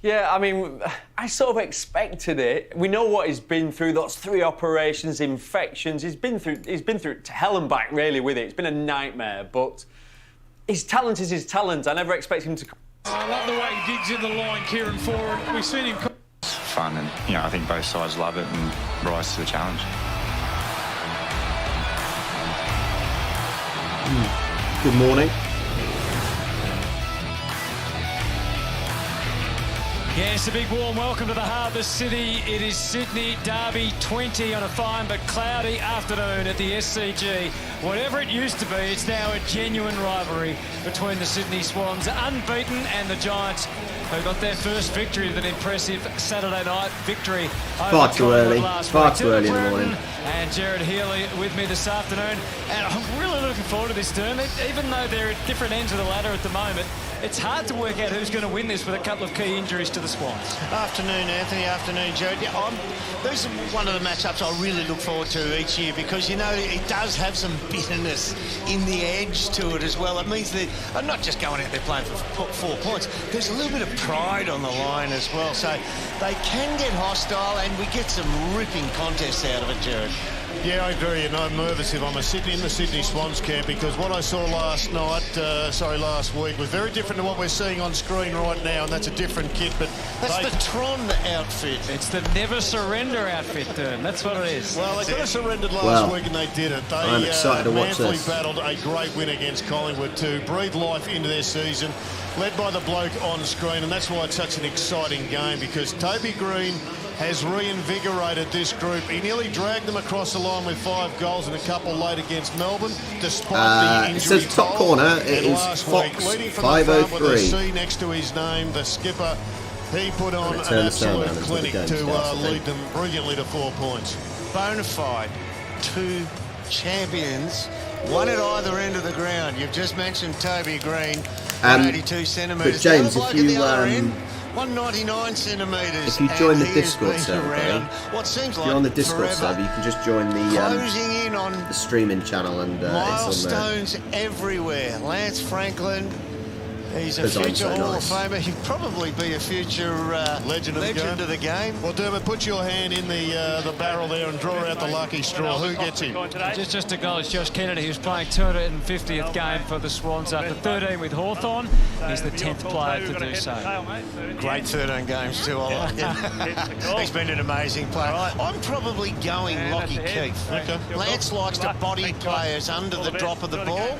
Yeah, I mean, I sort of expected it. We know what he's been through. Those 3 operations, infections. He's been through to hell and back, really, with it. It's been a nightmare, but his talent is his talent. I never expect him to... I love the way he digs in the line, Kieran Ford. We've seen him... It's fun and, I think both sides love it and rise to the challenge. Good morning. Yes, a big warm welcome to the Harbour City. It is Sydney Derby 20 on a fine but cloudy afternoon at the SCG. Whatever it used to be, it's now a genuine rivalry between the Sydney Swans, unbeaten, and the Giants, who got their first victory with an impressive Saturday night victory. Far too early in the morning. And Jared Healy with me this afternoon. And I'm really looking forward to this term. Even though they're at different ends of the ladder at the moment, it's hard to work out who's going to win this with a couple of key injuries to the Swans. Afternoon, Anthony. Afternoon, Jared. Yeah, these are one of the matchups I really look forward to each year because, it does have some bitterness in the edge to it as well. It means that I'm not just going out there playing for 4 points. There's a little bit of pride on the line as well. So they can get hostile and we get some ripping contests out of it, Jared. Yeah, I agree, and I'm nervous if I'm in the Sydney Swans camp because what I saw last week was very different to what we're seeing on screen right now, and that's a different kit. But that's the Tron outfit. It's the never surrender outfit, Derm. That's what it is. Well, they could have surrendered last week and they did it. They I'm excited to watch this. battled a great win against Collingwood to breathe life into their season, led by the bloke on screen, and that's why it's such an exciting game because Toby Green has reinvigorated this group. He nearly dragged them across the line with 5 goals and a couple late against Melbourne, despite the injury. It says top corner. It is Fox 503. With a C next to his name, the skipper, he put on an absolute clinic to lead them brilliantly to 4 points. Bona fide 2 champions, one at either end of the ground. You've just mentioned Toby Green, 182 centimetres. But James, if you 199 centimetres. If you join the Discord server, if you're on the Discord server, you can just join the streaming channel and it's on there. Milestones everywhere. Lance Franklin, he's a future Hall of Famer. He'd probably be a future legend of the game. Well, Dermot, put your hand in the barrel there and draw out the lucky straw. Who gets him? Just acknowledge Josh Kennedy, who's playing 250th game for the Swans after 13 with Hawthorn. He's the 10th player to do so. Great 13 games too. I like it. He's been an amazing player. I'm probably going Lockie Keith. Okay. Lance likes to body players under the drop of the ball.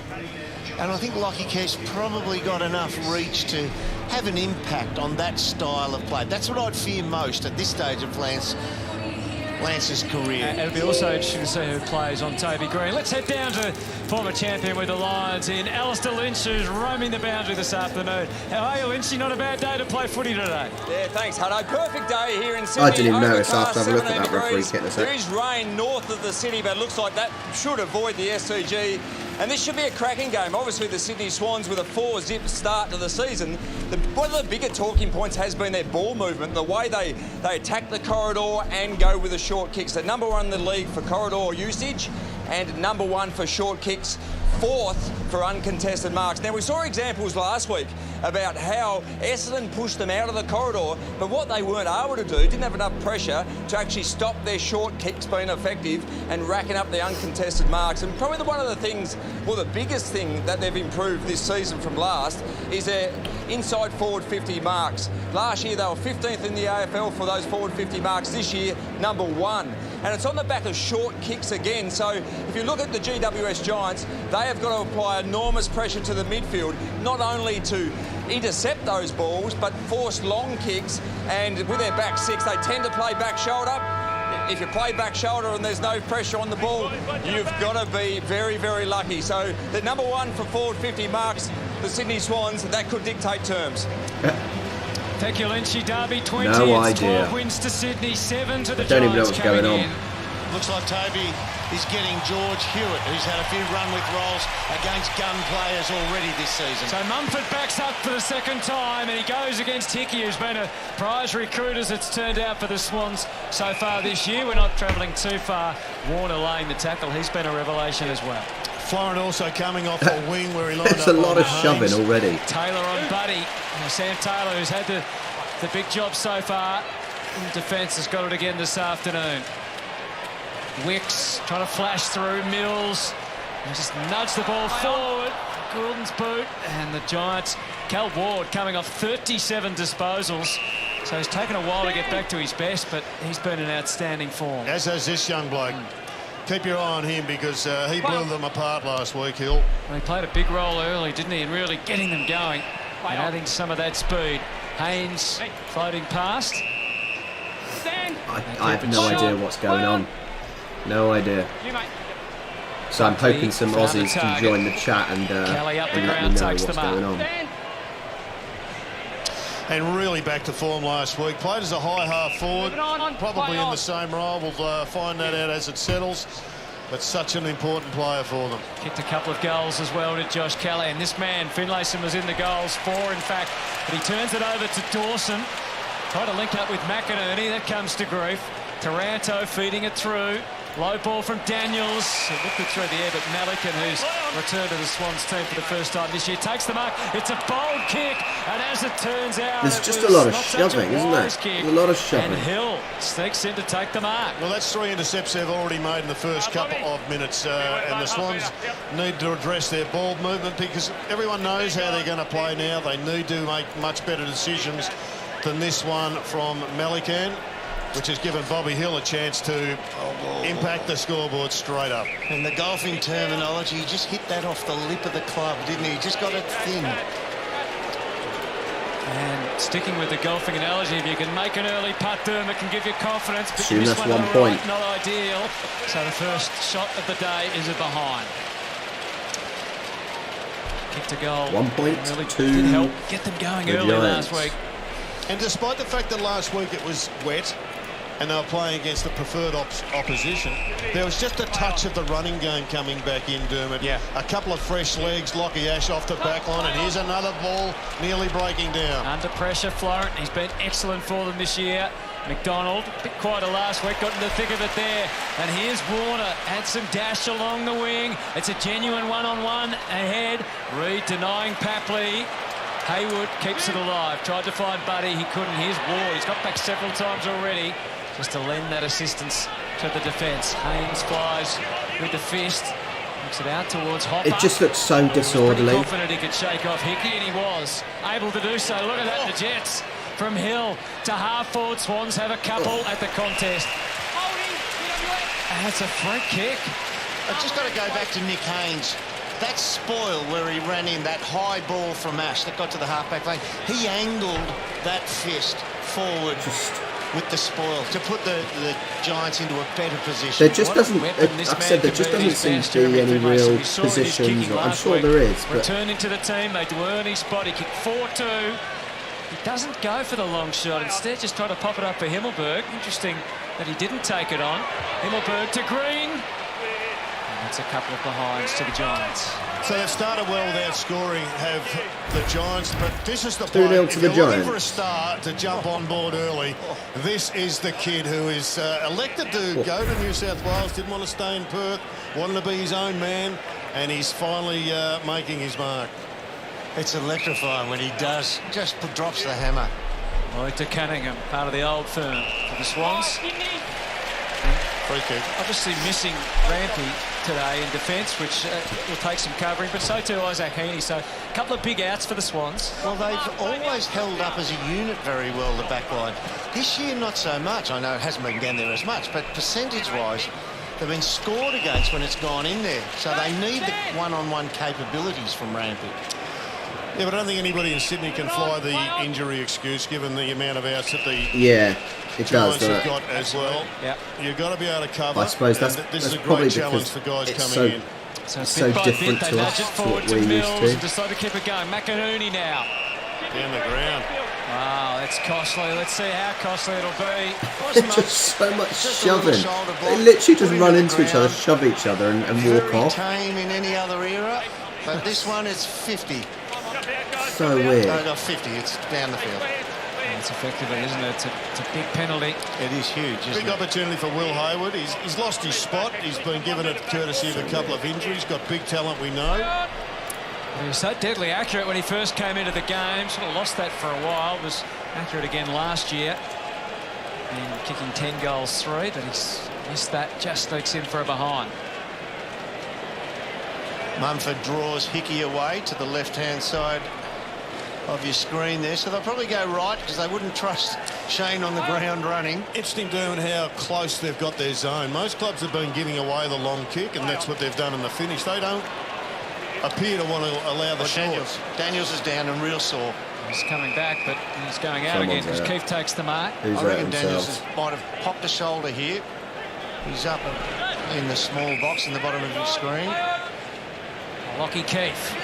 And I think Lockie Keith's probably got enough reach to have an impact on that style of play. That's what I'd fear most at this stage of Lance's career. It'll be also interesting to see who plays on Toby Green. Let's head down to former champion with the Lions in Alistair Lynch, who's roaming the boundary this afternoon. How are you, Lynchy? Not a bad day to play footy today. Yeah, thanks, Hutto. Perfect day here in Sydney. I didn't even notice after having a look at that referee kit. There is rain north of the city, but it looks like that should avoid the SCG. And this should be a cracking game. Obviously, the Sydney Swans with a 4-zip start to the season. One of the bigger talking points has been their ball movement, the way they attack the corridor and go with the short kicks. They're number 1 in the league for corridor usage and number 1 for short kicks, 4th for uncontested marks. Now, we saw examples last week about how Essendon pushed them out of the corridor, but what they weren't able to do, didn't have enough pressure to actually stop their short kicks being effective and racking up the uncontested marks. And probably one of the things, well, the biggest thing that they've improved this season from last is their inside forward 50 marks. Last year, they were 15th in the AFL for those forward 50 marks. This year, number 1. And it's on the back of short kicks again. So if you look at the GWS Giants, they have got to apply enormous pressure to the midfield, not only to intercept those balls, but force long kicks. And with their back 6, they tend to play back shoulder. If you play back shoulder and there's no pressure on the ball, you've got to be very, very lucky. So the number 1 for forward 50 marks, the Sydney Swans, that could dictate terms. Thank you, Lynchy. Derby 20. No idea. 12 wins to Sydney, 7 to the Giants. Don't even know what's going on. Looks like Toby is getting George Hewitt, who's had a few run-with-rolls against gun players already this season. So Mumford backs up for the second time, and he goes against Hickey, who's been a prize recruit as it's turned out for the Swans so far this year. We're not travelling too far. Warner laying the tackle. He's been a revelation as well. Florin also coming off a wing where he lined up. There's a lot of shoving already. Taylor on Buddy. Sam Taylor, who's had to the big job so far. And defence has got it again this afternoon. Wicks trying to flash through. Mills just nudged the ball forward. Goulden's boot. And the Giants, Cal Ward coming off 37 disposals. So he's taken a while to get back to his best, but he's been in outstanding form. As has this young bloke. Keep your eye on him because he blew them apart last week, Hill. Well, he played a big role early, didn't he, in really getting them going and adding some of that speed. Haynes floating past. I have no idea what's going on. No idea. So I'm hoping some Aussies can join the chat and let me know what's going on. And really back to form last week. Played as a high half forward, probably in the same role. We'll find that out as it settles. But such an important player for them. Kicked a couple of goals as well to Josh Kelly. And this man, Finlayson, was in the goals, 4 in fact. But he turns it over to Dawson. Tried to link up with McInerney. That comes to grief. Taranto feeding it through. Low ball from Daniels. It looked it through the air, but Malikan, who's returned to the Swans team for the first time this year, takes the mark. It's a bold kick, and as it turns out, there's just a lot of shoving, isn't there? A lot of shoving. And Hill sneaks in to take the mark. Well, that's 3 intercepts they've already made in the first couple of minutes, and the Swans need to address their ball movement because everyone knows how they're going to play now. They need to make much better decisions than this one from Malikan, which has given Bobby Hill a chance to impact the scoreboard straight up. And the golfing terminology, he just hit that off the lip of the club, didn't he? He just got it thin. And sticking with the golfing analogy, if you can make an early putt, Dermot can give you confidence. But Assume that's 1 point. Not ideal. So the first shot of the day is a behind. Kicked a goal. 1 point really to did help get them going early Giants. last week. And despite the fact that last week it was wet and they were playing against the preferred opposition, there was just a touch of the running game coming back in, Dermot. Yeah. A couple of fresh legs, Lockie Ash off the back line, and here's another ball nearly breaking down. Under pressure, Florent. He's been excellent for them this year. McDonald, a bit quieter last week, got in the thick of it there. And here's Warner, had some dash along the wing. It's a genuine one-on-one ahead. Reid denying Papley. Hayward keeps it alive. Tried to find Buddy, he couldn't. Here's Ward, he's got back several times already just to lend that assistance to the defence. Haynes flies with the fist, looks it out towards Hopper. It just looks so disorderly. Pretty confident he could shake off Hickey, and he was able to do so. Look at that, the Jets from Hill to half forward. Swans have a couple at the contest. And it's a free kick. I've just got to go back to Nick Haynes. That spoil where he ran in, that high ball from Ash that got to the halfback lane, he angled that fist forward with the spoil to put the Giants into a better position. There just doesn't, I've said, there just doesn't seem to be any real positions. I'm sure there is. But returning to the team, they do earn his spot. He kicked 4-2. He doesn't go for the long shot. Instead, just try to pop it up for Himmelberg. Interesting that he didn't take it on. Himmelberg to Green. That's a couple of behinds to the Giants. So they've started well without scoring, have the Giants, but this is the 2-0 to the If you're looking Giants. for a star to jump on board early, this is the kid who is elected to go to New South Wales, didn't want to stay in Perth, wanted to be his own man, and he's finally making his mark. It's electrifying when he does, just drops the hammer. Lloyd to Cunningham, part of the old firm for the Swans. Free kick. Obviously missing Rampy today in defence, which will take some covering, but so too Isaac Heaney. So a couple of big outs for the Swans. Well, they've always held up as a unit very well, the back line. This year, not so much. I know it hasn't been down there as much, but percentage-wise, they've been scored against when it's gone in there. So they need the one-on-one capabilities from Rampy. Yeah, but I don't think anybody in Sydney can fly the injury excuse, given the amount of outs that the yeah, it does. Giants have got as well. Yeah. You've got to be able to cover. I suppose and that's this is a probably great challenge because for guys it's coming in. so bit by different bit, to they us, nudge it to forward what to we're Mills used and to. decide to keep it going. McInerney now. Down the ground. Wow, that's costly. Let's see how costly it'll be. Just so much shoving. They literally just run into each other, shove each other, and walk Very off. tame in any other era, but this one is 50. So weird. No, not 50, it's down the field. It's effectively, isn't it? It's a big penalty. It is huge, isn't Big it? opportunity for Will Hayward. He's lost his spot. He's been given it courtesy of a couple of injuries. Got big talent, we know. He was so deadly accurate when he first came into the game. Sort of lost that for a while. Was Accurate again last year. And kicking 10 goals 3, but he's missed that. Just leaks in for a behind. Mumford draws Hickey away to the left-hand side of your screen there, so they'll probably go right because they wouldn't trust Shane on the ground running. Interesting, Dermot, how close they've got their zone. Most clubs have been giving away the long kick, and that's what they've done in the finish. They don't appear to want to allow the shorts. Daniels is down and real sore. He's coming back, but he's going out again because Keith takes the mark. I reckon Daniels might have popped a shoulder here. He's up in the small box in the bottom of your screen. Lockie Keith.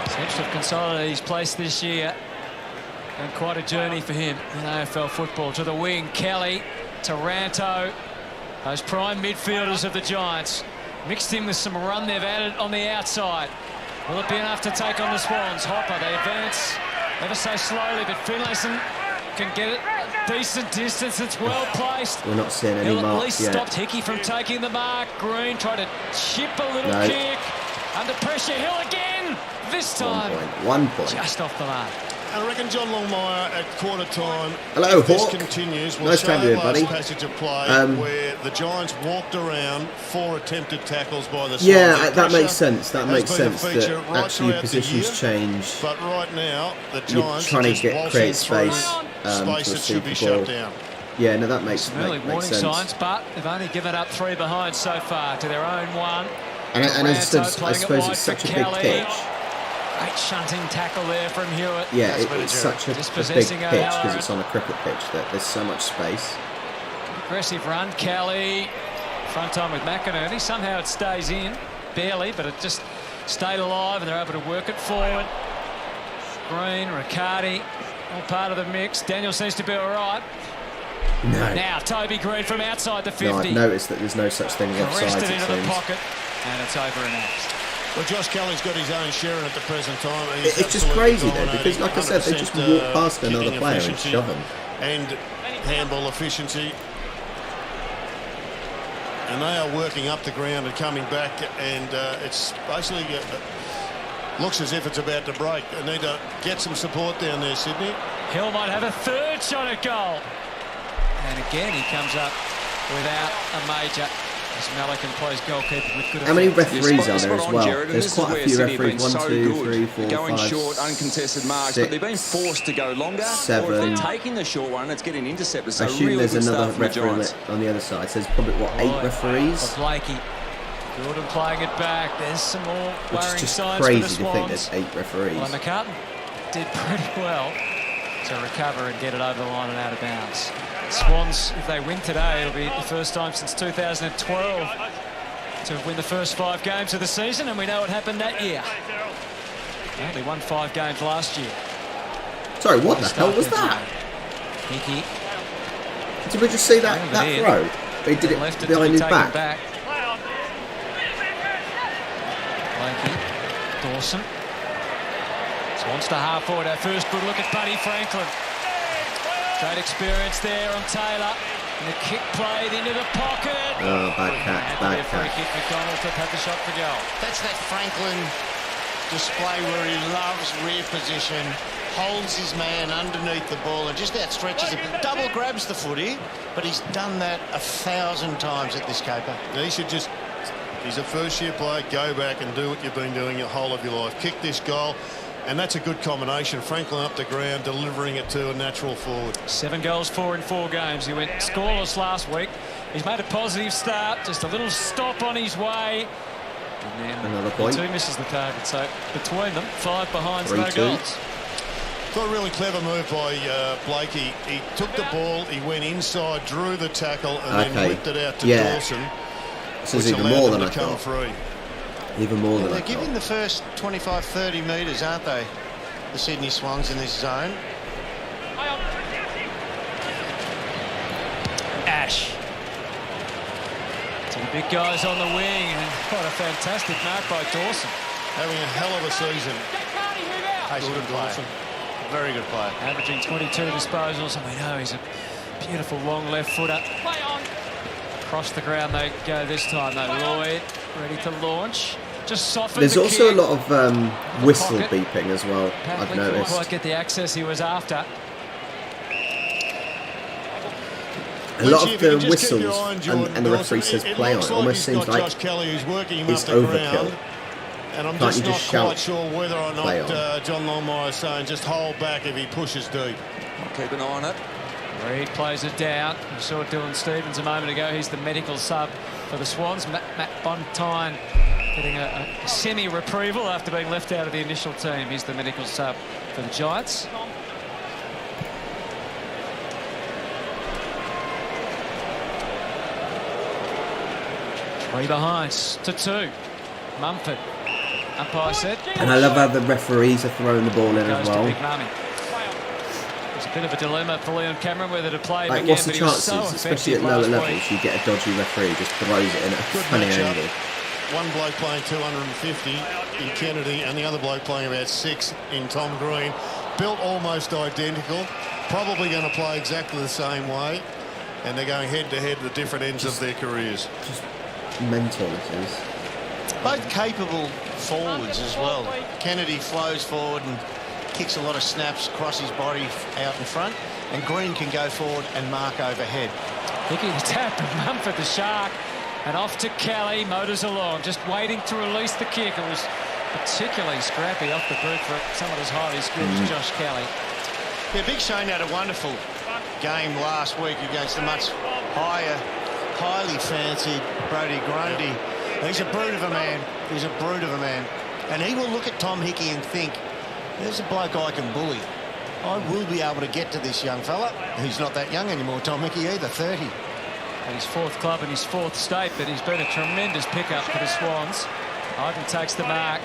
Seems to have consolidated his place this year. And quite a journey for him in AFL football. To the wing, Kelly, Taranto, those prime midfielders of the Giants. Mixed in with some run they've added on the outside. Will it be enough to take on the Swans? Hopper, they advance ever so slowly, but Finlayson can get it a decent distance. It's well placed. We're not seeing any He'll marks at least yet. stopped Hickey from taking the mark. Green tried to chip a little kick. Under pressure, Hill again. This time, 1 point. just off the mark. I reckon John Longmire at quarter time. Hello, if this Hawk. continues, will Nice to show have you, last buddy. passage of play where the Giants walked around 4 attempted tackles by the Swans. Yeah, that makes sense. That makes sense that right actually positions change. But right now, the You're Giants trying are to just create waltzing space through space to that should be receive the ball. shut down. Yeah, no, that makes Some early warning sense. signs, but they've only given up 3 behind so far to their own 1. And I suppose it's such a big pitch. Great shunting tackle there from Hewitt. Yeah, it's such a big pitch because it's on a cricket pitch that there's so much space. Aggressive run, Kelly. Front time with McInerney. Somehow it stays in. Barely, but it just stayed alive and they're able to work it forward. Green, Riccardi, all part of the mix. Daniel seems to be all right. No. Now, Toby Green from outside the 50. No, I've noticed that there's no such thing as offsides, Arrested it into the seems. pocket, and it's over and out. Well, Josh Kelly's got his own share at the present time. It's just crazy though, because like I said, they just walk past another player and shove him. And handball efficiency. And they are working up the ground and coming back, and it's basically looks as if it's about to break. They need to get some support down there, Sydney. Hill might have a 3rd shot at goal. And again, he comes up without a major. As Malikan plays goalkeeper with good. How many referees are there as well? Jared, There's quite a few referees. 1, 2, 3, 4, going 5, short, uncontested marks, 6, but they've been forced to go longer. 7. Or if they're taking the short one, it's getting intercepted. So I assume really there's good another start from the referee Giants. on the other side. So there's probably, what, 8 referees? Blakey. Jordan playing it back. There's some more Which worrying is just signs crazy for the to Swans. think there's 8 referees. Well, McCartan did pretty well to recover and get it over the line and out of bounds. Swans, if they win today, it'll be the first time since 2012 to win the first 5 games of the season, and we know what happened that year. They only won 5 games last year. Sorry, what the hell was that? Hickey. Did we just see that throw? He did it behind his back. Blakey. Dawson. Swans to half forward. Our first good look at Buddy Franklin. Great experience there on Taylor. And the kick played into the pocket. Oh, bad catch, bad Free catch. kick. McDonald to have the shot for goal. That's that Franklin display where he loves rear position, holds his man underneath the ball and just outstretches him. Double grabs the footy, but he's done that 1,000 times at this caper. He should just, he's a first-year player, go back and do what you've been doing your whole of your life. Kick this goal, and that's a good combination. Franklin up the ground, delivering it to a natural forward. 7 goals, 4 in 4 games. He went scoreless last week. He's made a positive start, just a little stop on his way. And then Another point. 2 misses the target. So between them, 5 behinds, no 3-2. goals. Thought a really clever move by Blakey. He took the ball, he went inside, drew the tackle, and then whipped it out to Dawson. This is which even allowed more them than I to come thought. free. Even more than I They're thought. giving the first 25, 30 metres, aren't they? The Sydney Swans in this zone. Ash. To the big guys on the wing, and what a fantastic mark by Dawson. Having a hell of a season. Good player. Very good player. Averaging 22 disposals, and we know he's a beautiful long left footer. Across the ground they go this time though. Lloyd ready to launch. Just soften. There's the also kick. a lot of whistle beeping as well, I've Apparently couldn't noticed. quite get the access he was after. A lot of the whistles and the referee says play on. It almost seems like it's overkill. And I'm Can't just you not just quite shout sure whether or play not on? John Longmire is saying just hold back if he pushes deep. I'll keep an eye on it. Reid plays it down. You saw Dylan Stevens a moment ago. He's the medical sub for the Swans. Matt Bontyne getting a semi-reprieval after being left out of the initial team. He's the medical sub for the Giants. Three behind to 2. Mumford. Umpire said. And I love how the referees are throwing the ball in as well. Big Mummy. It's a bit of a dilemma for Liam Cameron whether to play him Like, again. what's the chances, So especially at lower levels, you get a dodgy referee just throws it in at a funny angle. One bloke playing 250 in Kennedy and the other bloke playing about 6 in Tom Green. Built almost identical. Probably going to play exactly the same way. And they're going head-to-head at the different ends of their careers. Just mental, this is. Both capable forwards as well. Kennedy flows forward and kicks a lot of snaps across his body out in front, and Green can go forward and mark overhead. Hickey the tap and Mumford the shark, and off to Kelly, motors along, just waiting to release the kick. It was particularly scrappy off the boot for someone as highly skilled as Josh Kelly. Yeah, Big Shane had a wonderful game last week against the much highly fancied Brodie Grundy. He's a brute of a man. He's a brute of a man. And he will look at Tom Hickey and think, there's a bloke I can bully. I will be able to get to this young fella. He's not that young anymore, Tom Hickey, either, 30. At his 4th club and his 4th state, but he's been a tremendous pickup for the Swans. Ivan takes the mark.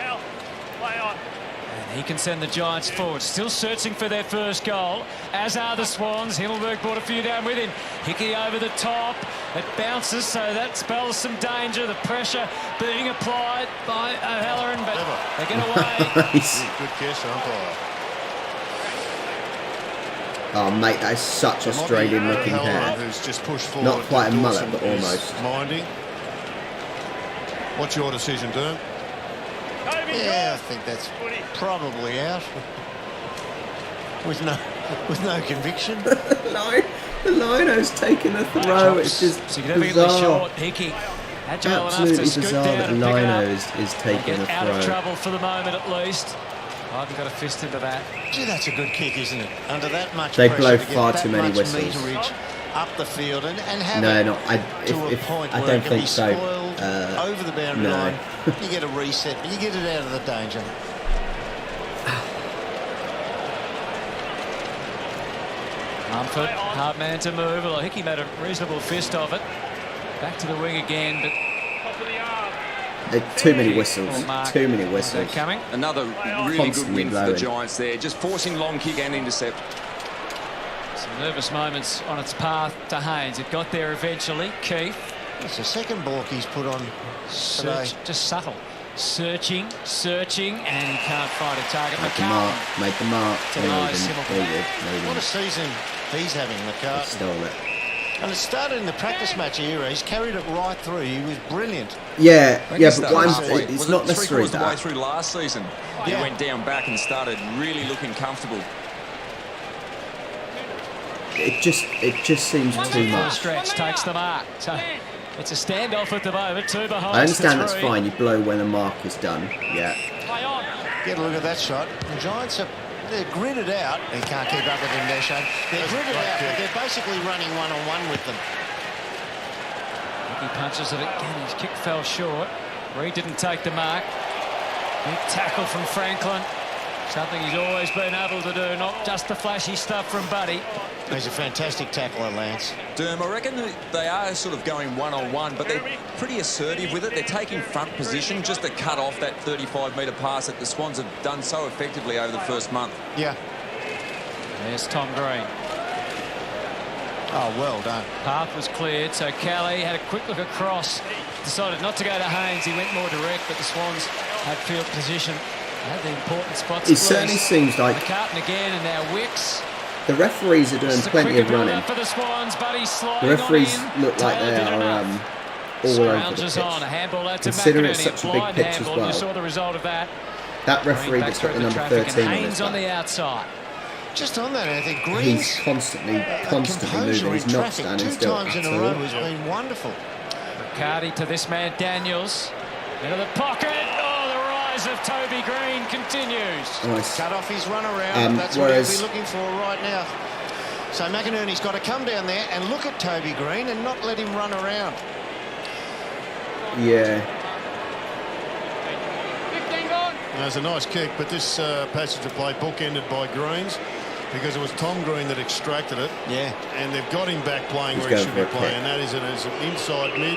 And he can send the Giants forward. Still searching for their first goal, as are the Swans. Himmelberg brought a few down with him. Hickey over the top. It bounces, so that spells some danger. The pressure being applied by O'Halloran, but they get away. Good kiss, umpire. Oh, mate, that is such Australian-looking hair. Who's just pushed forward. Not quite a mullet, but almost. Minding. What's your decision, Durham? Yeah, I think that's probably out. With no conviction. No, the lino's taken a throw. It's just significantly bizarre. Short. Hickey agile Absolutely enough to scoot bizarre down that and pick it lino up. is taking a Out of throw. trouble for the moment at least. I haven't got a fist into that. Gee, that's a good kick, isn't it? Under that much They pressure blow to get far that too many much whistles. meterage up the field and have No, it no, I don't can think be so. spoiled over the boundary no. line. You get a reset, but you get it out of the danger. Mumford, hard man to move. Well, Hickey made a reasonable fist of it. Back to the wing again, but Too many whistles. Too many whistles. coming. Another really good win for the blowing. Giants there, just forcing long kick and intercept. Some nervous moments on its path to Haynes. It got there eventually. Keith. It's the second balk he's put on today. Just subtle. Searching, and can't find a target. Made the mark. Made the mark. Denies What a season he's having, McCartney. Stole it. And it started in the practice match era. He's carried it right through. He was brilliant. Yeah, yeah, but Was it's it not necessarily three-quarters of the way that. through last season. He Yeah. went down back and started really looking comfortable. It just seems too much. Stretch takes the mark. So it's a standoff at the moment. 2 behind. I understand to that's 3. fine. You blow when the mark is done. Yeah. Get a look at that shot. The Giants they're gridded out. They can't keep up with him there, Shane. They're gridded out, but they're basically running one-on-one with them. He punches it again. His kick fell short. Reid didn't take the mark. Big tackle from Franklin. Something he's always been able to do, not just the flashy stuff from Buddy. He's a fantastic tackler, Lance. Derm, I reckon that they are sort of going one-on-one, but they're pretty assertive with it. They're taking front position just to cut off that 35-metre pass that the Swans have done so effectively over the first month. Yeah. There's Tom Green. Oh, well done. Path was cleared, so Kelly had a quick look across. Decided not to go to Haynes. He went more direct, but the Swans had field position. Had the important spots. It certainly seems like McCartney again, and now Wicks. the referees are doing plenty of running. For the Swans, The referees look like they are all over the pitch. On. A handball out to Considering McInerney, it's such a big blind pitch as handball. well. You saw the result of that. That referee Back that's got through the the number traffic, 13 and on his Haynes on back. the outside. Just on that, Anthony, Green's he's constantly moving. He's not standing still two times in a row has been wonderful. Riccardi to this man, Daniels. Into the pocket. Oh, the rise of Toby Green continues. Nice. Cut off his run around. That's what he'll be looking for right now. So McInerney's got to come down there and look at Toby Green and not let him run around. Yeah. There's a nice kick, but this passage of play bookended by Greens because it was Tom Green that extracted it. Yeah. And they've got him back playing where he should be playing. And that is as an inside mid,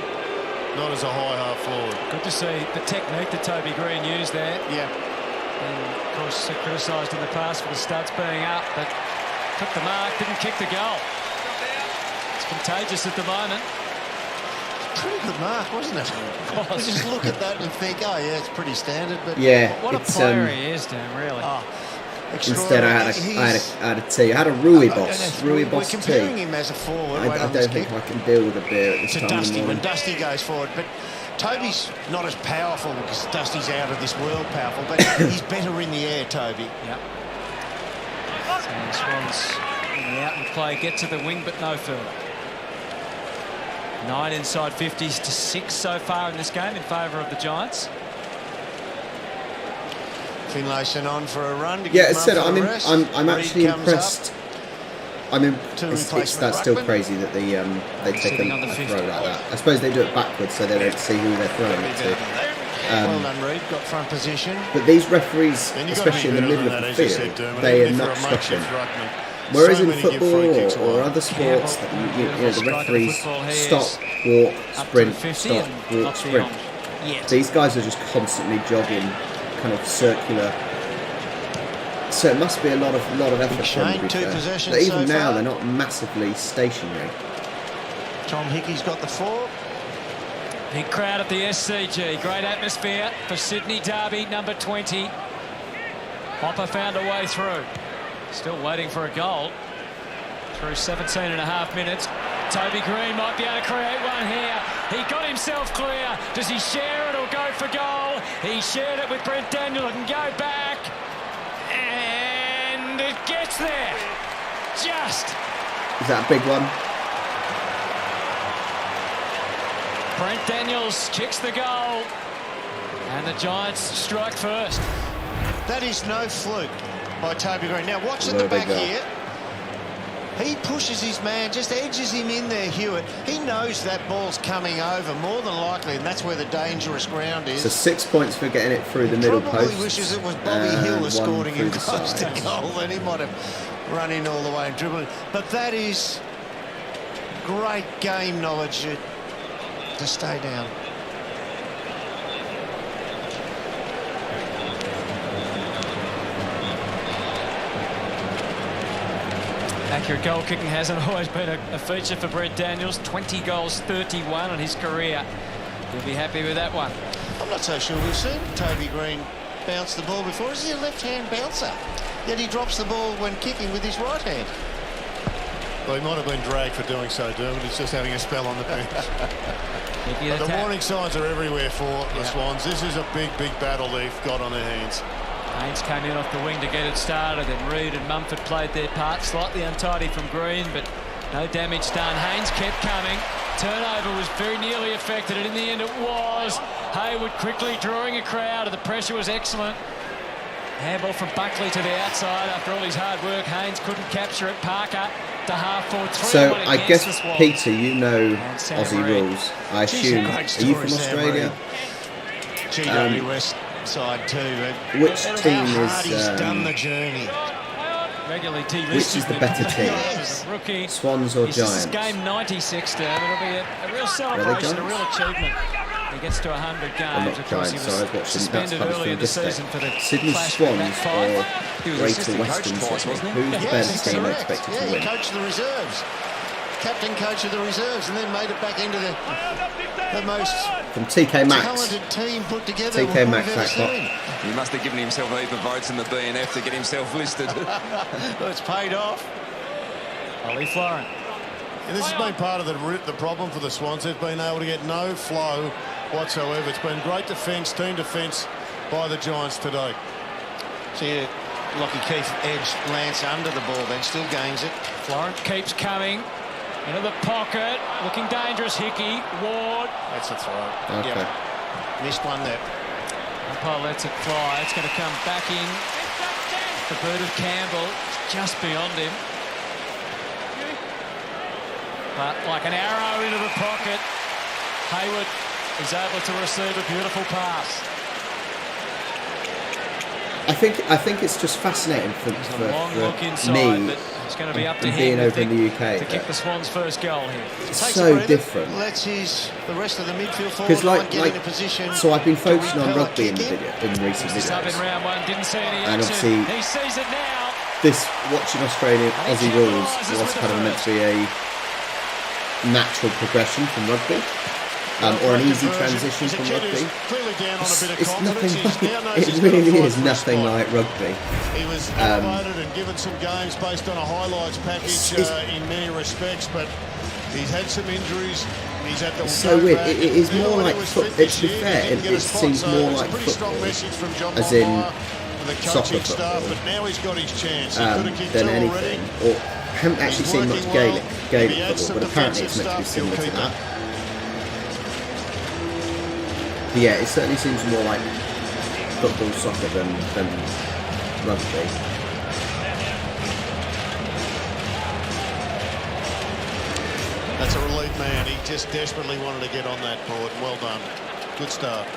not as a high half forward. Good to see the technique that Toby Green used there. Yeah. And of course criticised in the past for the studs being up, but took the mark, didn't kick the goal. It's contagious at the moment. Pretty good mark, wasn't it? You just look at that and think, oh yeah, it's pretty standard. But yeah, what a player he is, Dan, really. Oh, instead, I had a tea. I had a Rui Boss. Rui Boss tea. We're comparing him as a forward. I don't think I can deal with a beer at this time Dusty, in the morning. when Dusty goes forward, but Toby's not as powerful because Dusty's out of this world powerful, but he's better in the air, Toby. Yep. So the Swans in the out and play get to the wing, but no further. 9 inside 50s to 6 so far in this game in favour of the Giants. Finlayson on for a run. To yeah, as said, I'm actually impressed. That's still crazy that they take a throw like that. I suppose they do it backwards so they don't see who they're throwing it to. Well done, Reid. Got front position. But these referees, especially in the middle of the field, they are not stopping. Whereas in football or other sports, the referees stop, walk, sprint, stop, walk, sprint. These guys are just constantly jogging, kind of circular. So it must be a lot of effort from them, to be fair. But even now, they're not massively stationary. Tom Hickey's got the 4. Big crowd at the SCG. Great atmosphere for Sydney Derby, number 20. Hopper found a way through. Still waiting for a goal. Through 17.5 minutes. Toby Green might be able to create one here. He got himself clear. Does he share it or go for goal? He shared it with Brent Daniel. It can go back. And it gets there. Just. Is that a big one? Brent Daniels kicks the goal. And the Giants strike first. That is no fluke by Toby Green. Now watch at the back here. He pushes his man, just edges him in there, Hewitt. He knows that ball's coming over, more than likely, and that's where the dangerous ground is. So 6 points for getting it through the middle post. Probably wishes it was Bobby Hill escorting him close to goal, then he might have run in all the way and dribbled. But that is great game knowledge to stay down. Accurate goal kicking hasn't always been a feature for Brent Daniels. 20 goals, 31 on his career. He'll be happy with that one. I'm not so sure we've seen Toby Green bounce the ball before. Is he a left-hand bouncer? Yet he drops the ball when kicking with his right hand. Well, he might have been dragged for doing so, Dermot. He's just having a spell on the bench. But the warning signs are everywhere for the Swans. This is a big, big battle they've got on their hands. Haynes came in off the wing to get it started, and Reid and Mumford played their part. Slightly untidy from Green, but no damage done. Haynes kept coming. Turnover was very nearly affected, and in the end it was. Hayward quickly drawing a crowd, and the pressure was excellent. Handball from Buckley to the outside. After all his hard work, Haynes couldn't capture it. Parker to half-forward. So I guess, Peter, you know Aussie rules. I assume. Are you from Australia? GWS side too. Which team is done the journey? Regularly which is the better team? Rookie. Swans or Giants? Game 96, it'll be a real celebration, a real achievement. He gets to 100 games. Of course, he was suspended earlier this season for the Sydney Swans or Greater Western Sydney. Who's the best team expected to win? He coached the reserves. Captain coach of the reserves, and then made it back into the most from TK Maxx. Talented team put together. TK Maxx. He must have given himself a heap of votes in the BNF to get himself listed. Well, it's paid off. Ollie Florent. And this has been part of the problem for the Swans. They've been able to get no flow whatsoever. It's been great defence, team defence by the Giants today. See, Lockie Keith edged Lance under the ball, then still gains it. Florent keeps coming into the pocket, looking dangerous. Hickey, Ward. That's a throw. Okay. Yep. Missed one there. Umpire lets it fly. It's going to come back in. The boot of Campbell, just beyond him. But like an arrow into the pocket, Hayward is able to receive a beautiful pass. I think it's just fascinating for Long look inside, me, but it's going to be up to him being over in the UK, to kick the Swans' first goal here. it's so different. Lets the rest of the midfield Because forward get into position. so I've been focusing on repel a rugby in kick recent Sub in videos, round one, didn't see any and action. obviously He sees it now. this watching Australian Aussie rules was kind of meant to be a natural progression from rugby. Or an easy transition from rugby. It's nothing like, it really is nothing like rugby. He was elevated and given some games based on a highlights package in many respects, but he's had some injuries. He's had the It's so weird. It is more like football. To be fair, it seems more like football, as in soccer football, but now he's got his chance. than anything. Or I haven't actually seen much Gaelic football, but apparently it's meant to be similar to that. But yeah, it certainly seems more like football, soccer than rugby. That's a relief, man. He just desperately wanted to get on that board. Well done. Good start.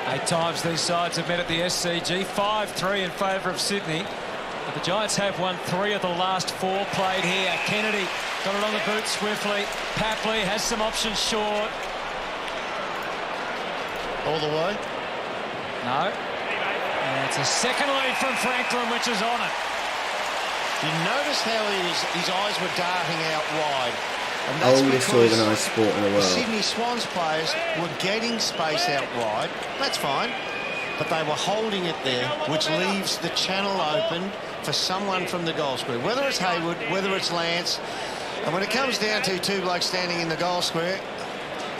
8 times these sides have met at the SCG. 5-3 in favour of Sydney. But the Giants have won 3 of the last 4 played here. Kennedy got it on the boot swiftly. Papley has some options short. All the way? No. And it's a second lead from Franklin, which is on it. You notice how his eyes were darting out wide. And that's Oldest because organised sport in the the world. Sydney Swans players were getting space out wide. That's fine. But they were holding it there, which leaves the channel open for someone from the goal square. Whether it's Hayward, whether it's Lance. And when it comes down to 2 blokes standing in the goal square,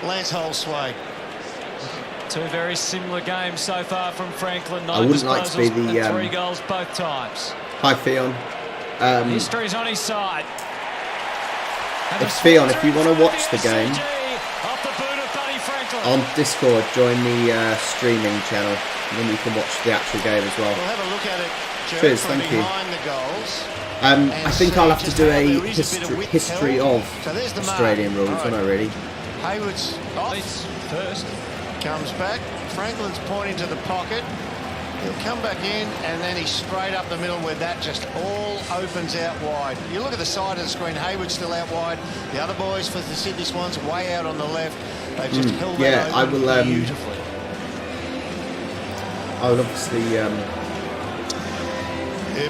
Lance holds sway. 2 very similar games so far from Franklin. 9 I wouldn't like to be disposals the, and 3 goals both times. Hi, Theon. History's on his side. Theon, if you want to watch the game Off the boot of Buddy Franklin. on Discord, join the streaming channel, and then you can watch the actual game as well. We'll have a look at it, Joe, Cheers, from thank you. behind the goals. I think I'll have to do a There isn't a bit of width history held. of So there's the mark. Australian rules, All don't I really? Hayward's off. Leeds first. Comes back. Franklin's pointing to the pocket. He'll come back in, and then he's straight up the middle where that just all opens out wide. You look at the side of the screen, Hayward's still out wide. The other boys for the Sydney Swans way out on the left. They've just held that I open will. beautifully. I would obviously. Yeah,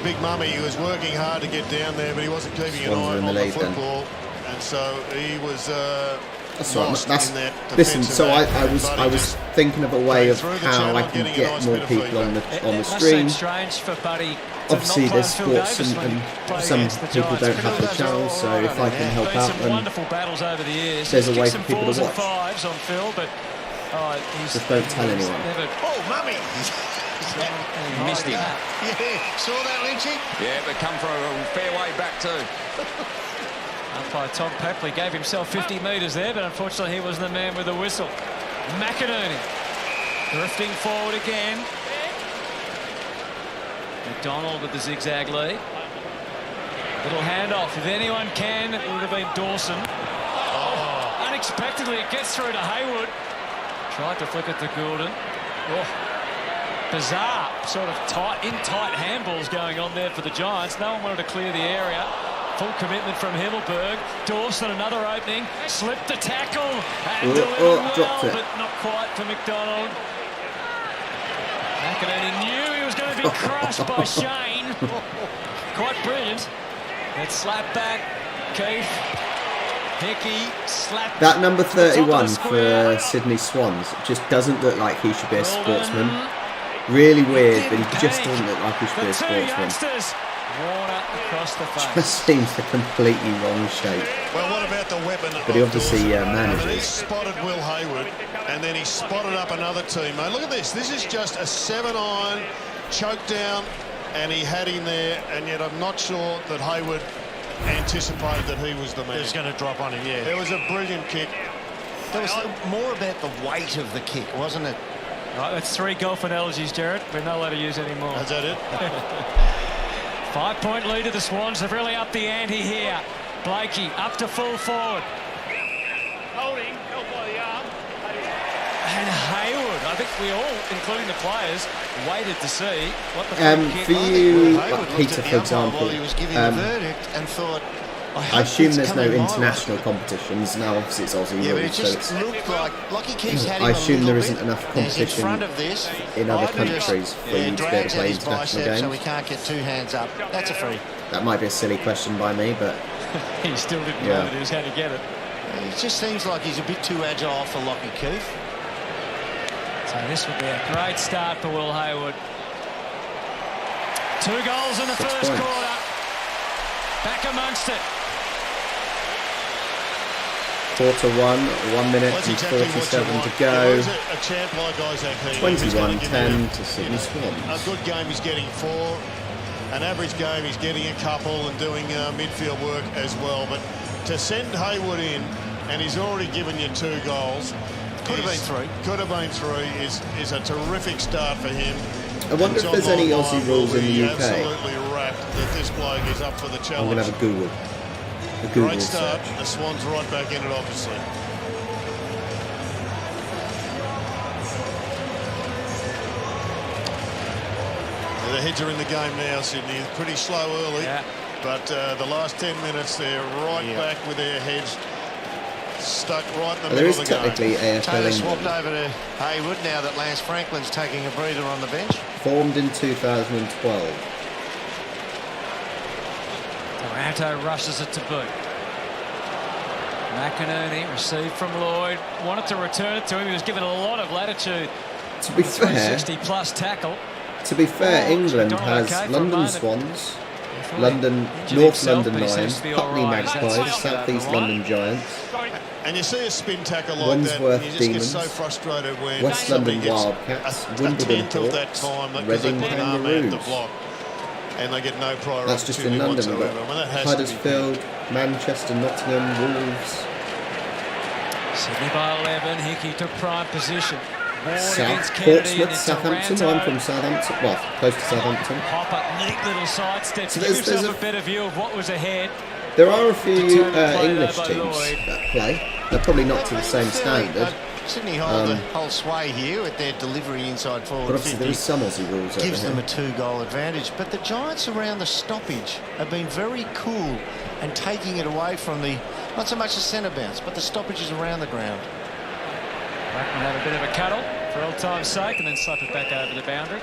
Big Mummy, he was working hard to get down there, but he wasn't keeping an Swans are eye in the on the lead then. football. And so he was That's right. lost That's in that listen. defensive So I act, was but I he was just thinking of a way came of through the how channel, I can getting a get nice more bit of people on the It stream. must seem strange for Buddy to Obviously, not there's play Phil sports Davis when he and plays some against the people Giants. don't have the Phil channel, does so all if I right, can yeah. help Been out, some then wonderful battles over the years. there's a He's way kicked for people some to 4s and watch. 5s on Phil, but he's Just don't tell anyone. never Oh, Mummy! Missed him. Yeah, saw that, Lynchy? Yeah, but come from a fair way back too. Umpire Tom Papley gave himself 50 metres there, but unfortunately he wasn't the man with the whistle. McInerney drifting forward again. McDonald with the zigzag lead. Little handoff, if anyone can, it would have been Dawson. Oh, unexpectedly it gets through to Hayward. Tried to flick it to Goulden. Oh, bizarre, sort of tight handballs going on there for the Giants. No one wanted to clear the area. Full commitment from Himmelberg. Dawson, another opening. Slipped the tackle and delivered well, dropped it. but not quite for McDonald. McInerney knew he was going to be crushed by Shane. Quite brilliant. It's slapped back. Keith. Hickey slapped. That number to the top of 31 the square. for Sydney Swans just doesn't look like he should be a sportsman. Really weird, but he just doesn't look like he should be a The two sportsman. youngsters. Warner across the face. Just seems the completely wrong shape. Well, what about the weapon? But he of obviously Dawson? I mean, he manages. spotted Will Hayward, and then he spotted up another teammate. Look at this. This is just a 7-iron choke down and he had him there, and yet I'm not sure that Hayward anticipated that he was the man. He was going to drop on him, yeah. It was a brilliant kick. There was more about the weight of the kick, wasn't it? Right, that's 3 golf analogies, Jared. We're not allowed to use any more. Is that it? 5-point lead to the Swans. They've really upped the ante here. Blakey up to full forward. Holding, held by the arm. And Hayward, I think we all, including the players, waited to see what the free kick for was. you, Hayward like Peter, for example, while he was giving the verdict and thought, I assume there's no international competitions. Now, obviously, it's Aussie yeah, but it rules, so just it's, looked like he keeps having I assume there bit. isn't enough There's competition in front of this. in other Hayward just, countries for you to be able drags to play out his international bicep so he games. can't get 2 hands up. That's a free. That might be a silly question by me, but He still didn't know Yeah. that he was going to get it. It just seems like he's a bit too agile for Lockie Keefe. So this would be a great start for Will Hayward. 2 goals in the 6 first points. quarter. Back amongst it. quarter 1, 1 minute That's and exactly what you 47 want. to go. If there's a champ like Isaac Healy, who's gonna give you 21-10 to Sydney a Swans. good game, he's getting 4. An average game, he's getting a couple and doing midfield work as well. But to send Hayward in, and he's already given you 2 goals. Could have been 3. Could have been 3 is a terrific start for him. I wonder if John there's any Longmire Aussie will rules in be the UK. absolutely wrapped that this bloke is up for the I'm challenge. going to have a Google. A Google Great start. search. The Swans right back in it, obviously. The Heads are in the game now, Sydney. Pretty slow early, but the last 10 minutes they're right back with their heads stuck right in the There middle is of the game. technically AFL Taylor swapped England, over to Hayward now that Lance Franklin's taking a breather on the bench. formed in 2012. Taranto rushes it to boot. McInerney received from Lloyd. Wanted to return it to him. He was given a lot of latitude. To be fair, 360-plus tackle. England Donald has okay for a London moment. Swans, London, North London but he seems Lions, to be all Putney right. Magpies, South East London Giants, And you see a spin tackle like Wandsworth that, and you just Demons, get so frustrated when West somebody London gets Wildcats, a Wimbledon tenth of that Hawks, time because they Reading put an arm out the Kangaroos. block, and they get no prior That's just in opportunity London. We've whatsoever. Well, that got has to be Huddersfield, Manchester, Nottingham, Wolves, Sydney by 11. Hickey took prime position. Ward South against Kennedy. Portsmouth, and Southampton. Taranto. I'm from Southampton. Well, close to Southampton. Hopper, neat little sidestep. So Give there's yourself a- a better view of what was ahead. There are a few Determined play English there by teams Lloyd. that play. They're probably not to the same standard, Sydney hold sway here with their delivery inside but forward obviously 50. there is some Aussie rules over Gives them a here. 2-goal advantage. But the Giants around the stoppage have been very cool and taking it away from the, not so much the centre bounce, but the stoppages around the ground. Blackman had a bit of a cuddle for old time's sake and then slap it back over the boundary.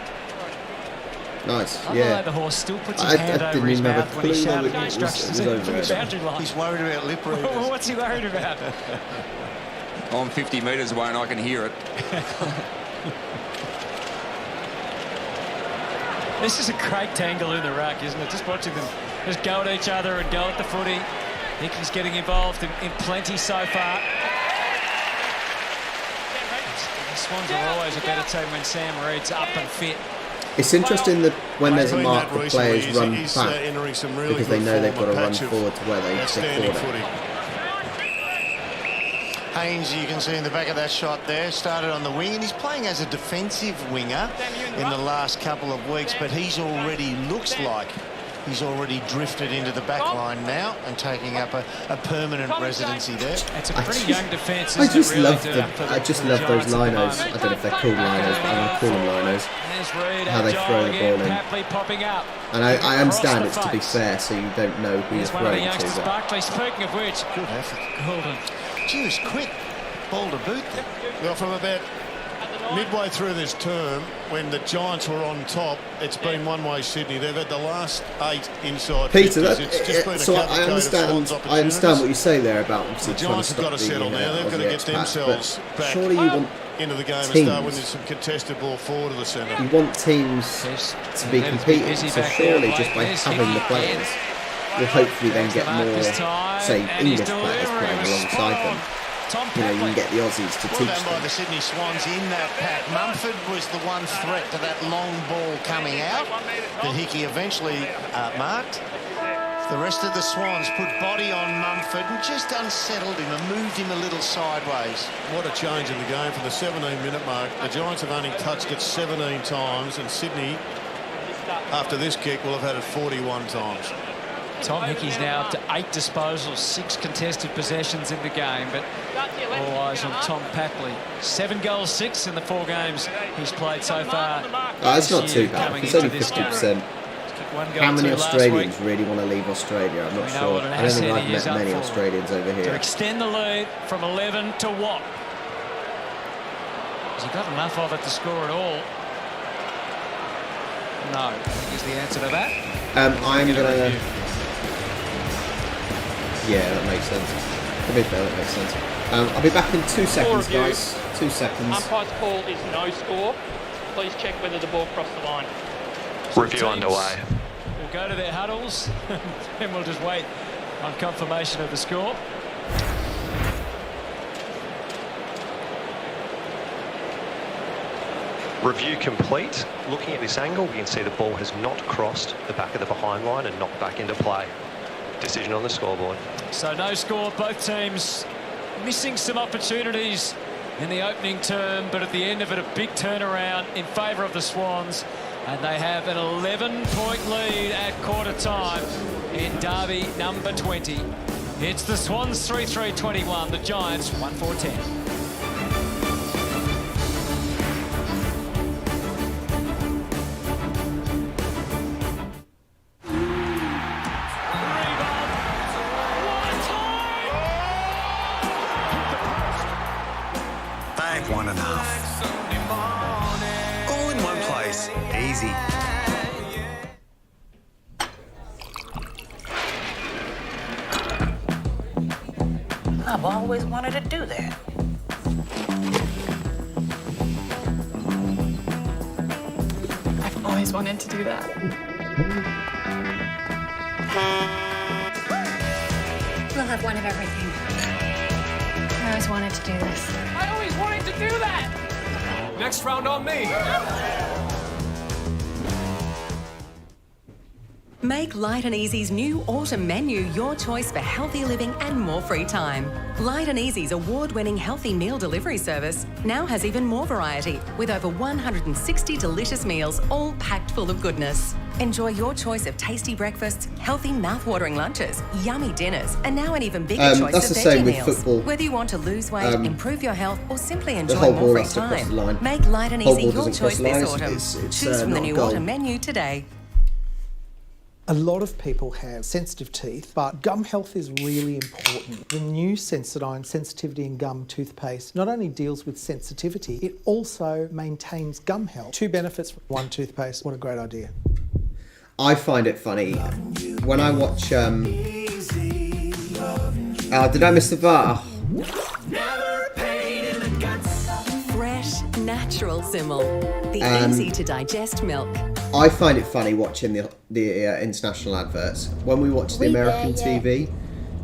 Nice, I yeah. like the horse still puts his I hand didn't over his even have a mouth when he clue shouted that it was- instructions it was in over from the there. boundary line. He's worried about lip readers. What's he worried about? I'm 50 metres away and I can hear it. This is a great tangle in the ruck, isn't it? Just watching them just go at each other and go at the footy. Hickey's getting involved in plenty so far. The Swans are always a better team when Sam Reid's up and fit. It's interesting that when there's a Seen mark, that the recently. players He's- run he's, back entering some really because they good know they've form, got to a run patch of forward to where they outstanding corner. footy. Haynes, you can see in the back of that shot there, started on the wing, and he's playing as a defensive winger in the last couple of weeks, but he's already, looks like he's already drifted into the back line now and taking up a permanent residency there. It's a I pretty just- young defence, I isn't just it, really, love to- them. for the- I just for the love those Giants at the linos. I moment. don't know if they're called linos, but I'm going to call them linos. There's Reid, How they agile throw the again, ball in. Papley popping up. And I understand Across it's the to be face. fair, so you don't know who you're Here's one of the throwing youngsters, to. But Buckley. Speaking of which, Good effort. Golden. Gee, it was quick. Ball to boot there. Well, from about midway through this term, when the Giants were on top, it's been one-way Sydney. They've had the last 8 inside Peter, 50s. that, It's just been a so cavalcade I of understand. Swans I understand what opportunities. you say there about obviously The trying to Giants have stop got to the settle now. They've got to Aussie get expats, themselves but back surely you want into the game and teams. start winning some contested ball forward of the centre. you want teams Yes. to be They'd competing. busy So back there, surely Blake. just by There's having the Hickey. players, will hopefully then There's get the mark more, this time, say, and his English players delivery playing was alongside spot them. on. you know, you can get the Aussies to Well teach done by them. the Sydney Swans in that pack. Mumford was the one threat to that long ball coming out that Hickey eventually marked. The rest of the Swans put body on Mumford and just unsettled him and moved him a little sideways. What a change in the game from the 17-minute mark. The Giants have only touched it 17 times, and Sydney, after this kick, will have had it 41 times. Tom Hickey's now up to 8 disposals, 6 contested possessions in the game, but all eyes on Tom Papley. 7 goals, 6 in the 4 games he's played so far. That's not too bad. It's only 50%. How many Australians really want to leave Australia? I'm not sure. I don't think I've met many Australians over here. To extend the lead from 11 to what? Has he got enough of it to score at all? No, I think is the answer to that. I'm gonna. Yeah, that makes sense. To be fair, that makes sense. I'll be back in 2 seconds, guys. 2 seconds. Umpire's call is no score. Please check whether the ball crossed the line. Review underway. We'll go to their huddles and we'll just wait on confirmation of the score. Review complete. Looking at this angle, we can see the ball has not crossed the back of the behind line and knocked back into play. Decision on the scoreboard. So no score, both teams missing some opportunities in the opening term, but at the end of it, a big turnaround in favour of the Swans, and they have an 11-point lead at quarter time in derby number 20. It's the Swans 3-3-21, the Giants 1-4-10. One and a half. All in one place. Easy. I've always wanted to do that. I've always wanted to do that. We'll have one of everything. I always wanted to do this. I always wanted to do that! Next round on me. Make Light and Easy's new autumn menu your choice for healthy living and more free time. Light and Easy's award-winning healthy meal delivery service now has even more variety, with over 160 delicious meals, all packed full of goodness. Enjoy your choice of tasty breakfasts, healthy mouth-watering lunches, yummy dinners, and now an even bigger choice that's of the veggie same with meals. football. Whether you want to lose weight, improve your health, or simply enjoy whole more ball free has to cross the line. time, make Light and Whole Easy ball your doesn't cross choice the line, this autumn. it's Choose from the not new goal. autumn menu today. A lot of people have sensitive teeth, but gum health is really important. The new Sensodyne Sensitivity in Gum toothpaste not only deals with sensitivity, it also maintains gum health. 2 benefits from 1 toothpaste. What a great idea. I find it funny when I watch. Did I miss the bar? Fresh, natural Simmel. The easy to digest milk. I find it funny watching the international adverts. When we watch the American TV,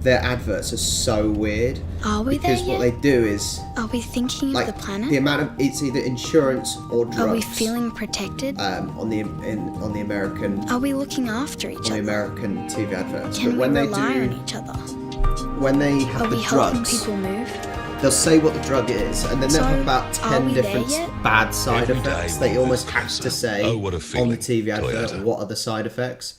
their adverts are so weird. Are we because there what yet? they do is Are we thinking like of the planet? the amount of it's either insurance or drugs. Are we feeling protected? on the American Are we looking after each on the other? American TV adverts? Can but when we they rely do, on each other? when they have Are the we helping drugs, people move? they'll say what the drug is, and then they'll So, have about are 10 we there different yet? bad side Every effects day that you will almost move have closer. to say Oh, what a on the feeling. TV advert. Toyota. What are the side effects?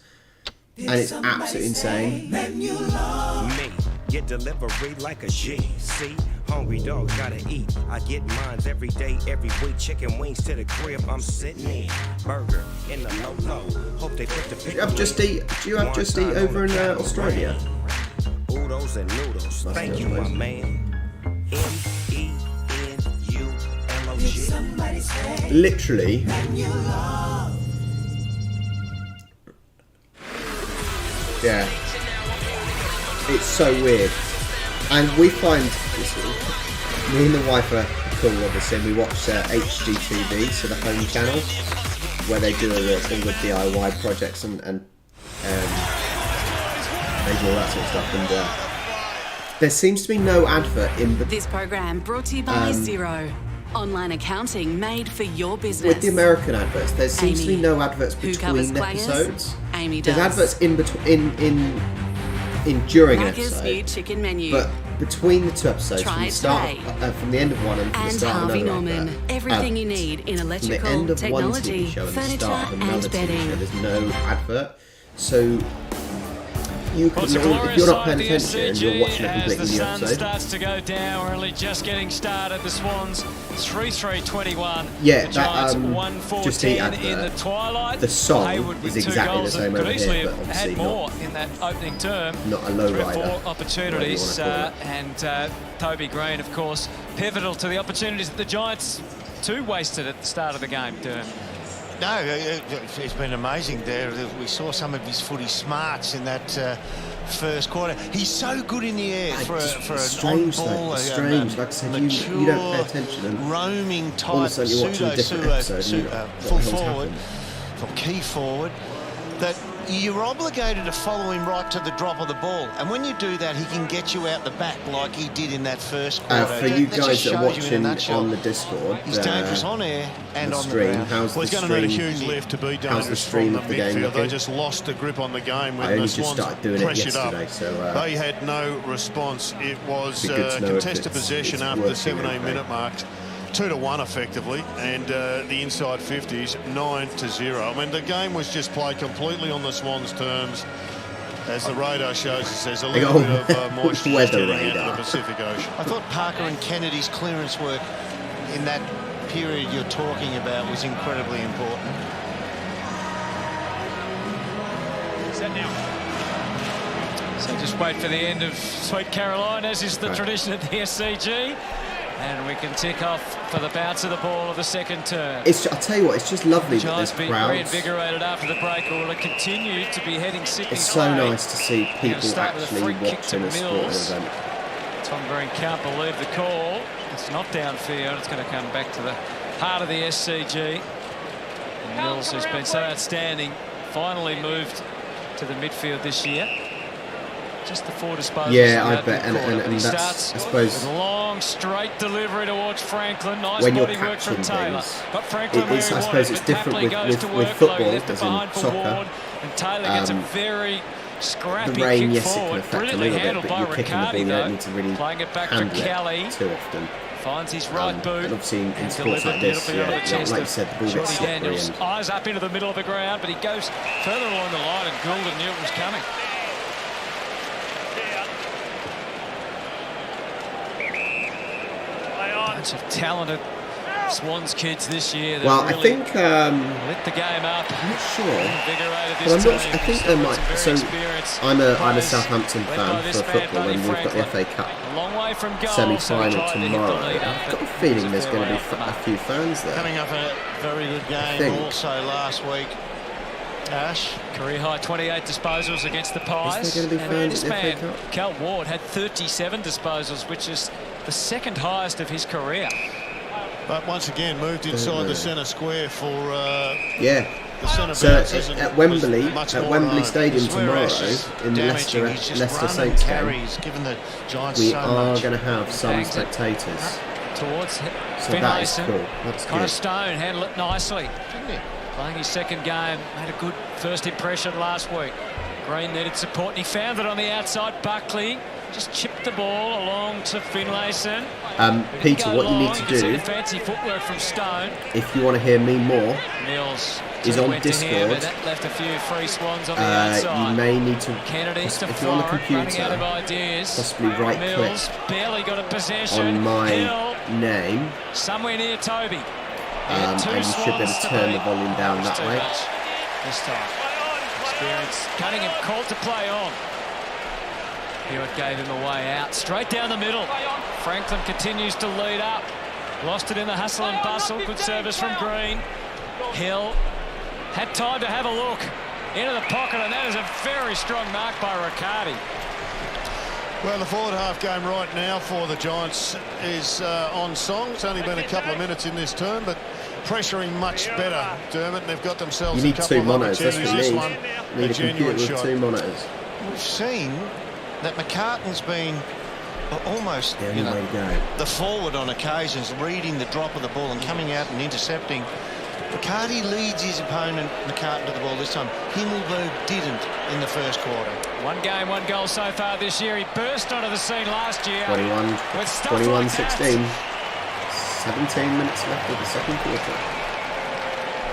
And it's absolutely insane. Me, get delivery like a G. See, hungry dog gotta eat. I get mines every day, every week. Chicken wings to the crib, I'm sitting in. Burger in the low. Hope they put the Do you have Just Eat? Do you have Just Eat over in Australia? Oodles and noodles. Thank you, my man. MENULOG. Literally. Yeah. It's so weird. And we find, me and the wife are cool obviously, and we watch HGTV, so the home channel, where they do all the DIY projects and they do all that sort of stuff. And There seems to be no advert in the... This program brought to you by Xero. Online accounting made for your business. With the American adverts, there seems to be no adverts between episodes. Amy There's does. adverts in between, in during an Macca's episode. new chicken menu. But between the two episodes, Try from the it start, today. from the end of one and from the And start of Harvey another Norman. advert. Everything you need in From the electrical, end of one technology, TV show and the furniture start of another and TV bedding. show, there's no advert. So you Well, can, it's a if glorious you're not side paying of the attention and SCG you're watching a as completely the new sun episode, starts to go down. We're only just getting started. The Swans 3-3-21. yeah, the Giants that just the 1-4-10 in the advert. twilight. The song Hayward with is two exactly the goals same and over could easily here, but have obviously had more in that opening term. not a low 3 or rider. 4 opportunities, whatever you and Toby Green, of course, pivotal to the opportunities that the Giants too wasted at the start of the game. Durham. No, it's been amazing there. We saw some of his footy smarts in that first quarter. He's so good in the air for an on-ball, strange. Like I said, you don't pay attention, and roaming type, all of a sudden you're watching a different episode. full forward, from key forward, that you're obligated to follow him right to the drop of the ball. And when you do that, he can get you out the back like he did in that first quarter. For you guys just that are shows you in a watching on the Discord, he's dangerous on air and the on stream, the ground. how's Well, the he's going to need a stream? huge lift to be How's the dangerous stream from of the the game midfield. They looking? just lost the grip on the game when I only the just Swans started doing it pressured yesterday, up. so They had no response. It was Be good to know if contested it's possession after the working, 17-minute mark. 2-1 effectively, and the inside 50s 9-0. I mean, the game was just played completely on the Swans' terms. As the radar shows us, there's a little bit of moisture weather getting radar. into the Pacific Ocean. I thought Parker and Kennedy's clearance work in that period you're talking about was incredibly important. So just wait for the end of Sweet Caroline, as is the tradition at the SCG. And we can tick off for the bounce of the ball of the second term. I'll tell you what, it's just lovely that Giants there's being crowds. reinvigorated after the break, or will it continue to be heading sick It's and so grey? nice to see They're gonna people start with a actually free kick to watching a sporting Mills. event. Tom Green can't believe the call. It's not downfield. It's going to come back to the heart of the SCG. And Mills has been so outstanding. Finally moved to the midfield this year. Just the 4 disposals. Yeah, I bet, and he that's, starts I suppose, with a long straight delivery towards Franklin. Nice when you're body work from catching Taylor. things, Got Franklin I suppose it's different with football, left it as in behind for soccer. Ward, and Taylor gets a very scrappy the rain, kick yes, it can forward. affect a Brilliantly little bit, handled but by you're kicking the ball, Riccardi, you though. don't need to really Playing it back for handle Kelly. it too often. Finds his right boot. And obviously in and sports like delivered this, beautifully over the like chest you of said, the ball gets Jordy slippery. Daniels. Eyes up into the middle of the ground, but he goes further along the line, and Goulden knew it was coming. Bunch of talented Swans kids this year. That Well, really I think lit the game up. I'm not sure, Invigorated but this I'm not. team. I think Still there got might. some very So experienced I'm a players Southampton led by fan this for man, football, Buddy and we've got the Franklin. FA Cup A long way from goal, semi-final so he tried to hit the tomorrow. lead up, I've got a but feeling it there's was going to fair be way a few fans there. Coming up a very good game think. also last week. Ash. Career high 28 disposals against the Pies. Is there going to be And fans this at the FA man, Cup? Cal Ward, had 37 disposals, which is the second highest of his career. But once again, moved inside the centre square for Yeah. the centre So bounces at Wembley, much at more Wembley home. Stadium It's where tomorrow, Ash is in the damaging. He's just Leicester running Saints game, carries, giving the Giants we so are much. going to have some Bangs it spectators. Towards So that is Finlayson. cool. That's Connor good. Stone handled it nicely. Didn't he? Playing his second game, made a good first impression last week. Green needed support, and he found it on the outside. Buckley just chipped the ball along to Finlayson. Peter, what you need to You can see do, the fancy footwork from Stone. if you want to hear me more, Mills is on went to him, Discord. but that left a few free Swans on the you outside. may need to, Kennedy's to if you're on a fire it, running out of computer, ideas. possibly right Mills click barely got a possession. on my Hill name, somewhere near Toby. and you should be able to turn the volume down that way. This time. Experience. Cunningham called to play on. Hewitt gave him a way out. Straight down the middle. Franklin continues to lead up. Lost it in the hustle and bustle. Good service from Green. Hill had time to have a look into the pocket, and that is a very strong mark by Riccardi. Well, the forward half game right now for the Giants is on song. It's only been a couple of minutes in this term, but pressuring much better, Dermot. They've got themselves You need a couple two of monitors, that's opportunities. what This you one, need. a A computer genuine with shot. two monitors. We've seen that McCartan's been almost the only way to go. The forward on occasions, reading the drop of the ball and coming out and intercepting. McCarty leads his opponent, McCartan, to the ball this time. Himmelberg didn't in the first quarter. One game, one goal so far this year. He burst onto the scene last year. 21-16. 17 minutes left of the second quarter.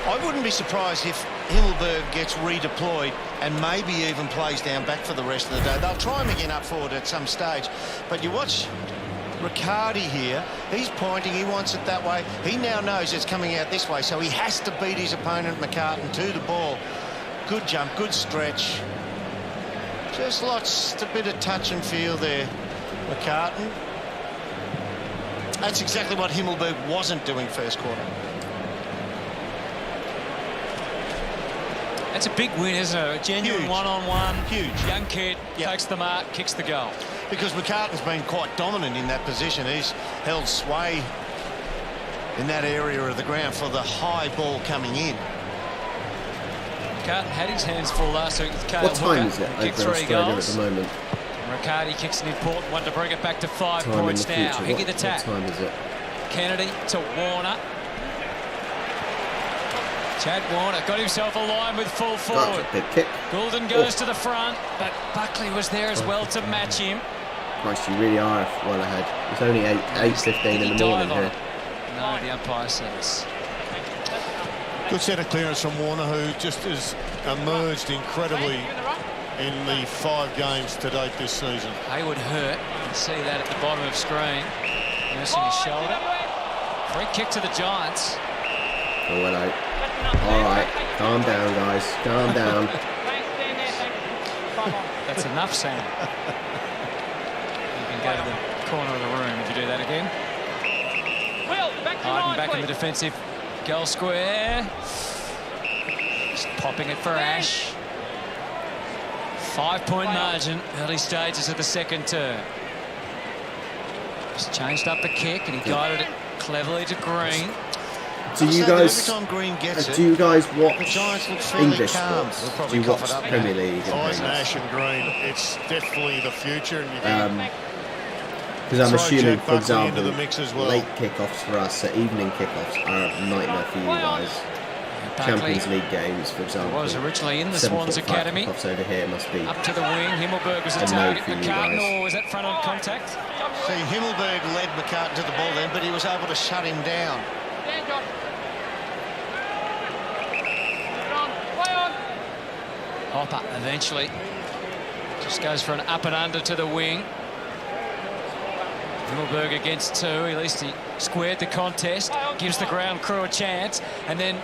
I wouldn't be surprised if Himmelberg gets redeployed and maybe even plays down back for the rest of the day. They'll try him again up forward at some stage. But you watch Riccardi here, he's pointing, he wants it that way. He now knows it's coming out this way, so he has to beat his opponent, McCartan, to the ball. Good jump, good stretch. Just a bit of touch and feel there, McCartan. That's exactly what Himmelberg wasn't doing first quarter. That's a big win, isn't it? A genuine one-on-one. Huge. Young kid takes the mark, kicks the goal. Because McCartan's been quite dominant in that position. He's held sway in that area of the ground for the high ball coming in. McCartan had his hands full last week with Cale What time Hooker. is it Kicked over in 3 Australia goals. at the moment? Riccardi kicks an important one to bring it back to 5 Time points in the now. future. Hickey the tap. What time is it? Kennedy to Warner. Chad Warner got himself a line with full forward. That's a big kick. Goulden goes to the front, but Buckley was there as well to match him. Christ, you really are well ahead. It's only 8:15 in the morning here. No, the umpire says. Good set of clearance from Warner, who just has emerged incredibly in the 5 games to date this season. Hayward hurt. You can see that at the bottom of screen. Nursing his shoulder. Free kick to the Giants. Oh, hello. All right, calm down, guys. Calm down. That's enough, Sam. You can go to the corner of the room if you do that again. Hiding back in the defensive goal square. Just popping it for Ash. 5-point margin, early stages of the second term. Just changed up the kick and he guided it cleverly to Green. Do you guys watch English calm. sports? Do you watch Premier League? Ash and Green, it's definitely the future. Because I'm assuming, for Buckley into example, the mix as well. late kickoffs for us, evening kickoffs are a nightmare for you guys. Champions League games, for example. Was originally in the 7:45 Swans Academy. Kickoffs over here must be Up to the wing, Himmelberg was a a no target for for you Carton, guys. or was that front on contact? See, Himmelberg led McCartan to the ball then, but he was able to shut him down. Hopper eventually just goes for an up and under to the wing. Himmelberg against 2. At least he squared the contest, gives the ground crew a chance, and then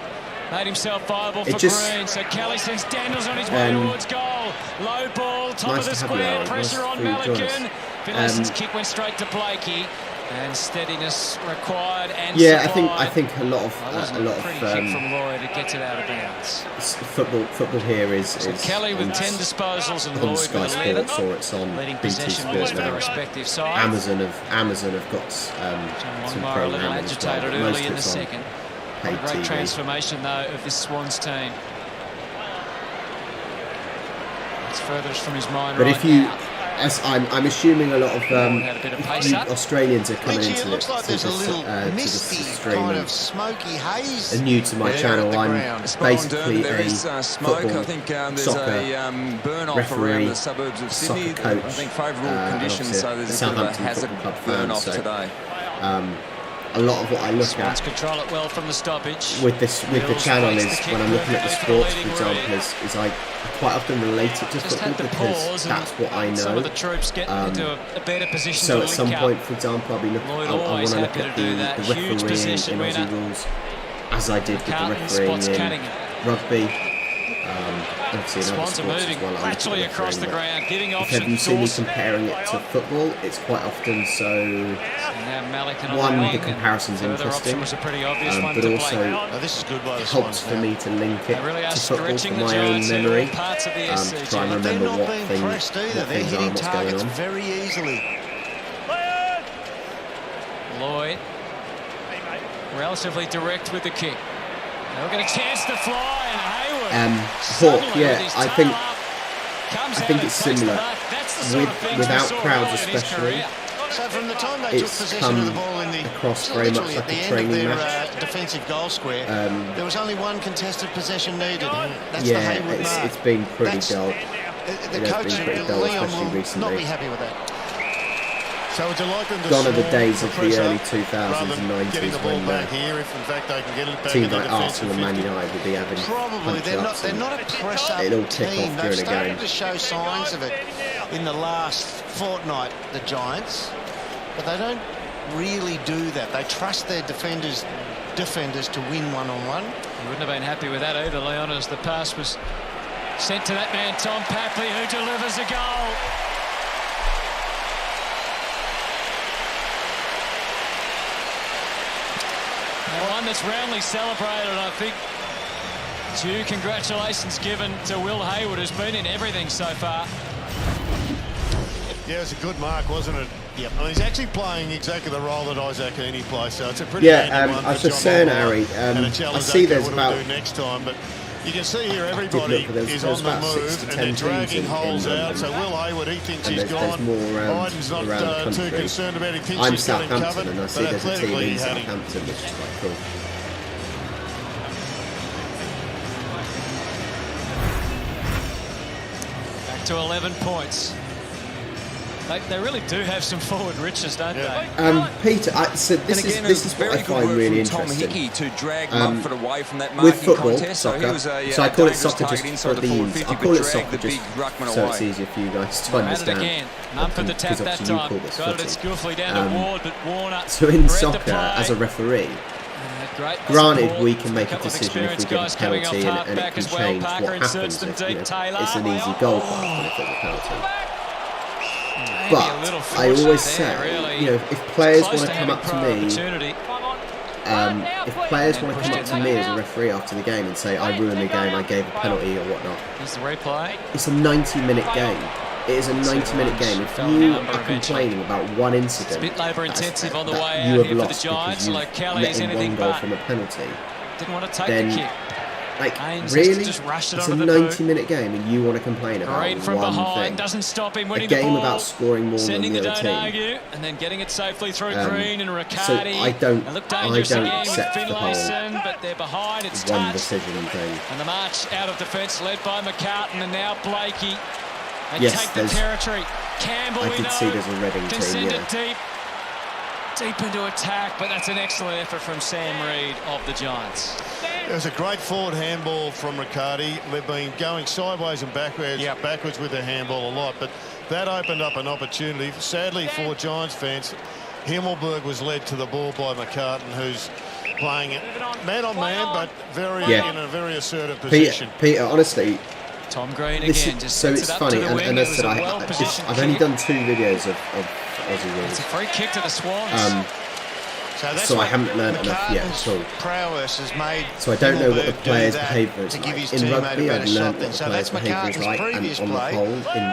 made himself viable for Green. So Kelly sends Daniels on his way towards goal. Low ball, top of the square, pressure on Melican. Finlayson's kick went straight to Blakey, and steadiness required. And yeah, supplied. I think a lot of kick from Lloyd, it gets it out of bounds. football here is Kelly with 10 disposals and on Lloyd Sky with 11. Sports, or it's on Leading BT possession wins Sport for the now. respective sides. Amazon have got some Longmire a little programming as well, agitated but most early of in the it's on second. paid What a great TV. transformation, though, of this Swans team. It's furthest from his mind But right if you, now. as I'm assuming a lot of had a bit of pace up. Australians are coming Actually, into it looks like there's a little misty stream kind of smoky haze. and new to my channel. I'm basically there is a smoke. football, I think there's soccer a burn off referee, around the suburbs of Sydney. soccer coach, I think favourable and conditions, obviously so there's a bit of a Southampton hazard Football Club burn fan, off so, today. a lot of what I look Swans at control it well from the stoppage. with the Mills channel plays is the kick when I'm looking at the perfectly for sports, the for leading example, is I quite often relate it to Just football had to because pause that's and what I know. some of the troops get into a better position So to at some link point, up. for example, I'll be looking. Lloyd I want always to look happy at to do the that. Huge refereeing in possession Aussie winner. rules, as I did with the McCartan's refereeing spots cutting in it. rugby. Obviously in other Swans are sports moving as well. I look at laterally the across the refereeing, ground, giving but options. if you see me Dawson. comparing it to football, it's quite often so. Now Melican on One, the the wing, comparison's and further interesting, option was a pretty obvious one but to also Blake. This is good by the it Swans helps for now. me to link it They really are to football for stretching the my own Giants in memory, all parts of the to SCG. try and But they're remember not what being things pressed either. what They're things are, hitting what's going targets on. very easily. Lloyd, relatively direct with the kick. They'll get a chance to fly, and Hayward. Hawk, yeah, I think comes I out think and it's takes the similar mark. That's the sort of things we without saw crowds, early in his especially. career. So from the time they took possession of the ball in the across very much like a training match. Defensive goal square, there was only one contested possession needed. That's the Yeah, Hayward mark. it's been pretty dull. The coach, Leon, will recently. not be happy with that. So would you like them to Gone are the swarm days the of the press early up 2000s rather than and getting 90s the ball when back here, if in fact they can get it back teams in the like defensive Arsenal and Man 50? United would be having Probably they're not a press-up it'll kick team. off They've during a started game. to show signs of it in the last fortnight, the Giants, but they don't really do that. They trust their defenders to win one-on-one. He wouldn't have been happy with that either, Leon, as the pass was sent to that man, Tom Papley, who delivers a goal. And one that's roundly celebrated, I think. Due congratulations given to Will Hayward, who's been in everything so far. Yeah, it was a good mark, wasn't it? Yep. And he's actually playing exactly the role that Isaac Heaney plays, so it's a pretty handy one. I was just saying, Harry, I see there's about... Do next time, but you can see here everybody is on the move and they're dragging holes out. So Will Hayward, he thinks he's gone. Biden's not too concerned about it. He thinks he's got him covered. And I see there's a team in Southampton, which is quite cool. Back to 11 points. They really do have some forward riches, don't they? Peter, so this is what I find really interesting. Tom Hickey to drag Mumford away from that with marking football, contest. soccer, So I call it soccer just for the ease. I call it soccer just so it's away. easier for you guys to understand. Again. Mumford the tap that time. Got it skillfully down to Ward, but Warner. So in soccer, as a referee, granted, we can make a decision if we get a penalty and it can change what happens. If, it's an easy goal for us if it's a penalty. But I always say, if players want to come up to me, if players want to come up to me as a referee after the game and say I ruined the game, I gave a penalty or whatnot, Here's the replay. It's a 90-minute game. It is a 90-minute game. If you are complaining about one incident, it's a bit labour-intensive on the way out here here for the Giants, like Kelly is anything one goal but. from a penalty. Didn't want to take the kick. Really? It's a 90-minute game and you want to complain about Green from one behind, thing. Doesn't stop him winning a game the ball. About scoring more Sending than the the other don't team. argue, and then getting it safely through Green and Riccardi. So I don't with accept the Finlayson, whole but they're behind. It's one touched. decision thing. And the march out of defence led by McCartan and now Blakey. They Yes, take the territory. Campbell, I did see there's a Reading can team, send yeah. it deep into attack, but that's an excellent effort from Sam Reid of the Giants. It was a great forward handball from Riccardi. They've been going sideways and backwards with the handball a lot, but that opened up an opportunity. Sadly for Giants fans, Himmelberg was led to the ball by McCartan, who's playing it man on man, but in a very assertive position. Peter, honestly, Tom Green again. So it's funny, and as I said, I've only done 2 videos of Aussie rules. It's a free kick to the Swans. So I haven't learned enough yet at all. Prowess has made so I don't know what the players' behaviour is like. In rugby, I've learned what the players' behaviour is like, and on the whole, in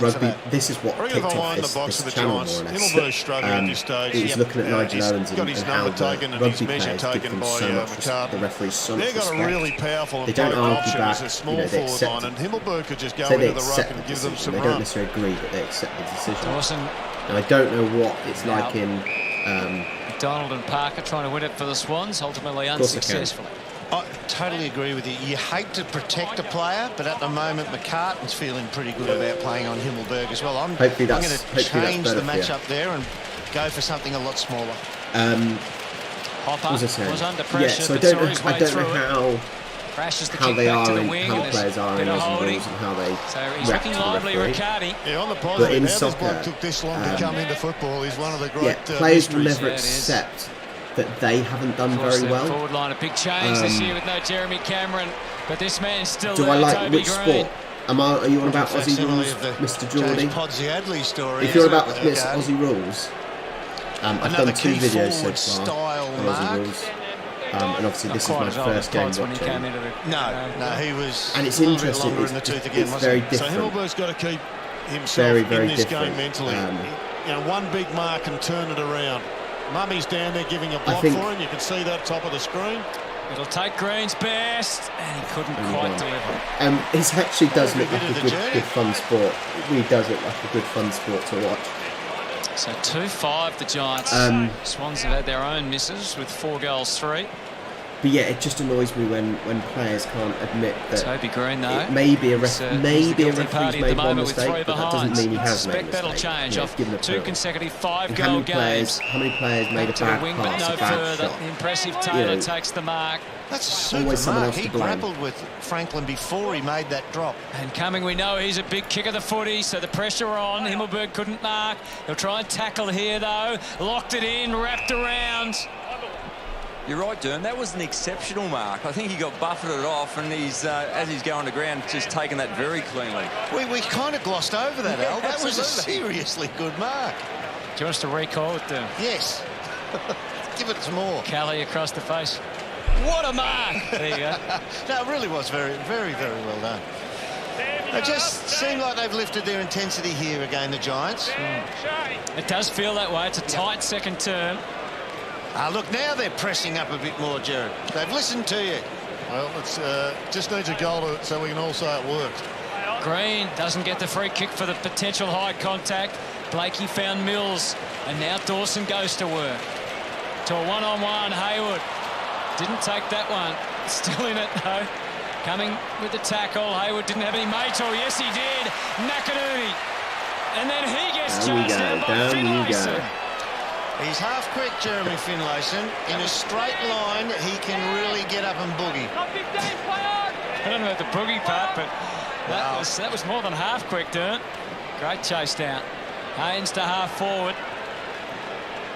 rugby, this is what kicked off this channel, more or less. It was looking at Nigel Owens and how the rugby players give them so much, the referees so much respect. They don't argue back, they accept it. So they accept the decision. They don't necessarily agree, but they accept the decision. And I don't know what it's like in... Donald and Parker trying to win it for the Swans, ultimately unsuccessfully. I totally agree with you. You hate to protect a player, but at the moment, McCartan's feeling pretty good about playing on Himmelberg as well. I'm going to change the matchup there and go for something a lot smaller. Hopper was under pressure. Yeah, so I don't know how they are and how the players are in Aussie rules and how they react to the referee. But in soccer, took this long to come into football. He's one of the great players will never accept that they haven't done very well. Forward line, a big change this year with no Jeremy Cameron, but this man's still do there. I like Toby which Green. sport? Are you on about Aussie rules, Mr. Geordie? If you're about Aussie rules, I've done 2 videos so far on Aussie rules. And obviously this is my first game watching. No, he was. And it's interesting. It's very different. So Himmelberg's got to keep himself in this game mentally. One big mark and turn it around. Mummy's down there giving a block for him. You can see that top of the screen. It'll take Green's best, and he couldn't quite deliver. He actually does look like a good fun sport. He really does look like a good fun sport to watch. So 2-5 the Giants. Swans have had their own misses with 4 goals 3. But yeah, it just annoys me when players can't admit that. Toby Green, though. It may be a referee's made one mistake, but that doesn't mean he has made a mistake. That'll change off 2 consecutive 5-goal games. How many players made a bad pass, a bad shot? The impressive Taylor takes the mark. That's a super mark. He grappled with Franklin before he made that drop. And Cumming, we know he's a big kick of the footy, so the pressure on. Himmelberg couldn't mark. He'll try and tackle here, though. Locked it in, wrapped around. You're right, Dern. That was an exceptional mark. I think he got buffeted off, and he's as he's going to ground, just taken that very cleanly. We kind of glossed over that, Al. That was a seriously good mark. Do you want us to recall it, Dern? Yes. Give it some more. Kelly across the face. What a mark! There you go. No, it really was very, very, very well done. It just seemed like they've lifted their intensity here again, the Giants. It does feel that way. It's a tight second term. Look, now they're pressing up a bit more, Jared. They've listened to you. Well, it's just needs a goal so we can all say it worked. Green doesn't get the free kick for the potential high contact. Blakey found Mills, and now Dawson goes to work. To a one-on-one, Hayward. Didn't take that one. Still in it, though. Coming with the tackle. Hayward didn't have any mates. Oh, yes, he did. Nakanuni. And then he gets charged down by Finlayson. He's half quick, Jeremy Finlayson. In a straight line, he can really get up and boogie. I don't know about the boogie part, but that was more than half quick, Dern. Great chase down. Haynes to half forward.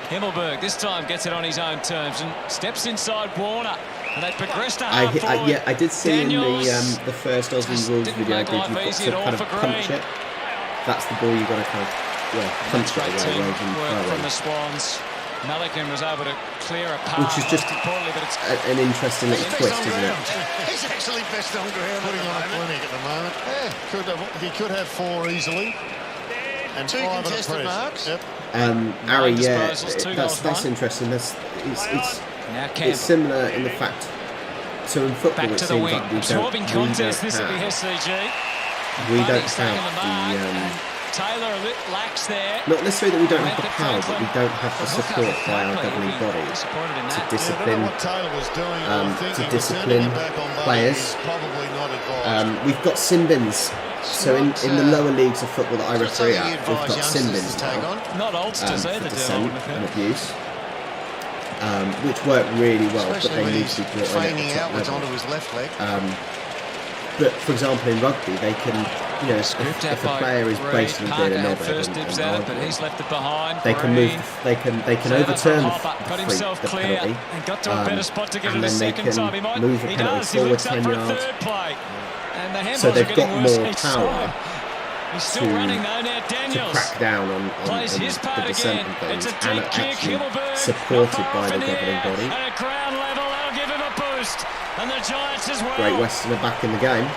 Himmelberg this time gets it on his own terms and steps inside Warner. And they progress to half forward. I did see Daniels in the first Aussie rules video, you've got to kind of punch it. That's the ball you've got to kind of punch it away rather than work from the Swans. Malikan was able to clear a pass. Which is just an interesting little twist, isn't it? He's actually best on ground. Putting on a clinic at the moment. Yeah, he could have 4 easily. And 2 contested marks. Yep. Ari, that's interesting. It's similar in the fact. So in football, it seems like we don't have Taylor a bit lax there. Not necessarily that we don't have the power, but we don't have the support by our governing body to discipline players. We've got sin bins. So in the lower leagues of football that I referee at, we've got sin bins now. Not Ulsters either, dissent and abuse, which work really well, but they need to be brought in at the top level. Onto his left leg. But for example, in rugby, they can, if a player is based on being a knobhead but he's left it behind. They can move, they can overturn the penalty, and then they can move the penalty forward 10 yards. So they've got more power to crack down on the dissent and things, and are actually supported by the governing body. And the Giants as well. Great Western are back in the game.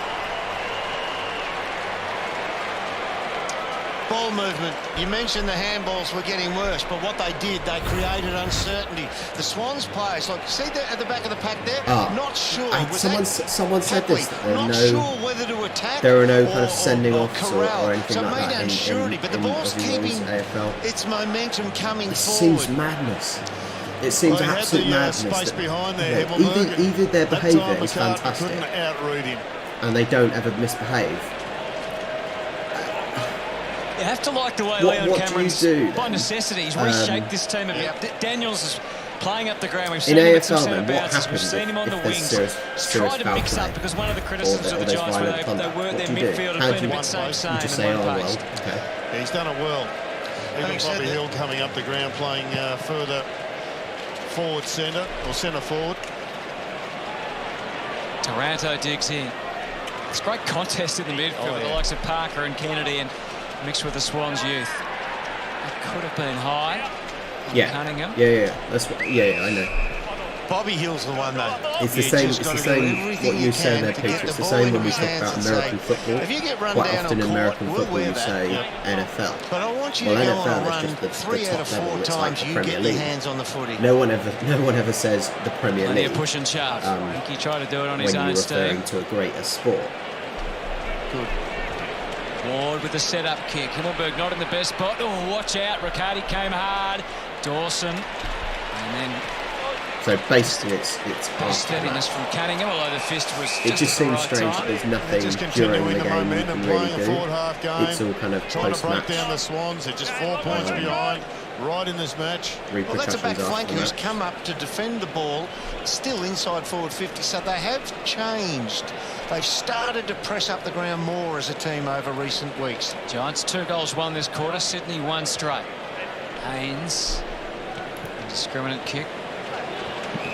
Ball movement. You mentioned the handballs were getting worse, but what they did, they created uncertainty. The Swans players, see at the back of the pack there? Not sure. Someone said this. Not sure whether to attack. There are no kind of sending offs or anything like that in but the ball's keeping AFL. its momentum coming forward. It seems madness. It seems absolute madness. Space behind there, either their behaviour is fantastic, and they don't ever misbehave. You have to like the way Leon Cameron's, by necessity, he's reshaped this team a bit. Daniels is playing up the ground. We've seen him with some centre bounces. We've seen him on the wings. He's tried to mix up, because one of the criticisms of the Giants were their midfield has been a bit same You just say, oh, well, okay. He's done it well. Even Bobby Hill coming up the ground, playing further forward centre, or centre forward. Taranto digs in. It's a great contest in the midfield with the likes of Parker and Kennedy, and mixed with the Swans youth. It could have been high. Yeah. Cunningham. Yeah. That's what. Yeah, I know. Bobby Hill's the one though. It's the same. It's the same. What you say there, Peter. It's the same when we talk about American football. Quite often in American football you say NFL. But I want you well, to go NFL on a run is just the 3 out top of 4 level. It's like times the you Premier get League. your hands on the footy. No one ever says the Premier Plenty League. of push and shove. I think he tried to do it on his when own you're referring steam. to a greater sport. Good. Ward with the set-up kick. Himmelberg not in the best spot. Oh, watch out. Riccardi came hard. Dawson. And then... So basically it's steadiness from Cunningham, although the fist was it just seems strange that there's nothing during the game you can really do. It's all kind of trying to break post-match. down the Swans. They're just 4 points behind right in this match. Well, that's a back flank who's match. come up to defend the ball, still inside forward 50, so they have changed. They've started to press up the ground more as a team over recent weeks. Giants 2 goals won this quarter, Sydney 1 straight. Haynes, indiscriminate kick.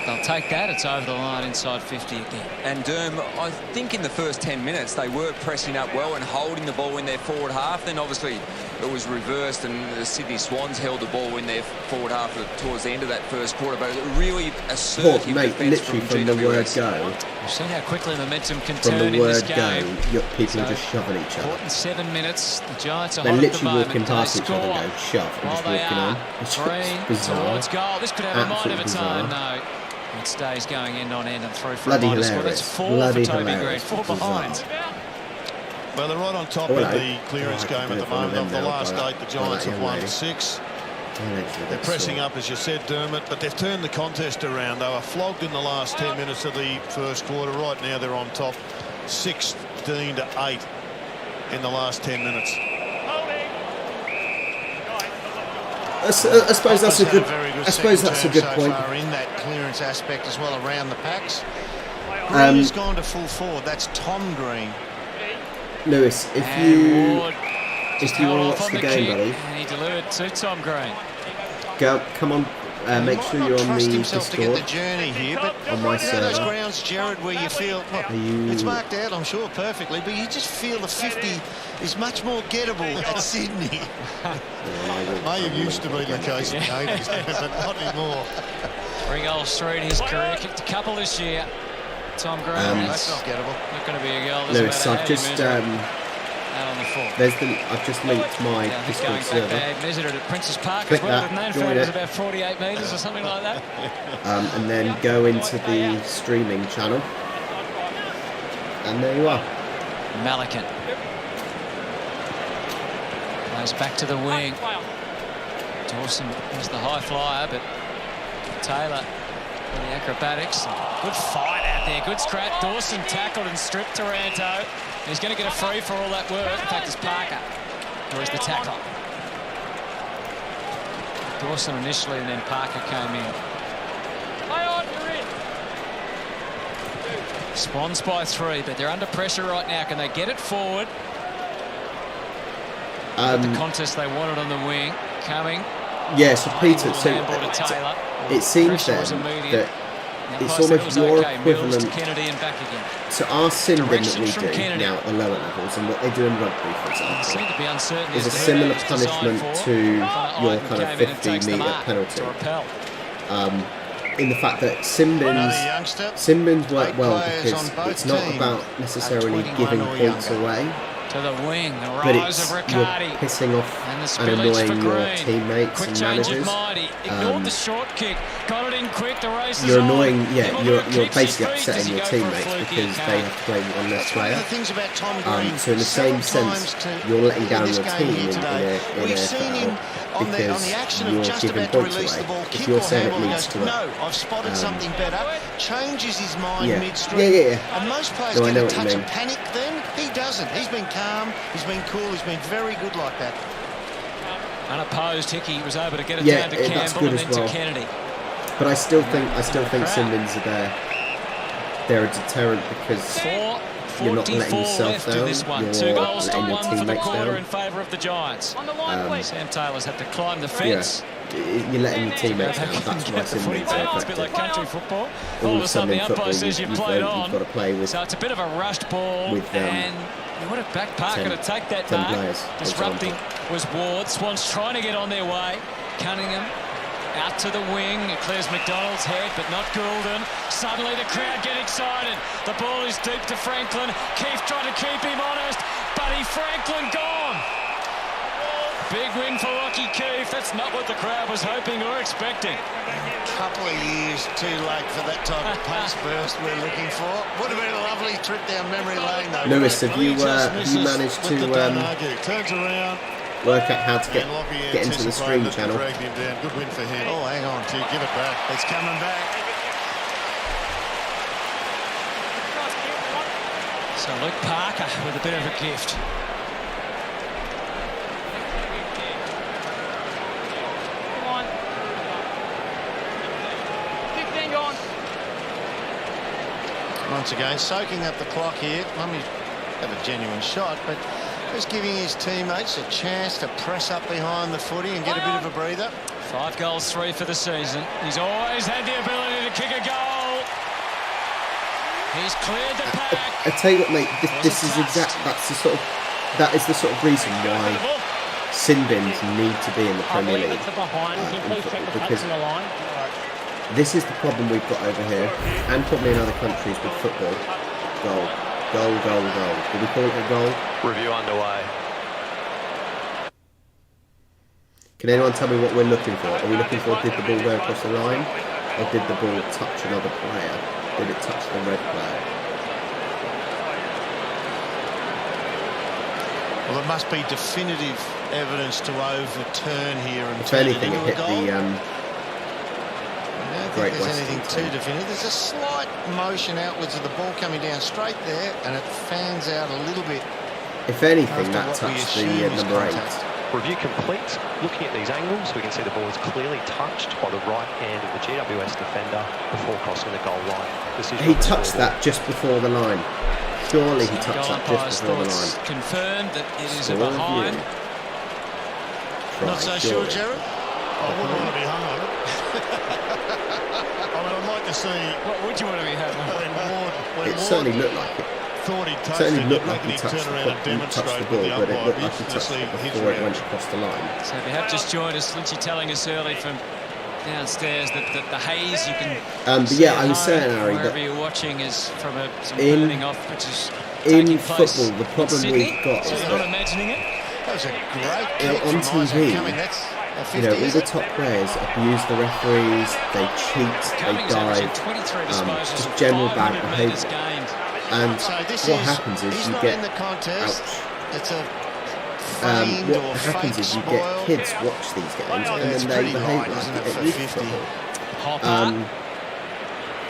They'll take that. It's over the line inside 50 again. And Derm, I think in the first 10 minutes they were pressing up well and holding the ball in their forward half. Then obviously it was reversed and the Sydney Swans held the ball in their forward half towards the end of that first quarter. But really assertive defence literally from the word go. We've seen how quickly momentum can From turn the in this word game. go, people are just shoving each other. In 7 minutes, the Giants are They're hot at the literally moment. walking past each other and Score going shove and while just they walking are. on. It's Green bizarre. towards goal. This could have a mind of its Absolutely own. bizarre. No. It stays going end on end and through for Bloody a minus. Well, hilarious. that's 4 Bloody for Toby Green. hilarious. 4 behind. Well, they're right on top of the clearance game at the moment. Of the last 8, the Giants have won 6. They're pressing up, as you said, Dermot, but they've turned the contest around. They were flogged in the last 10 minutes of the first quarter. Right now they're on top 16-8 in the last 10 minutes. I suppose that's a good. I suppose that's a good point. In that clearance aspect as well around the packs. Green has gone to full forward. That's Tom Green. Lewis, if you want to watch the game, buddy, and he delivered to Tom Green. Come on. Make sure you're on the himself to get Discord. the journey here, but On my you know those server. grounds, Jared, where you feel it's marked out, I'm sure, perfectly, but you just feel the 50 is much more gettable at Sydney. May have used to be the case in the 80s, but not anymore. 3 goals straight in his career. Kicked a couple this year. Tom Green. That's not gettable. Not going to be a goal. Lewis, I've just out on the floor. I've just linked my Discord server. They measured it at Prince's Park Click as well. that, With known join for it was it. about 48 metres or something like that. And then go into the streaming channel, and there you are. Malikan plays back to the wing. Dawson was the high flyer, but Taylor in the acrobatics. Good fight out there, good scrap. Dawson tackled and stripped Taranto. He's going to get a free for all that work. In fact, it's Parker, or is the tackle. Dawson initially, and then Parker came in. Swans by 3, but they're under pressure right now. Can they get it forward? The contest they wanted on the wing coming. Yeah, so Peter, it seems Pressure then was immediate. that it's almost your equivalent to Kennedy and back again. to our Sindon that Direction we from do Kennedy. now at lower levels, and what they do in rugby, for example, Seem to be uncertain is a as to who similar it was designed punishment for. to your Iden kind of came in and takes the 50-metre mark penalty. to repel. In the fact that Simbins work well because it's not about necessarily giving points away, To the wing, the but rise it's of you're Riccardi. pissing off And the and spillage for annoying your Green. teammates Quick and change of managers. mind. He ignored the short kick. Got it in quick. The race is You're on. annoying, yeah. Himmelberg You're keeps his basically feet. Does upsetting he your go for a teammates fluky? because they have to play with one less One of player. the things about Tom Green, So in the same sense, you're letting down your team in We've seen him on the because action of you're just giving about to points release the away. ball, If kick you're or saying it handle, he leads goes, to no, I've spotted something better, changes his mind Yeah. midstream. Yeah. And most players No, I get know a what you touch of mean. panic then. He doesn't. He's been calm, he's been cool, he's been very good like that. Unopposed, Hickey was able to get it Yeah, down to that's Campbell good and as then well. to Kennedy. But I still think Simmons are there. They're a deterrent because you're not letting 44 yourself left down. in this one. You're 2 goals to letting your 1 for the teammates quarter down. in favour of the Giants. Sam Taylor's had to climb the Yeah. fence. You're letting your teammates down. That's why The footy Simmons back. are It's a bit like effective. country football. All All of of a a sudden sudden in the umpire football, says you've you've played learned on. you've got to play with So it's a bit of a rushed ball. with, And you would have backed Parker 10 to take that 10 mark. players, for Disrupting example. was Ward. Swans trying to get on their way. Cunningham Out to the wing. It clears McDonald's head, but not Goulden. Suddenly the crowd get excited. The ball is deep to Franklin. Keefe trying to keep him honest. Buddy Franklin gone. Big win for Rocky Keefe. That's not what the crowd was hoping or expecting. A couple of years too late for that type of pace burst we're looking for. Would have been a lovely trip down memory lane, though. Lewis, have you managed to turns around, work out how to get into the stream channel? Good win for him. Oh, hang on, to give it back. It's coming back. So Luke Parker with a bit of a gift. Once again, soaking up the clock here. Mummy have a genuine shot, but just giving his teammates a chance to press up behind the footy and get a bit of a breather. 5 goals, 3 for the season. He's always had the ability to kick a goal. He's cleared the pack. I tell you what, mate, this is that is the sort of reason why sin bins need to be in the Premier League in football, because this is the problem we've got over here, and probably in other countries with football. Goal, goal, goal, goal. Do we call it a goal? Review underway. Can anyone tell me what we're looking for? Are we looking for did the ball go across the line, or did the ball touch another player? Did it touch the red player? Well, there must be definitive evidence to overturn here. And if anything, it hit the I don't think there's anything too definitive. There's a slight motion outwards of the ball coming down straight there, and it fans out a little bit. If anything, that touched the number 8. Review complete. Looking at these angles, we can see the ball is clearly touched by the right hand of the GWS defender before crossing the goal line. He touched that just before the line. Surely he touched that just before the line. Confirmed that it is a behind. Not so sure, Gerard? I wouldn't want to be hung on it. I mean, I'd like to see. What would you want to be hung on? It certainly looked like it. Thought he touched certainly it, looked like he he'd touched turn around and the demonstrate ball, with the but it umpire. looked like he Used to touched see it his before it went reaction. across the line. So if you have just joined us, Lynchy telling us early from downstairs that the haze you can but see yeah, at I was home, saying, Harry, wherever that you're watching is from some burning off, which is in taking place football, the problem in Sydney. we've got is You're not that imagining it. That was a great on kick from TV, Isaac Cumming. That's a 50, all the top players abuse the referees, they cheat, they dive, just general bad behaviour. And what happens is you get It's a what happens is you get kids watch these games and then they behave like it at youth football.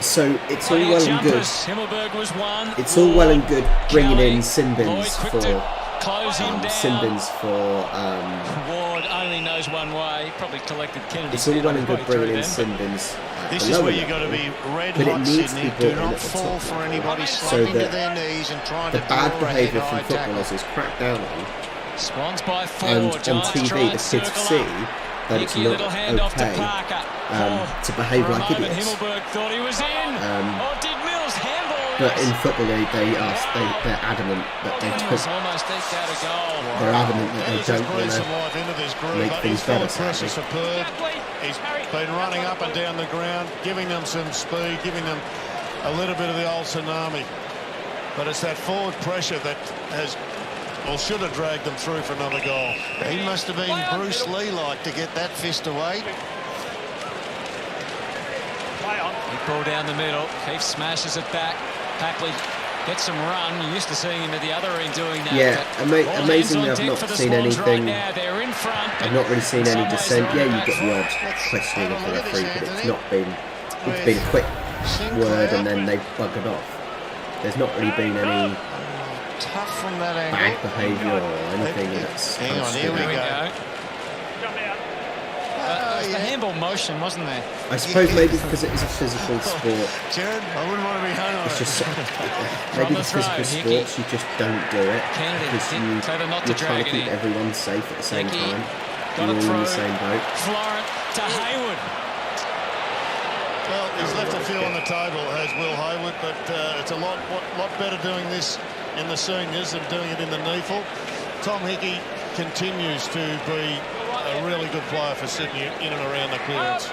So it's all well and good. It's all well and good bringing in sin bins for Ward only knows one way. Probably collected Kennedy. It's all well and good bringing in sin bins. This is where you've got to be red hot, Sydney. Do not fall for anybody slumping to their knees and trying to the bad draw behaviour ahead from eye tackle. footballers is cracked down on. Swans by 4. And on TV, the kids see that it's not okay to behave like idiots. Himmelberg thought he was in. Did Mills handball? But in football, they're adamant that they don't. They're adamant that they don't want to make things better. Superb. He's been running up and down the ground, giving them some speed, giving them a little bit of the old tsunami. But it's that forward pressure that should have dragged them through for another goal. He must have been Bruce Lee-like to get that fist away. He ball down the middle. Keefe smashes it back. Packley gets some run. You're used to seeing him at the other end doing that. Yeah, amazingly, I've not seen anything. I've not really seen any dissent. Yeah, you get the odd questioning of the referee, but it's not been. It's been a quick word and then they've buggered off. There's not really been any tough from that angle. Bad behaviour or anything that's hang on, here we go. The handball motion, wasn't there? I suppose maybe because it is a physical sport. Jared, I wouldn't want to be hung on it's just maybe the physical sports you just don't do it because you're trying to keep everyone safe at the same time. You're all in the same boat. Florent to Hayward. Well, he's left a few on the table, has Will Hayward, but it's a lot better doing this in the seniors than doing it in the NEAFL. Tom Hickey continues to be a really good player for Sydney in and around the clearance.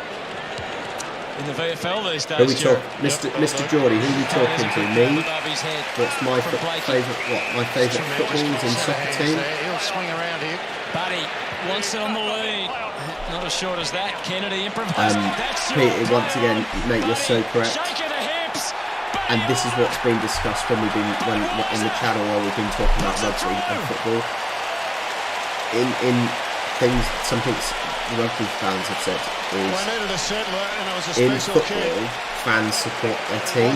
In the VFL these days, Who we talk, Mr. Geordie, who are we talking to? Me? What's my favourite footballers in soccer team? He'll swing around here. Buddy wants it on the lead. Not as short as that. Kennedy improvised. Peter, once again, mate, you're so correct. And this is what's been discussed when we've been in the channel while we've been talking about rugby and football. In things, some things rugby fans have said is in football, fans support their team,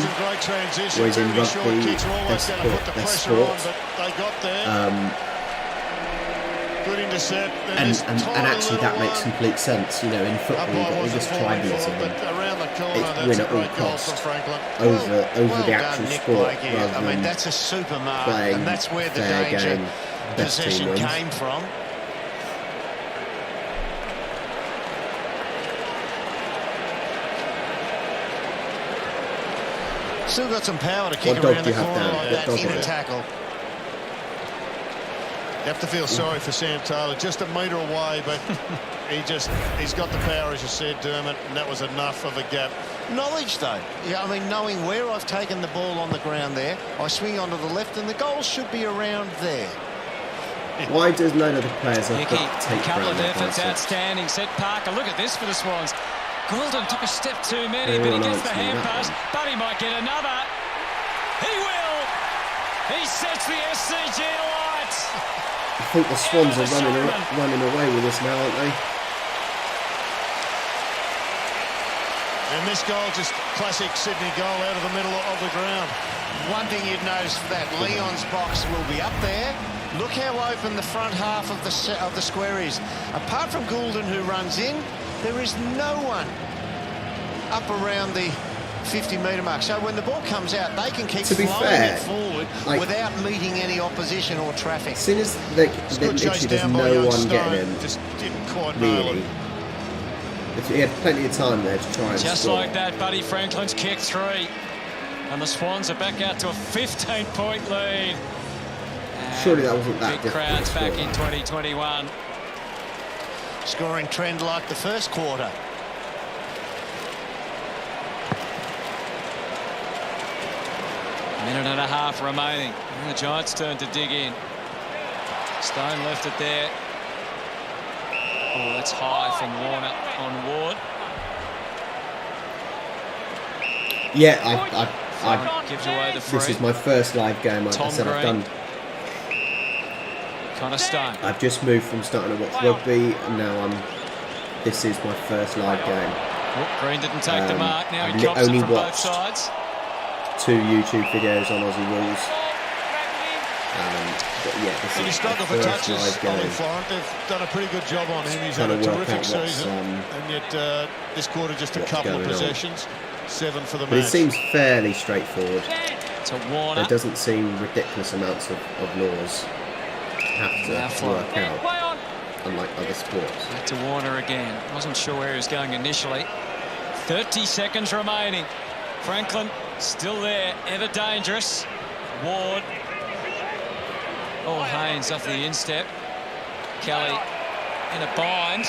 whereas in rugby, they support their sport. And actually that makes complete sense. You know, in football you've got all this tribalism, it's win at all cost over the actual sport rather than that's a super mark, playing and that's where the fair danger game, best team possession wins. came from. Still got some power to kick around the corner like that in a tackle. You have to feel sorry for Sam Taylor, just a metre away, but he's got the power, as you said, Dermot, and that was enough of a gap. Knowledge, though. Yeah, I mean, knowing where I've taken the ball on the ground there, I swing onto the left, and the goal should be around there. Why does none of the players have got to take a couple of efforts, concepts? outstanding. Set Parker, look at this for the Swans. Goulden took a step too many, but he gets the hand pass. But he might get another. He will. He sets the SCG alight. I think the Swans are running away with this now, aren't they? And this goal, just classic Sydney goal out of the middle of the ground. One thing you'd notice for that, Leon's box will be up there. Look how open the front half of the square is. Apart from Goulden, who runs in, there is no one up around the 50-metre mark. So when the ball comes out, they can keep flowing it forward without meeting any opposition or traffic. As soon as literally there's no one getting him, just didn't quite nail really. it. He had plenty of time there to try and Just score. like that, Buddy Franklin's kick 3. And the Swans are back out to a 15-point lead. Surely that wasn't that big difficult. crowds back in 2021. Scoring trend like the first quarter. Minute and a half remaining. And the Giants turn to dig in. Stone left it there. Oh, that's high from Warner on Ward. Yeah, gives away the free. This is my first live game. Like I said, I've done. Connor Stone. I've just moved from starting to watch rugby, and now this is my first live game. Oh, Green didn't take the mark. Now he I've drops it only from both watched sides. 2 YouTube videos on Aussie rules. But yeah, this He is struggled my for first touches, live game. Ollie Florent. They've done a pretty good job on him. He's had Trying a to work terrific out what's, season. And yet this quarter, just a couple of going on. possessions. 7 for the But it match. seems fairly straightforward. To Warner. There doesn't seem ridiculous amounts of laws have to work out, unlike other sports. Back to Warner again. Wasn't sure where he was going initially. 30 seconds remaining. Franklin still there, ever dangerous. Ward. Oh, Haynes off the instep. Kelly in a bind.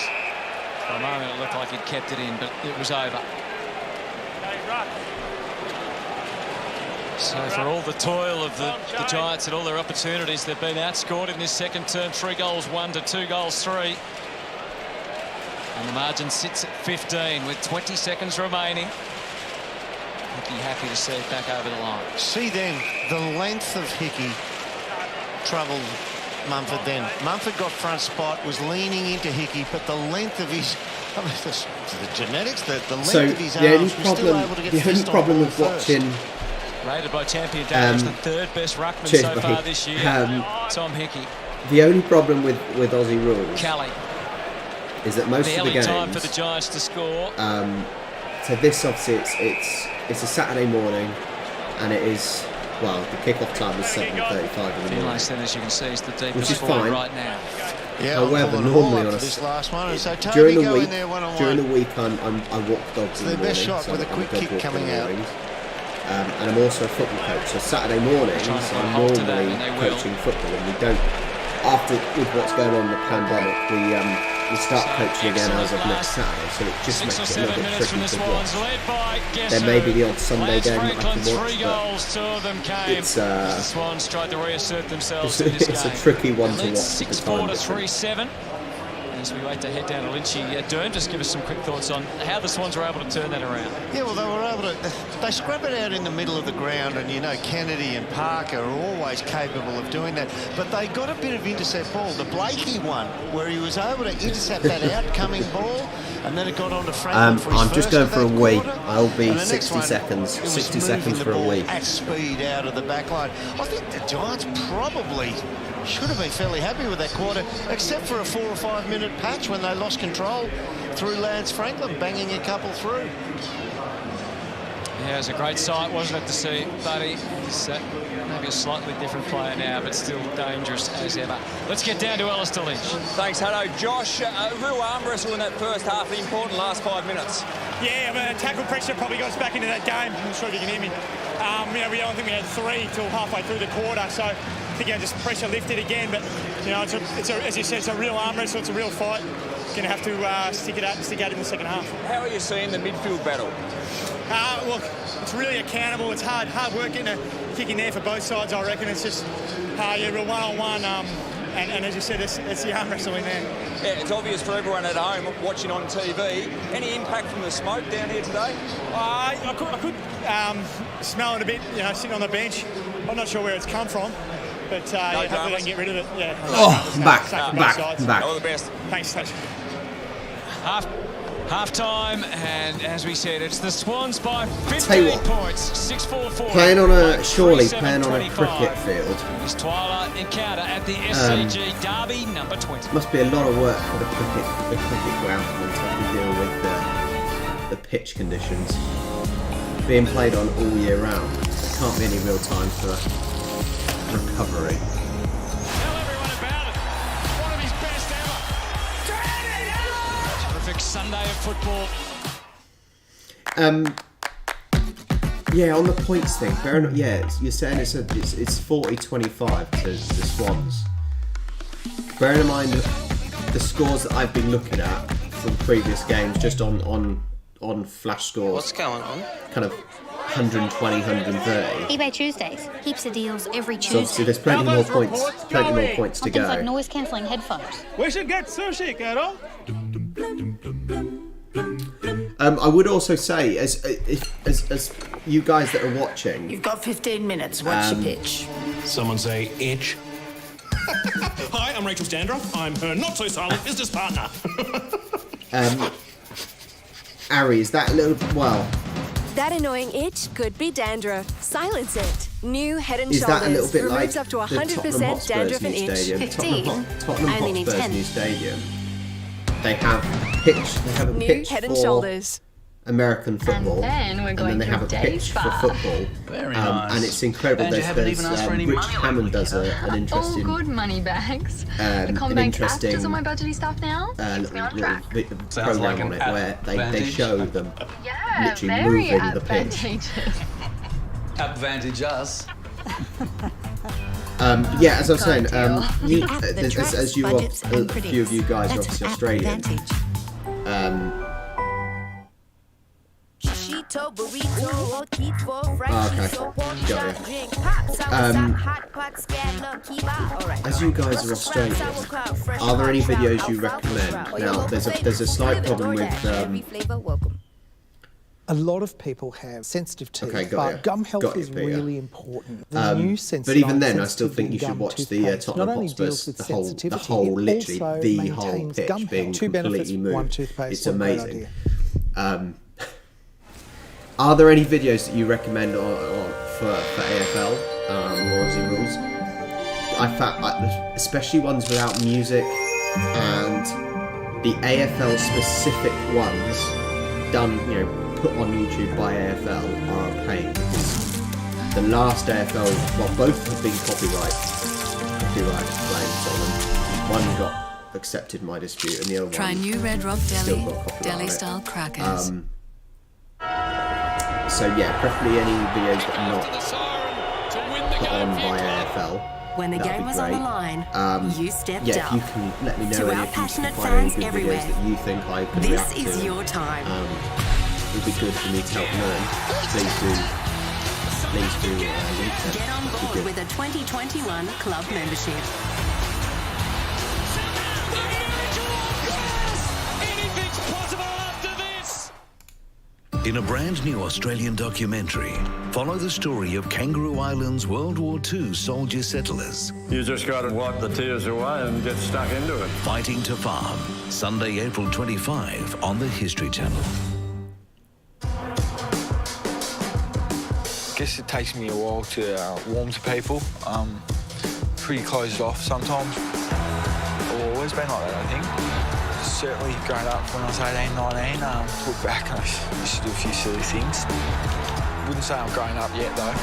For a moment it looked like he'd kept it in, but it was over. So for all the toil of the Giants and all their opportunities, they've been outscored in this second term. 3 goals 1 to 2 goals 3. And the margin sits at 15 with 20 seconds remaining. Hickey happy to see it back over the line. See then, the length of Hickey troubled Mumford then. Mumford got front spot, was leaning into Hickey, but the length of his... I mean, the genetics, the length of his arms, was still able to get the only problem with watching... Rated by champion Davis, the 3rd best ruckman so far this year. Tom Hickey. The only problem with Aussie rules Kelly. Is that most of the games... time for the Giants to score. So this obviously it's a Saturday morning, and it is, well, the kick-off time is 7:35 in the morning. Nice then, as you can see, it's the deepest which is forward fine. Right now. Yeah, however, normally on this last one, so during the go week, in there one-on-one. during the week, I walk dogs in the morning. Their best shot so with a quick kick coming out. And I'm also a football coach, so Saturday mornings I'm normally coaching football, and we don't after with what's going on in the pandemic, we start coaching again as of next Saturday, so it just makes it a little bit tricky to watch. There may be the odd Sunday game that I can watch, but it's Swans tried to reassert themselves in this game. It's a tricky one to watch. 6-4 to 3-7. As we wait to head down to Lynchy, Dern, just give us some quick thoughts on how the Swans were able to turn that around. Yeah, well, they were able to. They scrap it out in the middle of the ground, and you know Kennedy and Parker are always capable of doing that. But they got a bit of intercept ball. The Blakey one, where he was able to intercept that outcoming ball, and then it got on to Franklin for his I'm just going for a wee. quarter. I'll be And the 60 next seconds. one, it was 60 moving seconds the for a ball wee. at speed out of the back line. I think the Giants probably should have been fairly happy with that quarter, except for a 4 or 5 minute patch when they lost control through Lance Franklin, banging a couple through. Yeah, it was a great sight, wasn't it, to see Buddy? He's maybe a slightly different player now, but still dangerous as ever. Let's get down to Alistair Lynch. Thanks, Haddo. Josh, a real arm wrestle in that first half, the important last 5 minutes. Yeah, I mean, tackle pressure probably got us back into that game. I'm not sure if you can hear me. We don't think we had 3 till halfway through the quarter, so I think just pressure lifted again. But you know, it's as you said, it's a real arm wrestle. It's a real fight. Going to have to stick out in the second half. How are you seeing the midfield battle? Look, it's really accountable. It's hard work getting a kick in there for both sides. I reckon it's just real one-on-one. And as you said, it's the arm wrestle in there. Yeah, it's obvious for everyone at home watching on TV. Any impact from the smoke down here today? I could smell it a bit, you know, sitting on the bench. I'm not sure where it's come from, but hopefully they can get rid of it. Yeah. Back. All the best. Thanks. Half-time, and as we said, it's the Swans by 15 points. 6-4-4. Playing on a cricket field. This Twilight encounter at the SCG Derby number 20. Must be a lot of work for the cricket groundsmen to have to deal with the pitch conditions being played on all year round. There can't be any real time for recovery. Sunday of football. Yeah, on the points thing. You're saying it's 40-25 to the Swans. Bearing in mind the scores that I've been looking at from previous games, just on flash scores. What's going on? Kind of 120, 130. eBay Tuesdays. Heaps of deals every Tuesday. So obviously there's plenty more points to go. Things like noise cancelling headphones. We should get sushi, Carol. I would also say, as you guys that are watching, You've got 15 minutes. What's your pitch? Someone say itch. Hi, I'm Rachel Standroff. I'm her not-so-silent business partner. Ari, is that a little... That annoying itch could be dandruff. Silence it. New Head and Is Shoulders that a little bit removes like up to the 100% dandruff and itch. Stadium? 15. Tottenham I only need Hotspur's 10. new stadium. They have a New pitch Head and for Shoulders. American football, then we're going they to have a day pitch spa. for football. Very nice. And it's incredible. And you haven't even asked for any Rich money Hammond does an interesting, All good money bags. The an Combank app interesting does all my budgety stuff now. little Sounds program like on an it where they advantage. show them Yeah, literally very moving the pitch. advantageous. Advantage us. As I was saying, The app that tracks as you budgets a and few of you guys are That's obviously App Australian. Advantage. As you guys are Australian, are there any videos you recommend? Now, there's a slight problem with. A lot of people have sensitive teeth, Okay, got but ya. gum health Got ya, is Peter. really important. The new Sensodyne but even then, I still sensitivity think you should gum watch the toothpaste Tottenham not only Hotspur's, deals with the sensitivity, whole, it literally also the whole maintains pitch gum being health. Two benefits, completely one moved. toothpaste. It's What a great amazing. idea. Are there any videos that you recommend for AFL or Aussie rules? I found, especially ones without music and the AFL specific ones done, put on YouTube by AFL are a pain because the last AFL, well, both have been copyright claims on them. One got accepted my dispute, and the other Try one new Red Rock still Deli, got copyright on it. deli-style crackers. So yeah, preferably any videos that are not put on by AFL. when the that'd game be was great. on the line, you stepped yeah, up. if you can let me know To any our if you passionate can find any fans good everywhere, videos that you think I can this react to. is your time. It would be good for me to help learn. Please do link them. Get on board with a 2021 club membership. Anything's possible after this. In a brand new Australian documentary, follow the story of Kangaroo Island's World War II soldier settlers. You just got to wipe the tears away and get stuck into it. Fighting to Farm, Sunday, April 25 on the History Channel. I guess it takes me a while to warm to people. Pretty closed off sometimes. I've always been like that, I think. Certainly growing up when I was 18, 19, look back and I used to do a few silly things. Wouldn't say I'm growing up yet, though.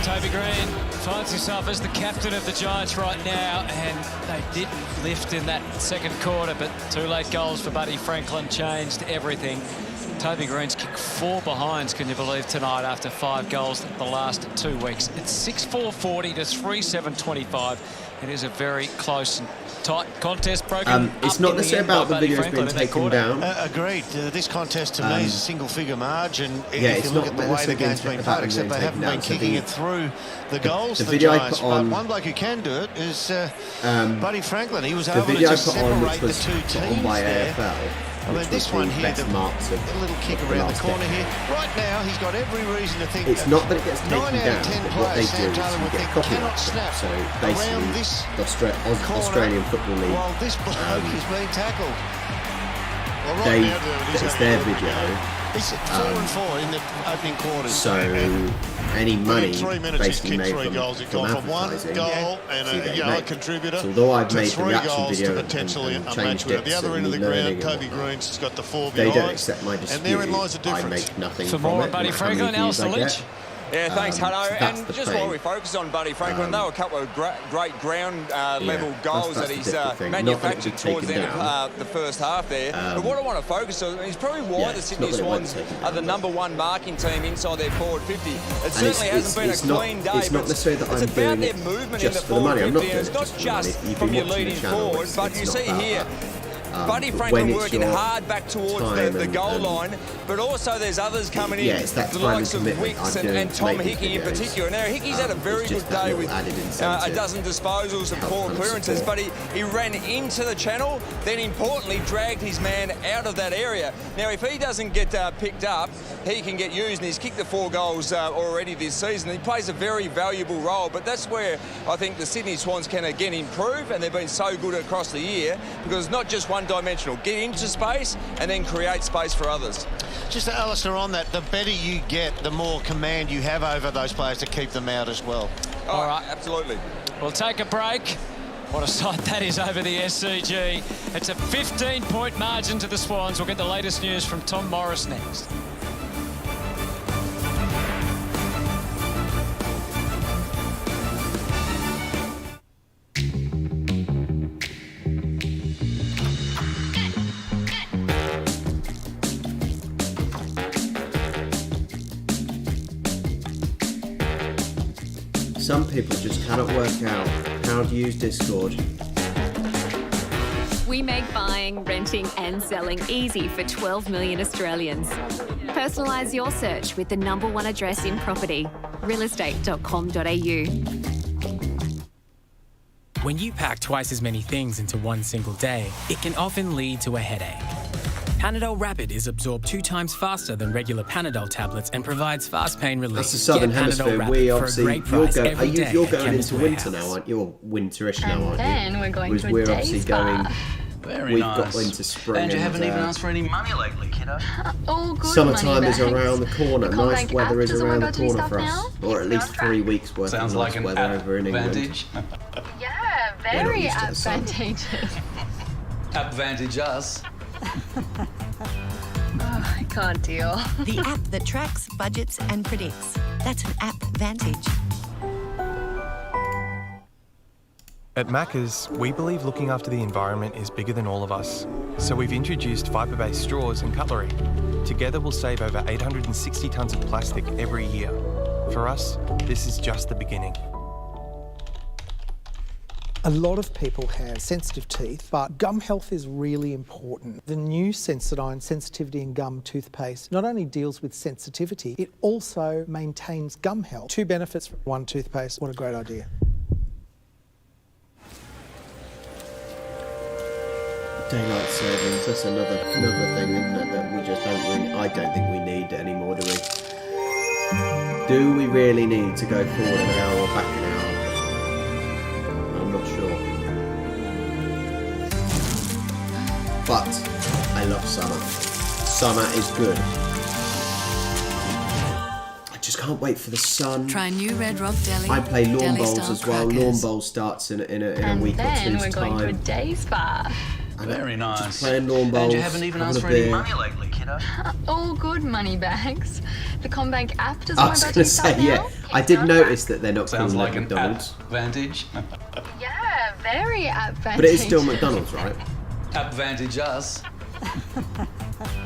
Toby Green finds himself as the captain of the Giants right now, and they did lift in that second quarter, but 2 late goals for Buddy Franklin changed everything. Toby Green's kicked 4 behinds, can you believe, tonight after 5 goals the last 2 weeks. It's 6-4-40 to 3-7-25. It is a very close and tight contest, broken it's not necessarily about the videos being taken down. Agreed. This contest to me is a single-figure margin. Yeah, if it's you look not at the way the game's been played, except they haven't been kicking it through the goals. The video I Giants, put on, but one bloke who can do it is Buddy Franklin. He was the able to video I just put on, separate which the was 2 put teams on by there. AFL. I mean, this one here, the little kick around the corner here. Right now, he's got every reason to think. It's not that it gets taken 9 out down, of 10 but what they players, do Sam is Taylor you would get think copyright. cannot snap So around basically, this the Australian Football League, while this bloke is being tackled. Well, they, right now, it's their video. He's 4-4 in the opening quarters. So any money 3 minutes basically he's made kicked 3 goals. He's from gone from 1 advertising goal and a contributor so although I've to made the 3 reaction goals video to potentially and a match changed winner. it The other so end of the learning ground, and Toby whatnot, Green's got the 4 they behind. don't accept my dispute, and therein lies the difference. I make nothing For from more it, on Buddy no matter how many Franklin, views I Alistair get. Yeah, thanks, Hutto. That's And the just thing. while we focus on Buddy Franklin, there were a couple of great ground level goals that's that the he's different thing. manufactured Not that towards the end of the first half there. But what I want to focus on is probably why the Sydney Swans are the #1 marking team inside their forward 50. It certainly hasn't been a clean day, it's not necessarily that it's I'm about doing their it movement in the just for the money. forward I'm not 50. doing It's it not just for the money. just If you've from been your watching the leading channel, forward, but you it's see not here, that. Buddy But Franklin when it's working your hard back towards time the goal and- line, but also there's others coming in, Yeah, it's that the time and likes of commitment Wicks I'm doing and to Tom make these Hickey in videos. particular. Now, Hickey's had a very It's good just that day little with added a incentive. dozen disposals and 4 Help and clearances, support. but he ran into the channel, then importantly dragged his man out of that area. Now, if he doesn't get picked up, he can get used, and he's kicked the 4 goals already this season. He plays a very valuable role, but that's where I think the Sydney Swans can again improve, and they've been so good across the year because it's not just one-dimensional. Get into space and then create space for others. Just Alistair, on that, the better you get, the more command you have over those players to keep them out as well. All right, absolutely. We'll take a break. What a sight that is over the SCG. It's a 15-point margin to the Swans. We'll get the latest news from Tom Morris next. Some people just cannot work out how to use Discord. We make buying, renting and selling easy for 12 million Australians. Personalise your search with the #1 address in property, realestate.com.au. When you pack twice as many things into one single day, it can often lead to a headache. Panadol Rapid is absorbed 2 times faster than regular Panadol tablets and provides fast pain relief. That's the Southern Get Panadol Hemisphere. Rapid We for a obviously, great price every day you're at going Chemist into winter Warehouse. now, aren't you? Or winterish now, aren't you? then we're going Whereas to a we're day obviously spa. going. Very We've nice. got into spring. And you haven't even asked for any money lately, kiddo. Oh, good Summertime money is bags. around the corner. The call Nice bank weather app, is does around everyone the go to your corner for stuff us. Or at least 3 weeks worth Sounds of like nice an weather over in England. advantage. Yeah, We're not very used to the sun. advantageous. Advantage us. Oh, I can't deal. The app that tracks, budgets and predicts. That's an app Vantage. At Macca's, we believe looking after the environment is bigger than all of us. So we've introduced fibre-based straws and cutlery. Together we'll save over 860 tonnes of plastic every year. For us, this is just the beginning. A lot of people have sensitive teeth, but gum health is really important. The new Sensodyne Sensitivity and Gum toothpaste not only deals with sensitivity, it also maintains gum health. 2 benefits from 1 toothpaste. What a great idea. Daylight savings, that's another thing, isn't it, that we just don't really, I don't think we need anymore, do we? Do we really need to go forward an hour or back an hour? I'm not sure. But I love summer. Summer is good. I just can't wait for the sun. Try new Red Rock Deli. I play lawn Deli bowls style as well. crackers. Lawn bowl starts in a week or two's time. And then we're going to a day spa. Very nice. Just playing lawn bowls. And you haven't even asked for any money lately, kiddo. All good money bags. The CommBank app does I my was budget going to start say, yeah. now. I did notice that they're not Sounds calling like it an McDonald's. Advantage. Yeah, very advantage. But it is still McDonald's, right? Advantage us.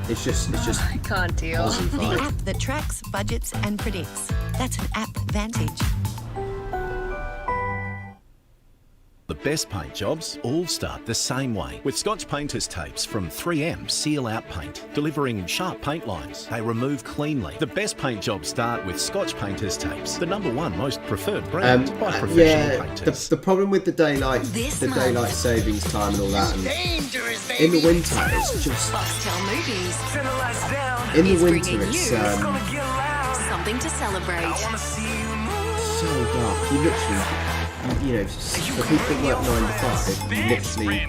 It's just I can't deal. Aussie The vibe. app that tracks, budgets and predicts. That's an app advantage. The best paint jobs all start the same way, with Scotch Painters tapes from 3M Seal Out Paint, delivering sharp paint lines. They remove cleanly. The best paint jobs start with Scotch Painters tapes, the #1 most preferred brand by professional painters. The problem with the daylight savings time and all that, and in the winter it's just Foxtel Movies. in the is winter bringing it's you something to celebrate. so dark. You literally, for people that work 9 to 5, you literally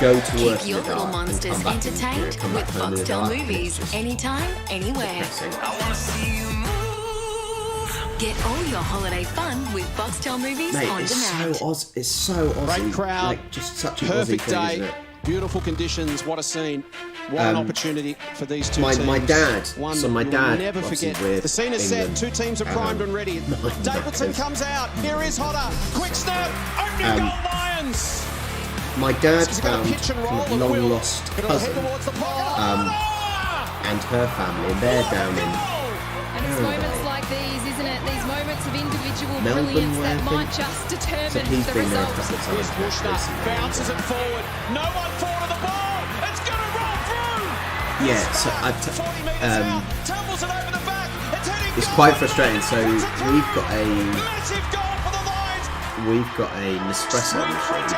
go to work Keep in your the little dark and monsters come back entertained and come with back home in the Foxtel dark. Movies. Anytime, anywhere. Get all your holiday fun with Foxtel Movies Mate, on it's demand. it's so Aussie. Great crowd, like just such an Aussie perfect thing, day, isn't it? beautiful conditions. What a scene! What an opportunity for these two teams. My dad. One So my you'll dad. never obviously forget. with The scene is England, set. 2 teams are primed and ready. Stapleton comes out. Here is Hodder. Quick snap. Opening goal, Lions. My dad He's got a found pitch and roll kind of and long Will. lost Gonna cousin, head towards the pocket. and her family, and they're down in And it's moments like these, isn't it? These moments of individual Melbourne, brilliance where I that think. might just determine So he's the been there a result. couple of times. Here's Bushner. Bounces it forward. No one forward of the ball. It's going to roll through. Yeah, so Tumbles it over the back. It's heading it's quite frustrating. So we've got a Nespresso machine,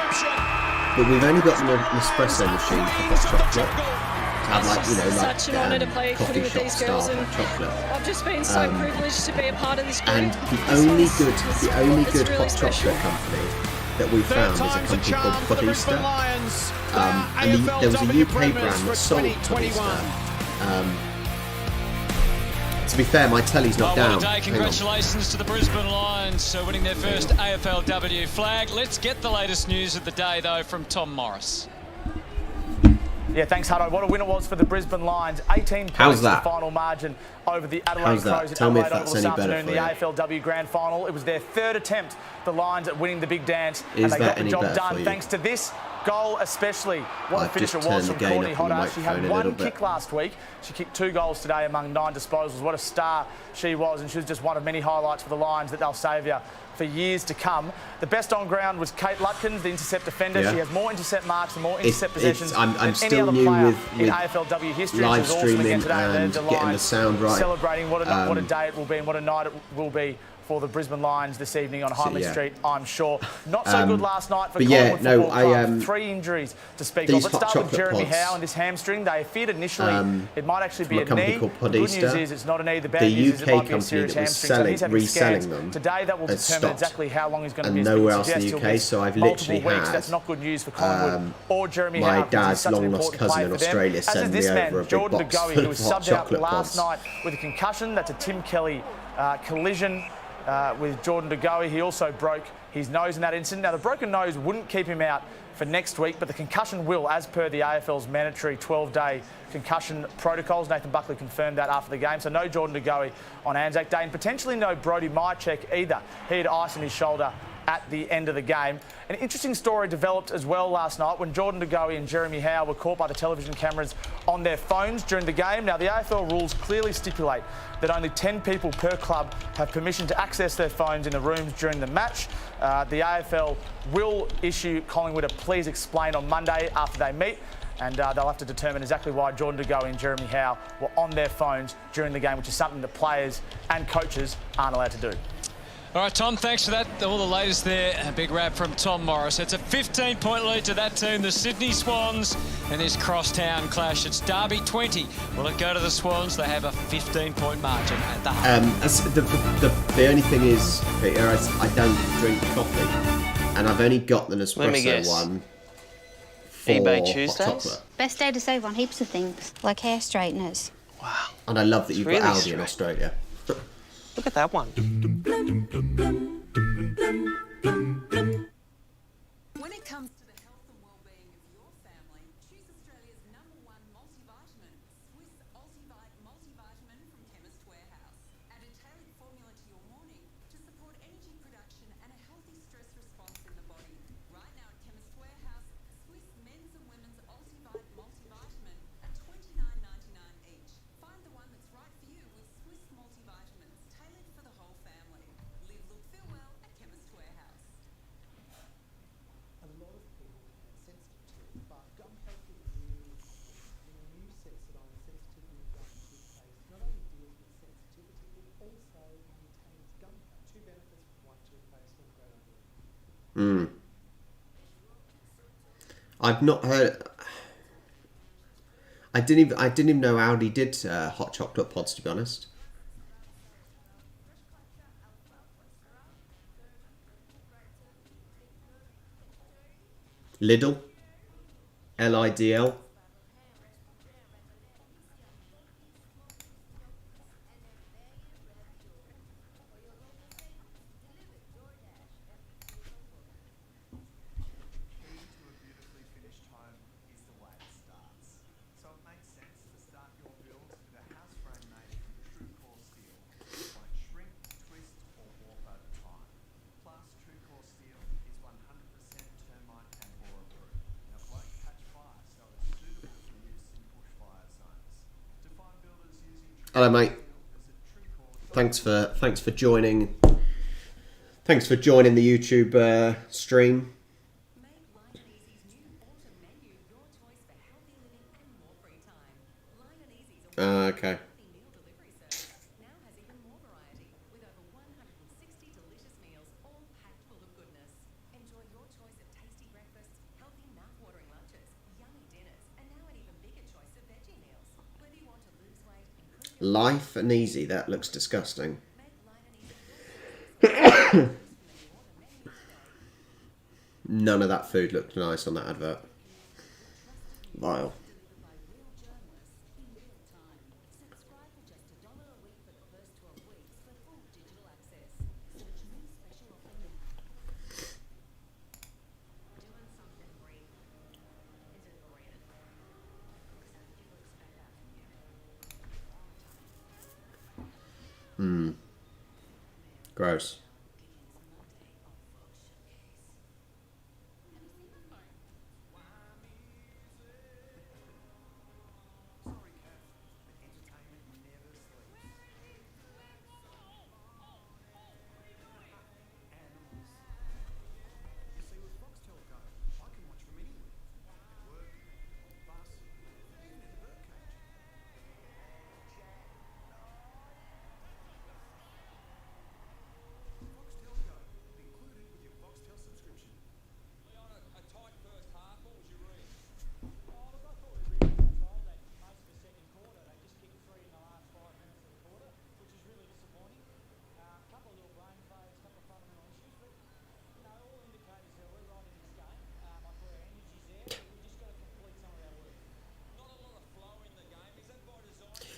but we've only got an Nespresso machine for hot chocolate. To have like Such an honour to play coffee footy with shop these girls, style and hot chocolate. I've just been so privileged to be a part of this group. And the This only was- good was- hot really special. chocolate company that we found is a company called Podista. And there was a UK brand that sold Podista. To be fair, my telly's not down. What a day. Hang on. Congratulations to the Brisbane Lions winning their first AFLW flag. Let's get the latest news of the day, though, from Tom Morris. Yeah, thanks, Hutto. What a win it was for the Brisbane Lions. 18 points How's the that? final margin over the Adelaide How's that? Crows in Tell me if Adelaide that's this any better afternoon, for the you. AFLW Grand Final. It was their 3rd attempt, the Lions, at winning the big dance, Is and they that got the any job better for done you? thanks to this goal especially. What a I've finish just it was turned from the gain Courtney up on the Hodder. She had microphone a one little kick bit. last week. She kicked 2 goals today among 9 disposals. What a star she was, and she was just one of many highlights for the Lions that they'll savour for years to come. The best on ground was Kate Lutkins, the intercept defender. Yeah. She has more intercept marks and more intercept possessions I'm than any still other new player with in AFLW history. live She was awesome again streaming today. and The getting the Lions sound right. celebrating what a day it will be and what a night it will be for the Brisbane Lions this evening on Hindley yeah. Street, I'm sure. Not so good last night for but yeah, Collingwood no, Football Club. I 3 injuries to speak these of. Let's hot start with chocolate Jeremy pods, Howe and this hamstring. They feared initially it might actually be from a a company knee. called The good news Podista. is it's not a knee. The bad The news is it UK might be a company serious that was hamstring. So he's having reselling scans them today. That will has determine stopped. exactly how long he's going to And be. nowhere else in the UK, so I've literally weeks. had That's not good news for Collingwood or Jeremy my Howe. because he's dad's such an long-lost important cousin player in for them. Australia As sent is me this over man, a big Jordan box De Goey, full who of was hot subbed out chocolate last pods. night with a concussion. That's a Tim Kelly collision with Jordan De Goey. He also broke his nose in that incident. Now, the broken nose wouldn't keep him out for next week, but the concussion will, as per the AFL's mandatory 12-day concussion protocols. Nathan Buckley confirmed that after the game. So no Jordan De Goey on Anzac Day, and potentially no Brody Myercheck either. He had ice in his shoulder at the end of the game. An interesting story developed as well last night when Jordan De Goey and Jeremy Howe were caught by the television cameras on their phones during the game. Now, the AFL rules clearly stipulate that only 10 people per club have permission to access their phones in the rooms during the match. The AFL will issue Collingwood a please explain on Monday after they meet, and they'll have to determine exactly why Jordan De Goey and Jeremy Howe were on their phones during the game, which is something that players and coaches aren't allowed to do. All right, Tom, thanks for that. All the latest there. A big wrap from Tom Morris. It's a 15-point lead to that team, the Sydney Swans, and this crosstown clash. It's Derby 20. Will it go to the Swans? They have a 15-point margin at the half. The only thing is, Peter, I don't drink coffee, and I've only got the Nespresso one for eBay hot Tuesdays? chocolate. Best day to save on heaps of things, like hair straighteners. Wow. And I love that you've really got Aldi straight. in Australia. Look at that one. When it comes to the health and well-being of your family, choose Australia's #1 multivitamin, Swiss multivitamin from Chemist Warehouse. Add a tailored formula to your morning to support energy production and a healthy stress response in the body. Right now at Chemist Warehouse, Swiss men's and women's multivitamin at $29.99 each. Find the one that's right for you with Swiss multivitamins, tailored for the whole family. Live, look, feel well at Chemist Warehouse. A lot of people have sensitive teeth, but gum health is really important. In the new Sensodyne sensitivity gum toothpaste not only deals with sensitivity, it also maintains gum health. Two benefits from one toothpaste and great idea. I've not heard. I didn't even know Aldi did hot chocolate pods, to be honest. Lidl, LIDL. Hello, mate. Thanks for joining. Thanks for joining the YouTube stream. Okay. Life and easy. That looks disgusting. None of that food looked nice on that advert. Vile. Gross.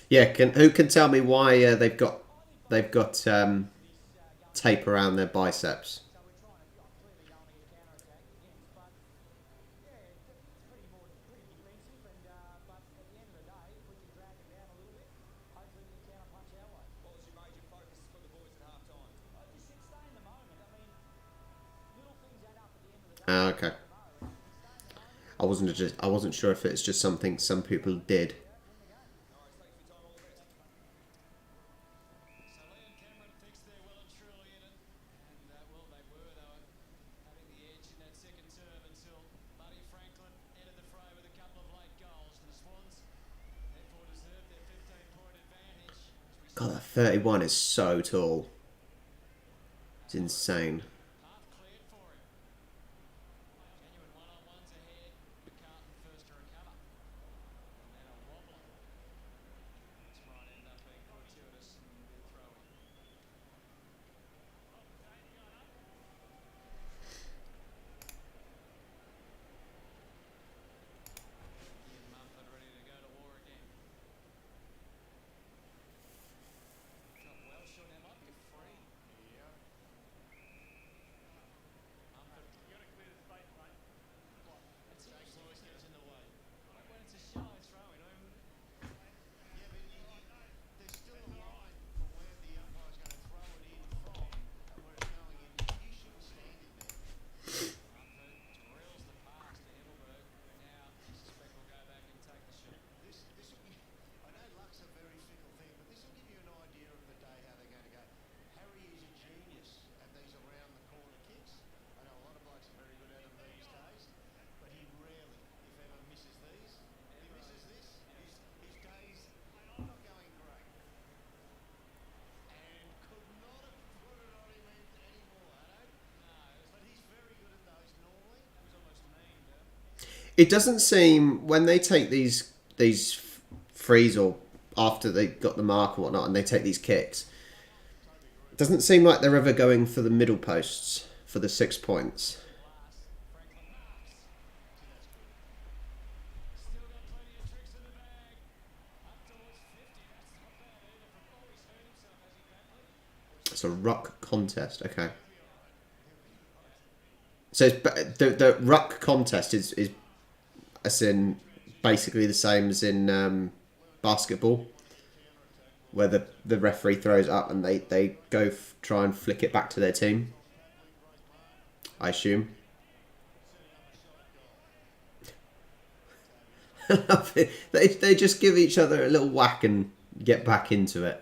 Yeah, who can tell me why they've got tape around their biceps? Okay. I wasn't sure if it's just something some people did. God, that 31 is so tall. It's insane. It doesn't seem, when they take these frees, or after they got the mark or whatnot, and they take these kicks, it doesn't seem like they're ever going for the middle posts for the 6 points. It's a ruck contest, okay. So the ruck contest is as in basically the same as in basketball, where the referee throws it up and they go try and flick it back to their team, I assume. they just give each other a little whack and get back into it.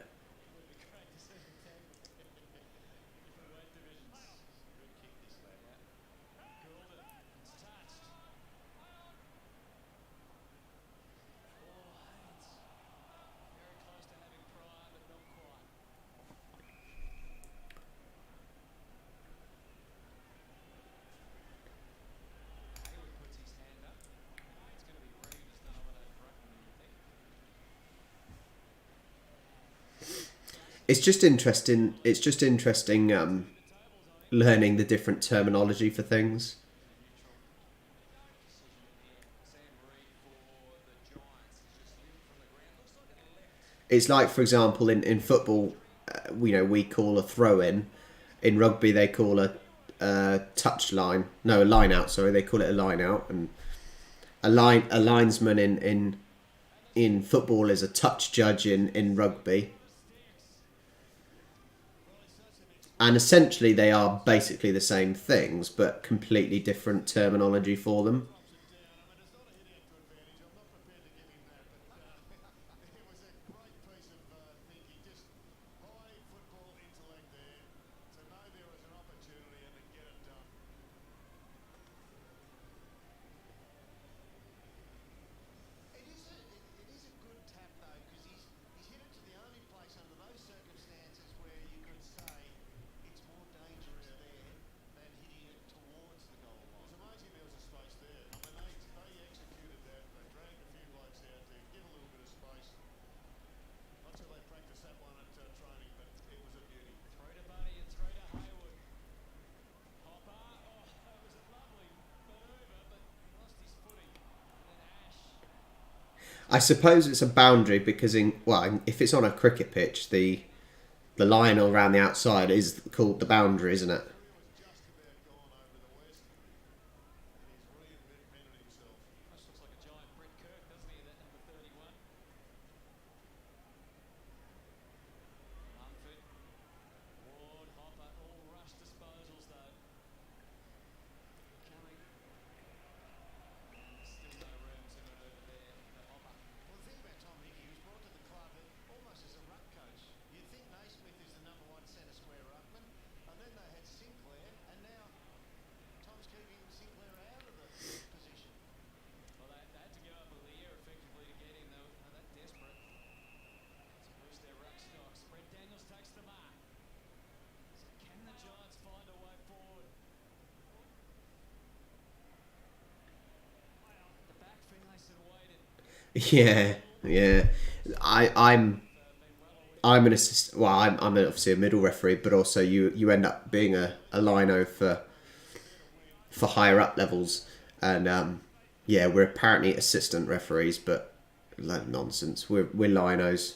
It's just interesting. It's just interesting learning the different terminology for things. It's like, for example, in football, we call a throw-in. In rugby, they call a touch line. No, a line out. Sorry, they call it a line out. And a linesman in football is a touch judge in rugby. And essentially they are basically the same things, but completely different terminology for them. I suppose it's a boundary because if it's on a cricket pitch, the line around the outside is called the boundary, isn't it? Yeah, yeah. I'm an assistant. Well, I'm obviously a middle referee, but also you end up being a lino for higher up levels, and yeah, we're apparently assistant referees, but like nonsense. We're linos.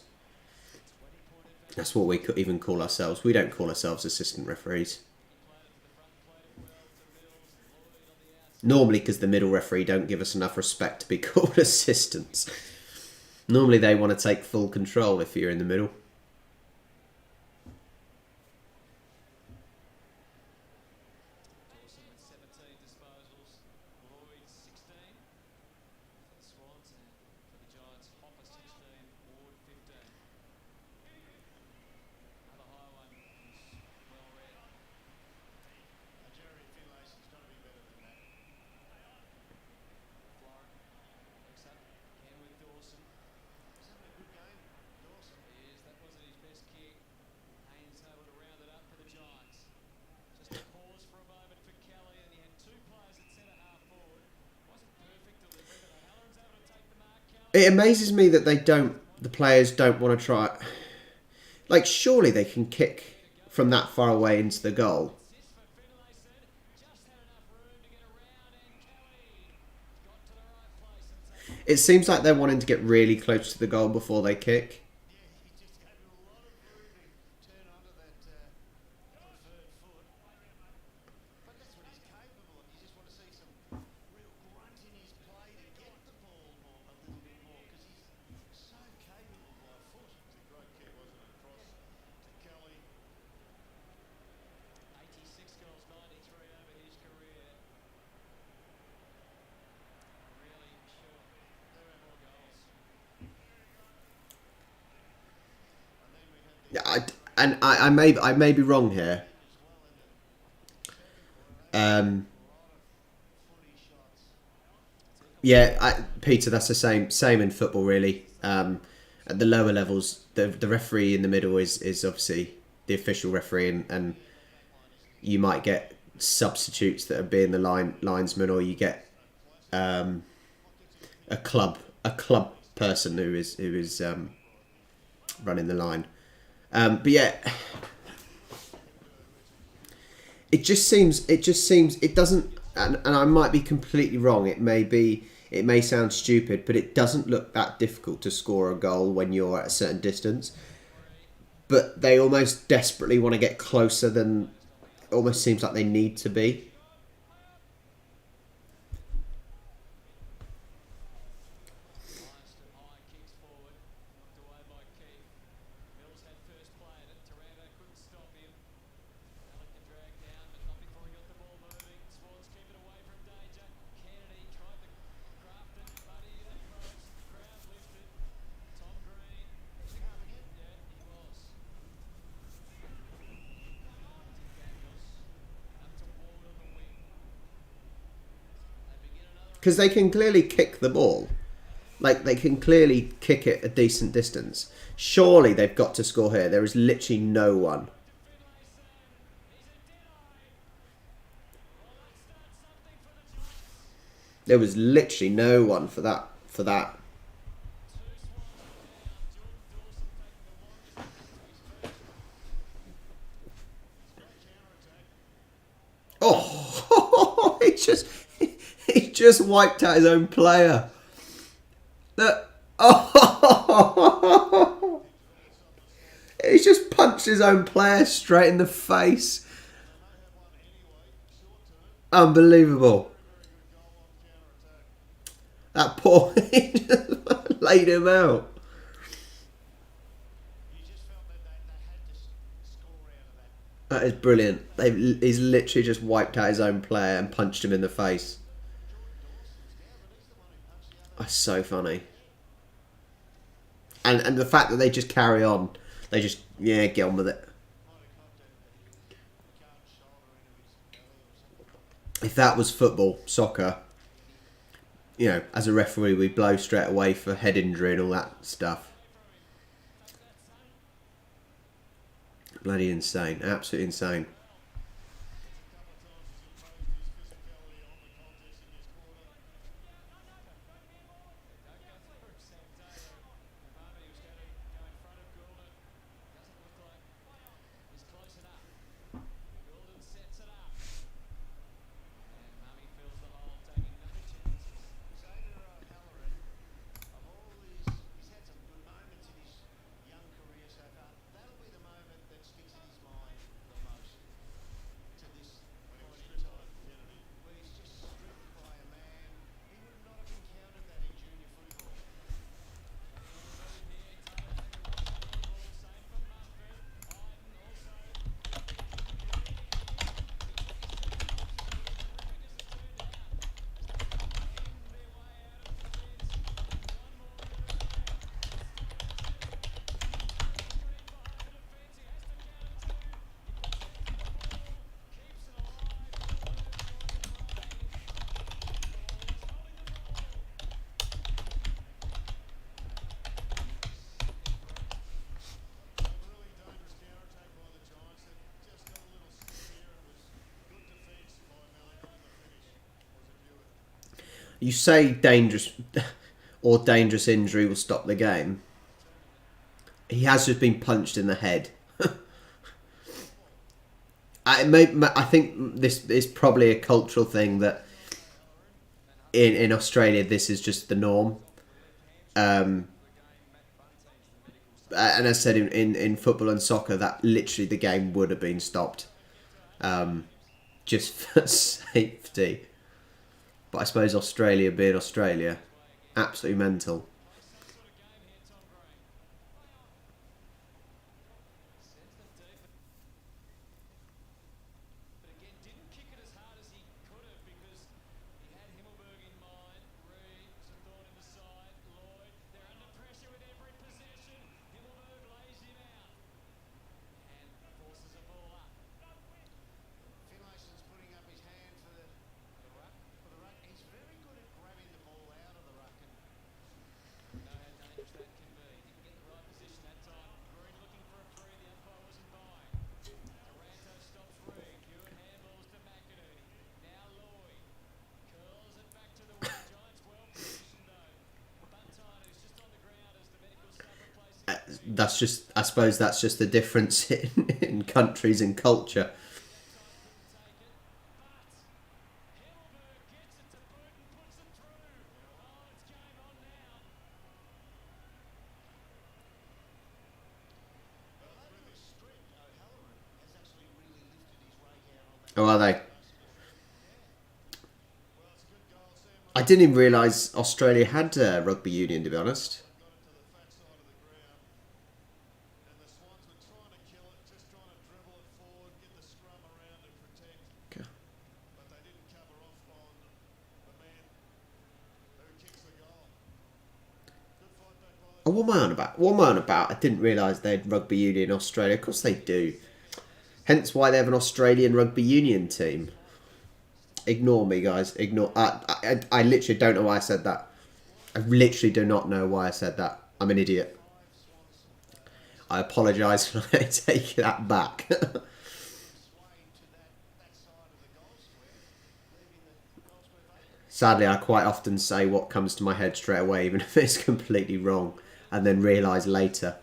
That's what we could even call ourselves. We don't call ourselves assistant referees. Normally, because the middle referee don't give us enough respect to be called assistants. Normally, they want to take full control if you're in the middle. It amazes me that the players don't want to try. Like, surely they can kick from that far away into the goal. It seems like they're wanting to get really close to the goal before they kick. I may be wrong here. Yeah, Peter, that's the same in football, really. At the lower levels, the referee in the middle is obviously the official referee, and you might get substitutes that are being the linesman, or you get a club person who is running the line. But yeah, it just seems it doesn't, and I might be completely wrong. It may sound stupid, but it doesn't look that difficult to score a goal when you're at a certain distance. But they almost desperately want to get closer than almost seems like they need to be. Because they can clearly kick the ball. Like, they can clearly kick it a decent distance. Surely they've got to score here. There is literally no one. There was literally no one for that. Oh, he just wiped out his own player. He's just punched his own player straight in the face. Unbelievable. That poor, he just laid him out. That is brilliant. He's literally just wiped out his own player and punched him in the face. That's so funny. And the fact that they just carry on. They just, get on with it. If that was football, soccer, as a referee, we blow straight away for head injury and all that stuff. Bloody insane. Absolutely insane. You say dangerous or dangerous injury will stop the game. He has just been punched in the head. I think this is probably a cultural thing that in Australia this is just the norm. And as I said, in football and soccer, that literally the game would have been stopped. Just for safety. But I suppose Australia being Australia, absolutely mental. That's just, I suppose that's just the difference in countries and culture. Oh, are they? I didn't even realise Australia had rugby union, to be honest. Oh, what am I on about? What am I on about? I didn't realise they had rugby union in Australia. Of course they do. Hence why they have an Australian rugby union team. Ignore me, guys. Ignore. I literally don't know why I said that. I literally do not know why I said that. I'm an idiot. I apologise and I take that back. Sadly, I quite often say what comes to my head straight away, even if it's completely wrong, and then realise later.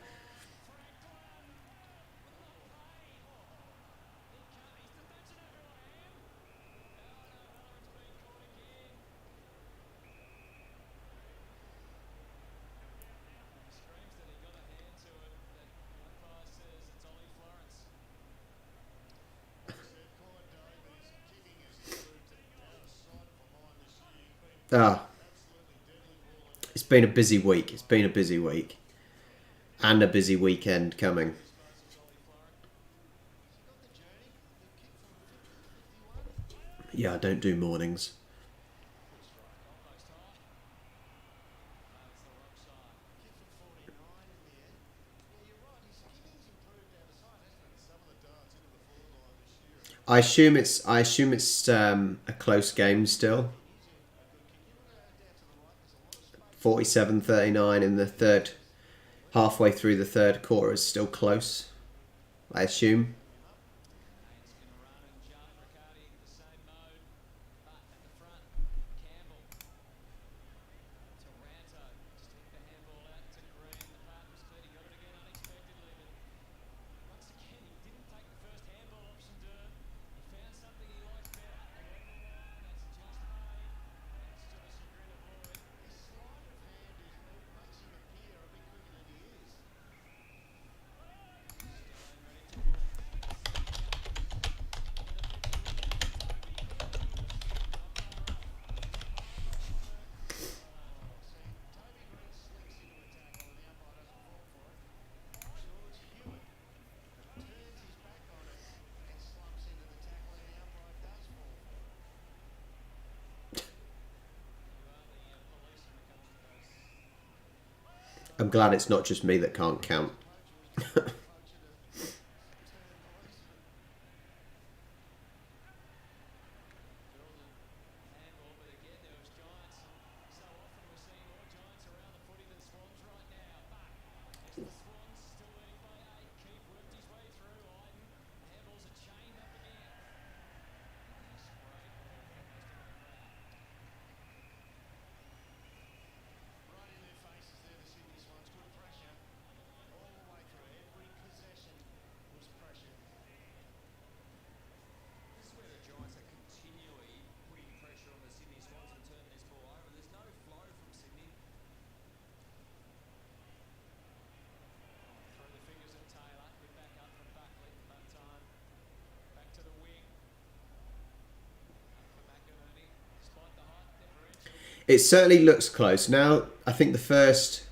It's been a busy week. It's been a busy week. And a busy weekend coming. Yeah, I don't do mornings. I assume it's a close game still. 47-39 in the third, halfway through the third quarter is still close, I assume. I'm glad it's not just me that can't count. It certainly looks close. Now, I think the first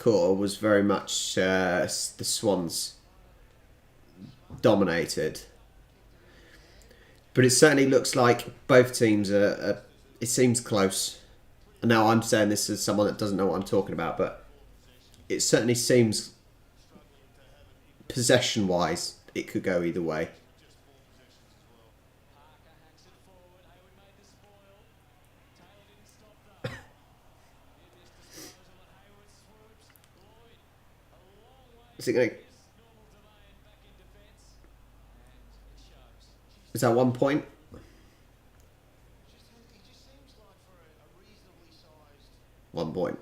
quarter was very much the Swans dominated. But it certainly looks like both teams are it seems close. Now, I'm saying this as someone that doesn't know what I'm talking about, but it certainly seems, possession-wise, it could go either way. Is it going to... Is that 1 point? One point.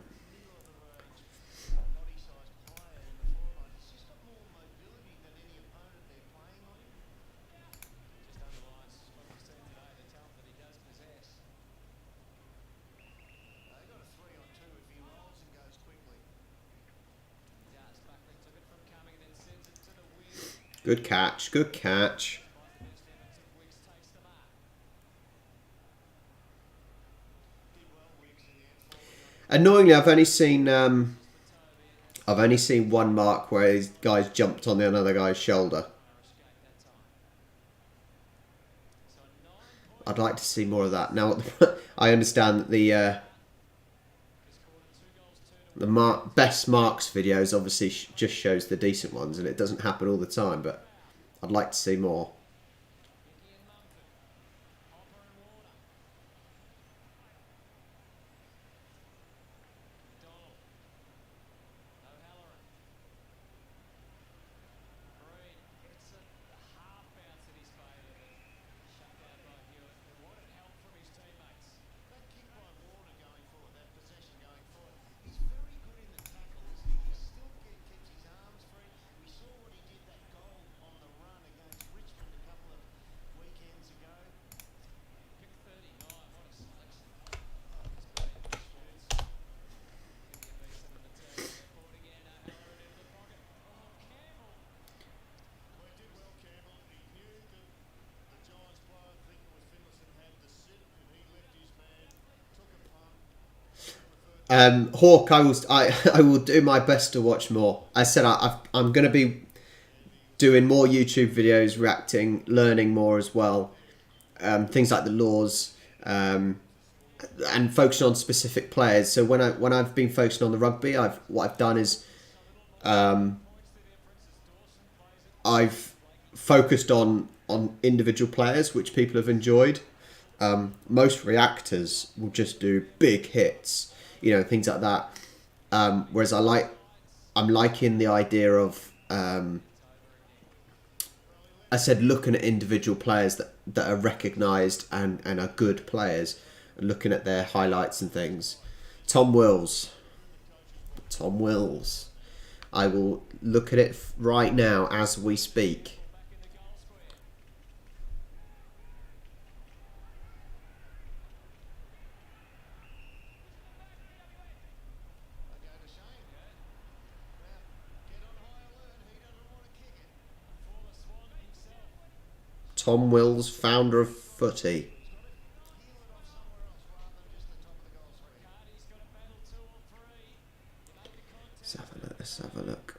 Good catch, good catch. Annoyingly, I've only seen one mark where these guys jumped on the another guy's shoulder. I'd like to see more of that. Now, I understand that the best marks videos obviously just shows the decent ones, and it doesn't happen all the time, but I'd like to see more. Hawk, I will do my best to watch more. I said I'm going to be doing more YouTube videos, reacting, learning more as well. Things like the laws, and focusing on specific players. So when I've been focusing on the rugby, what I've done is I've focused on individual players which people have enjoyed. Most reactors will just do big hits, you know, things like that. Whereas I'm liking the idea of I said looking at individual players that are recognised and are good players, and looking at their highlights and things. Tom Wills. I will look at it right now as we speak. Tom Wills, founder of Footy. Let's have a look.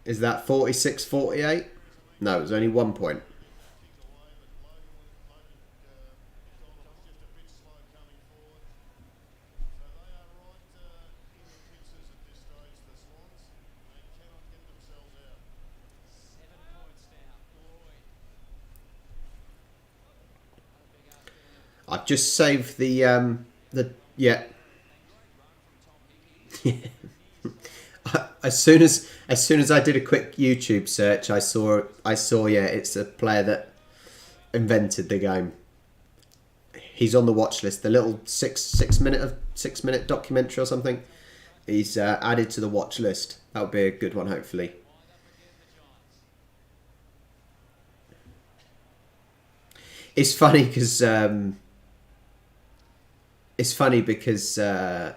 Is that 46-48? No, it was only 1 point. I've just saved the yeah. As soon as I did a quick YouTube search, I saw yeah, it's a player that invented the game. He's on the watch list. The little six minute documentary or something. He's added to the watch list. That would be a good one, hopefully. It's funny because it's funny because so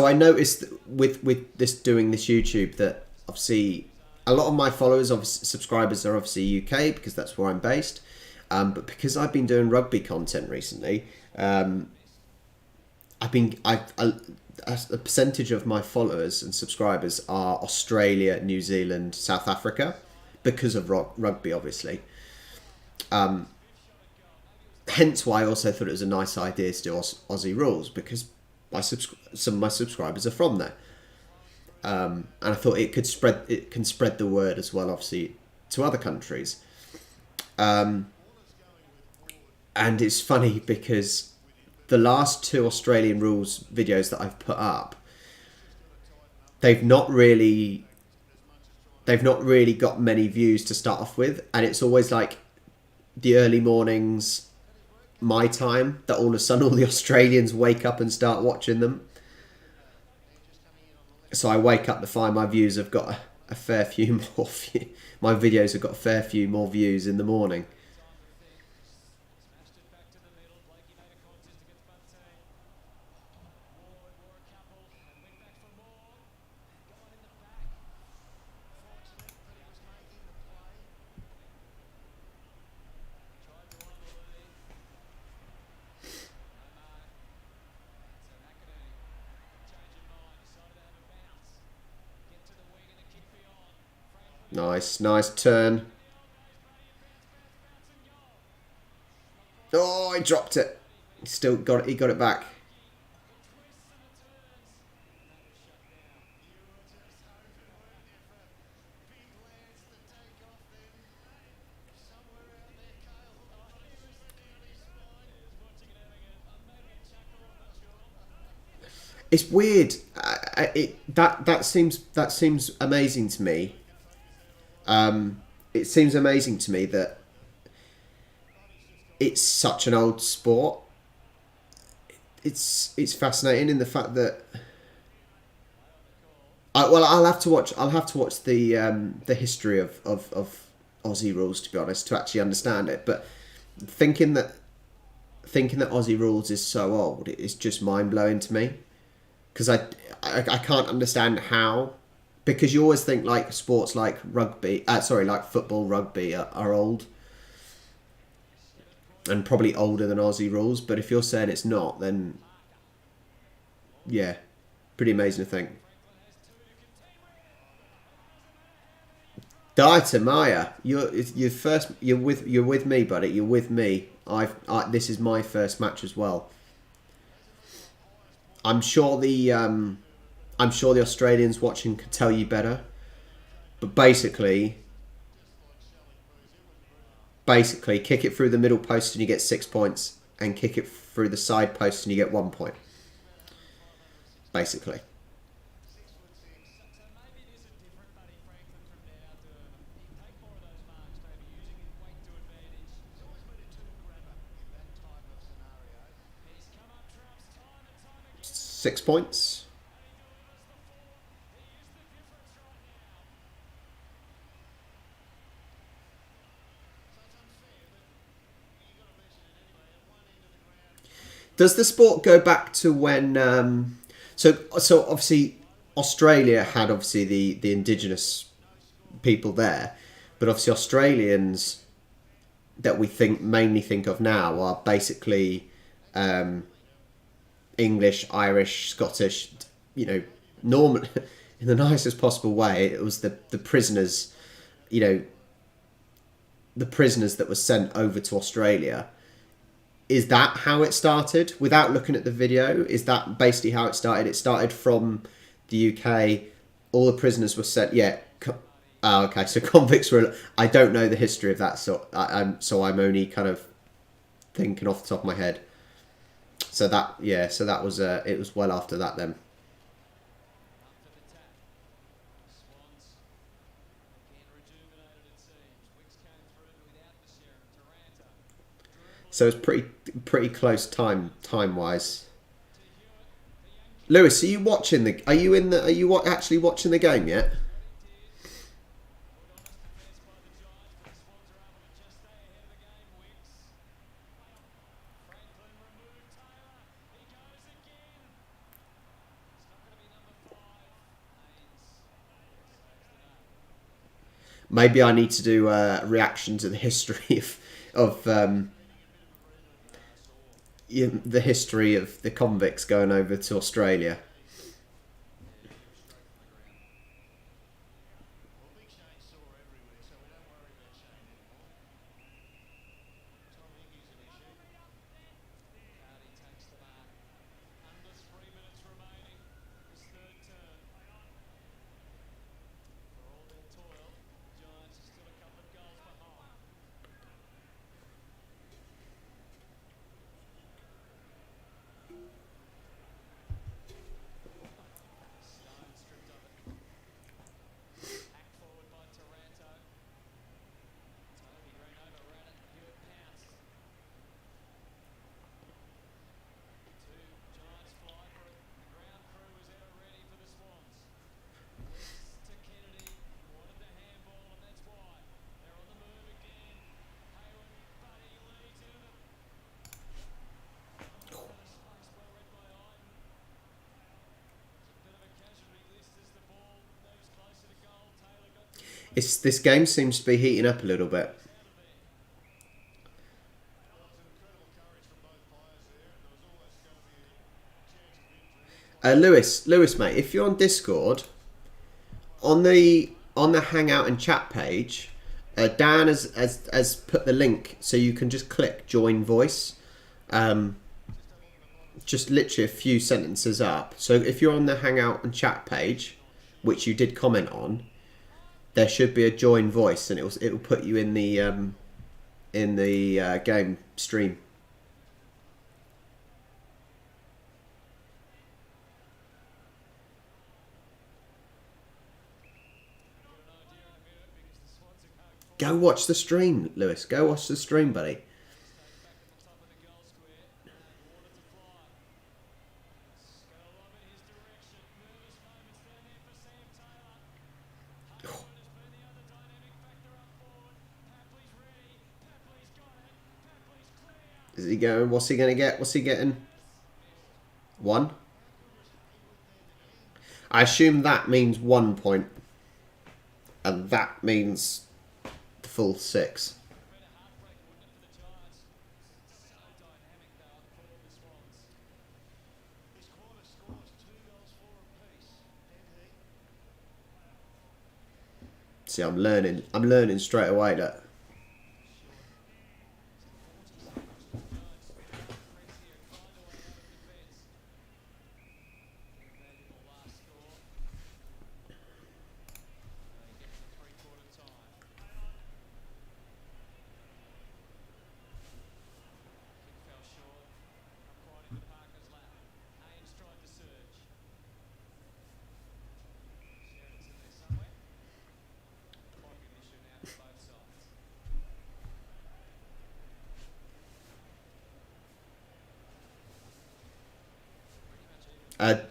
I noticed with this doing this YouTube that obviously a lot of my followers, obviously subscribers, are obviously UK because that's where I'm based. But because I've been doing rugby content recently, a percentage of my followers and subscribers are Australia, New Zealand, South Africa, because of rugby, obviously. Hence why I also thought it was a nice idea to do Aussie rules, because some of my subscribers are from there. And I thought it can spread the word as well, obviously, to other countries. And it's funny because the last 2 Australian rules videos that I've put up, they've not really got many views to start off with, and it's always like the early mornings, my time, that all of a sudden all the Australians wake up and start watching them. So I wake up to find my views have got a fair few more my videos have got a fair few more views in the morning. Nice turn. Oh, he dropped it. He still got it. He got it back. It's weird. That seems amazing to me. It seems amazing to me that it's such an old sport. It's fascinating in the fact that I'll have to watch the history of Aussie rules, to be honest, to actually understand it. But thinking that Aussie rules is so old, it is just mind blowing to me, because I can't understand how. Because you always think like sports like rugby, like football, rugby are old. And probably older than Aussie rules. But if you're saying it's not, then yeah, pretty amazing to think. Dieter Maya, you're with me, buddy. You're with me. This is my first match as well. I'm sure the Australians watching could tell you better, but basically kick it through the middle post and you get 6 points, and kick it through the side post and you get 1 point. Basically. Six points. Does the sport go back to when? So obviously Australia had the indigenous people there, but obviously Australians that we mainly think of now are basically English, Irish, Scottish. You know, normal in the nicest possible way. It was the prisoners, the prisoners that were sent over to Australia. Is that how it started? Without looking at the video, is that basically how it started? It started from the UK. All the prisoners were sent. Yeah. Oh, okay. So convicts were. I don't know the history of that, so I'm only kind of thinking off the top of my head. So that was it was well after that then. So it's pretty close time wise. Lewis, are you watching Are you actually watching the game yet? Maybe I need to do a reaction to the history of the history of the convicts going over to Australia. This game seems to be heating up a little bit. Lewis, mate, if you're on Discord, on the Hangout and chat page, Dan has put the link so you can just click join voice. Just literally a few sentences up. So if you're on the Hangout and chat page, which you did comment on, there should be a join voice, and it'll put you in the game stream. Go watch the stream, Lewis. Go watch the stream, buddy. Is he going? What's he going to get? What's he getting? 1? I assume that means 1 point. And that means the full 6. See, I'm learning straight away that.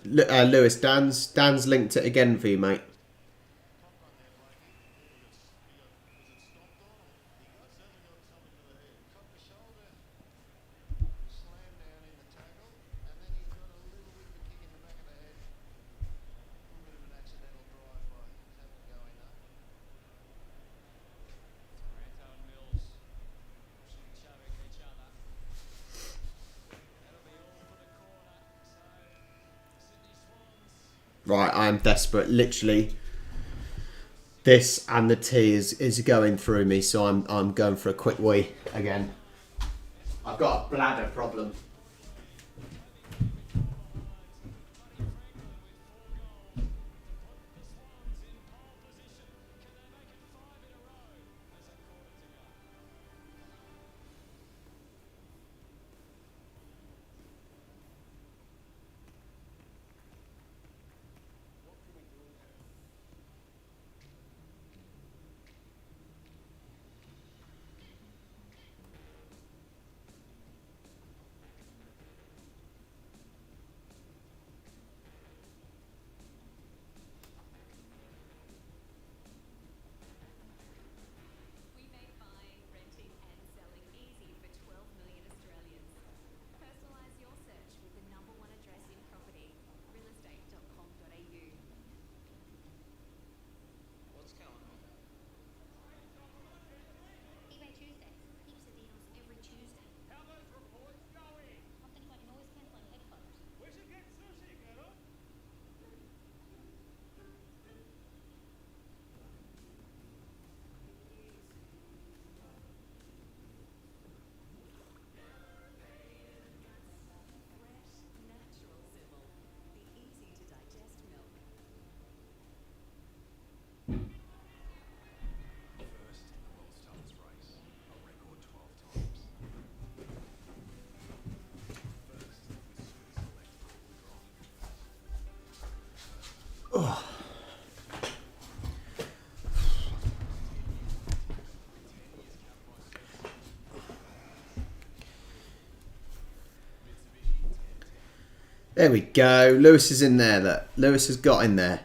Lewis, Dan's linked it again for you, mate. Right, I'm desperate. Literally, this and the tea is going through me, so I'm going for a quick wee again. I've got a bladder problem. There we go. Lewis is in there. That Lewis has got in there.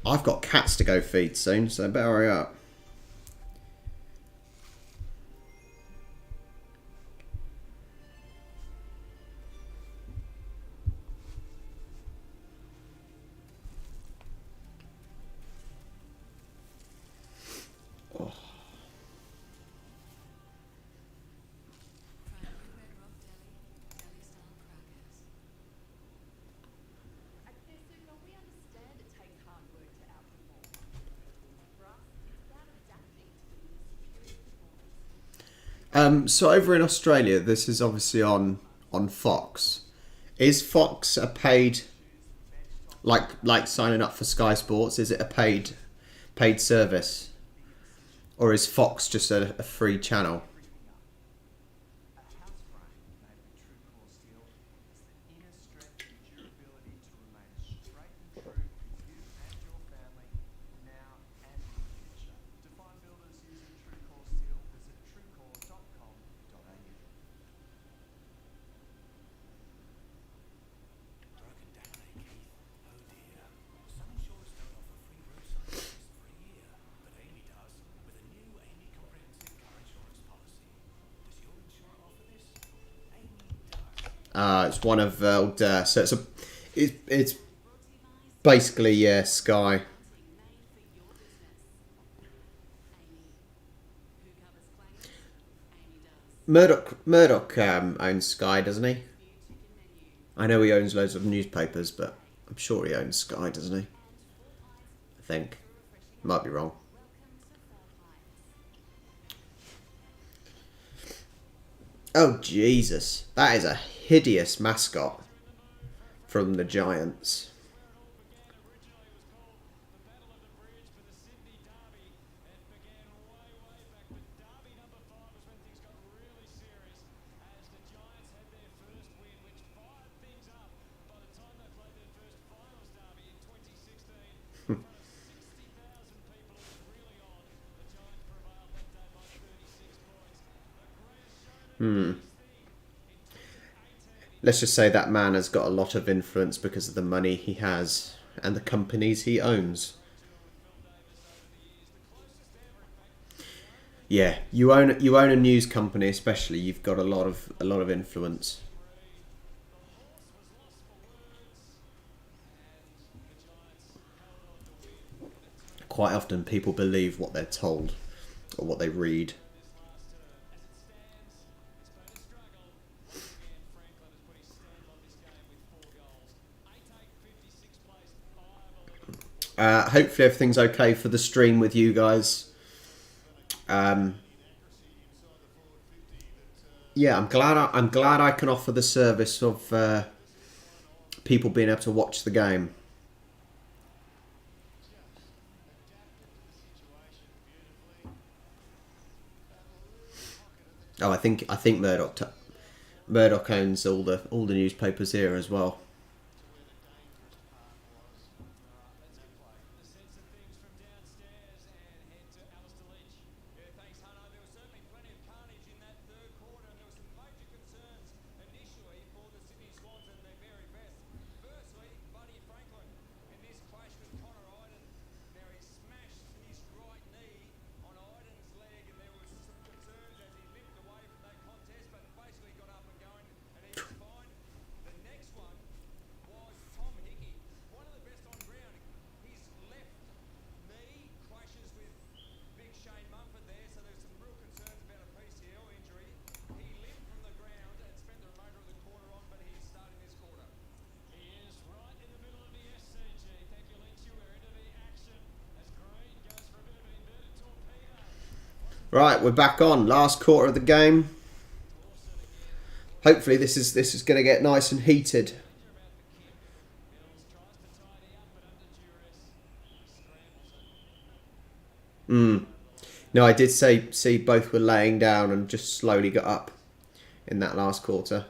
I've got cats to go feed soon, so I better hurry up. Oh. So over in Australia, this is obviously on Fox. Is Fox a paid, like signing up for Sky Sports? Is it a paid service, or is Fox just a free channel? It's one of old. So it's basically Sky. Murdoch owns Sky, doesn't he? I know he owns loads of newspapers, but I'm sure he owns Sky, doesn't he? I think. Might be wrong. Oh, Jesus. That is a hideous mascot from the Giants. Let's just say that man has got a lot of influence because of the money he has and the companies he owns. Yeah, you own a news company, especially. You've got a lot of influence. Quite often, people believe what they're told or what they read. Hopefully everything's okay for the stream with you guys. Yeah, I'm glad I can offer the service of people being able to watch the game. Oh, I think Murdoch owns all the newspapers here as well. Right, we're back on. Last quarter of the game. Hopefully this is going to get nice and heated. No, I did see both were laying down and just slowly got up in that last quarter.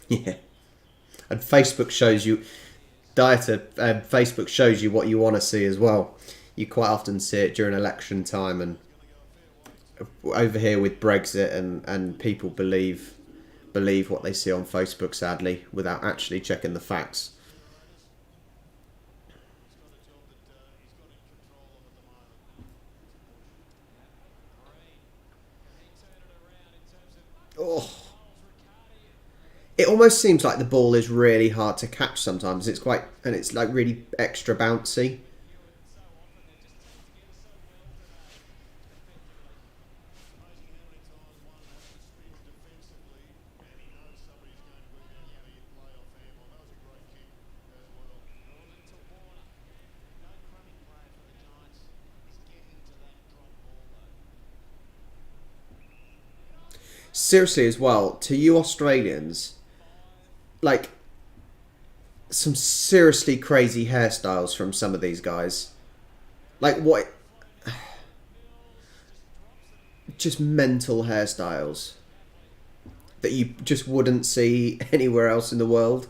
Yeah. And Facebook shows you, Facebook shows you what you want to see as well. You quite often see it during election time, and over here with Brexit, and people believe what they see on Facebook, sadly, without actually checking the facts. Oh. It almost seems like the ball is really hard to catch sometimes. It's like really extra bouncy. Seriously as well, to you Australians, like, some seriously crazy hairstyles from some of these guys. Like, what? Just mental hairstyles that you just wouldn't see anywhere else in the world.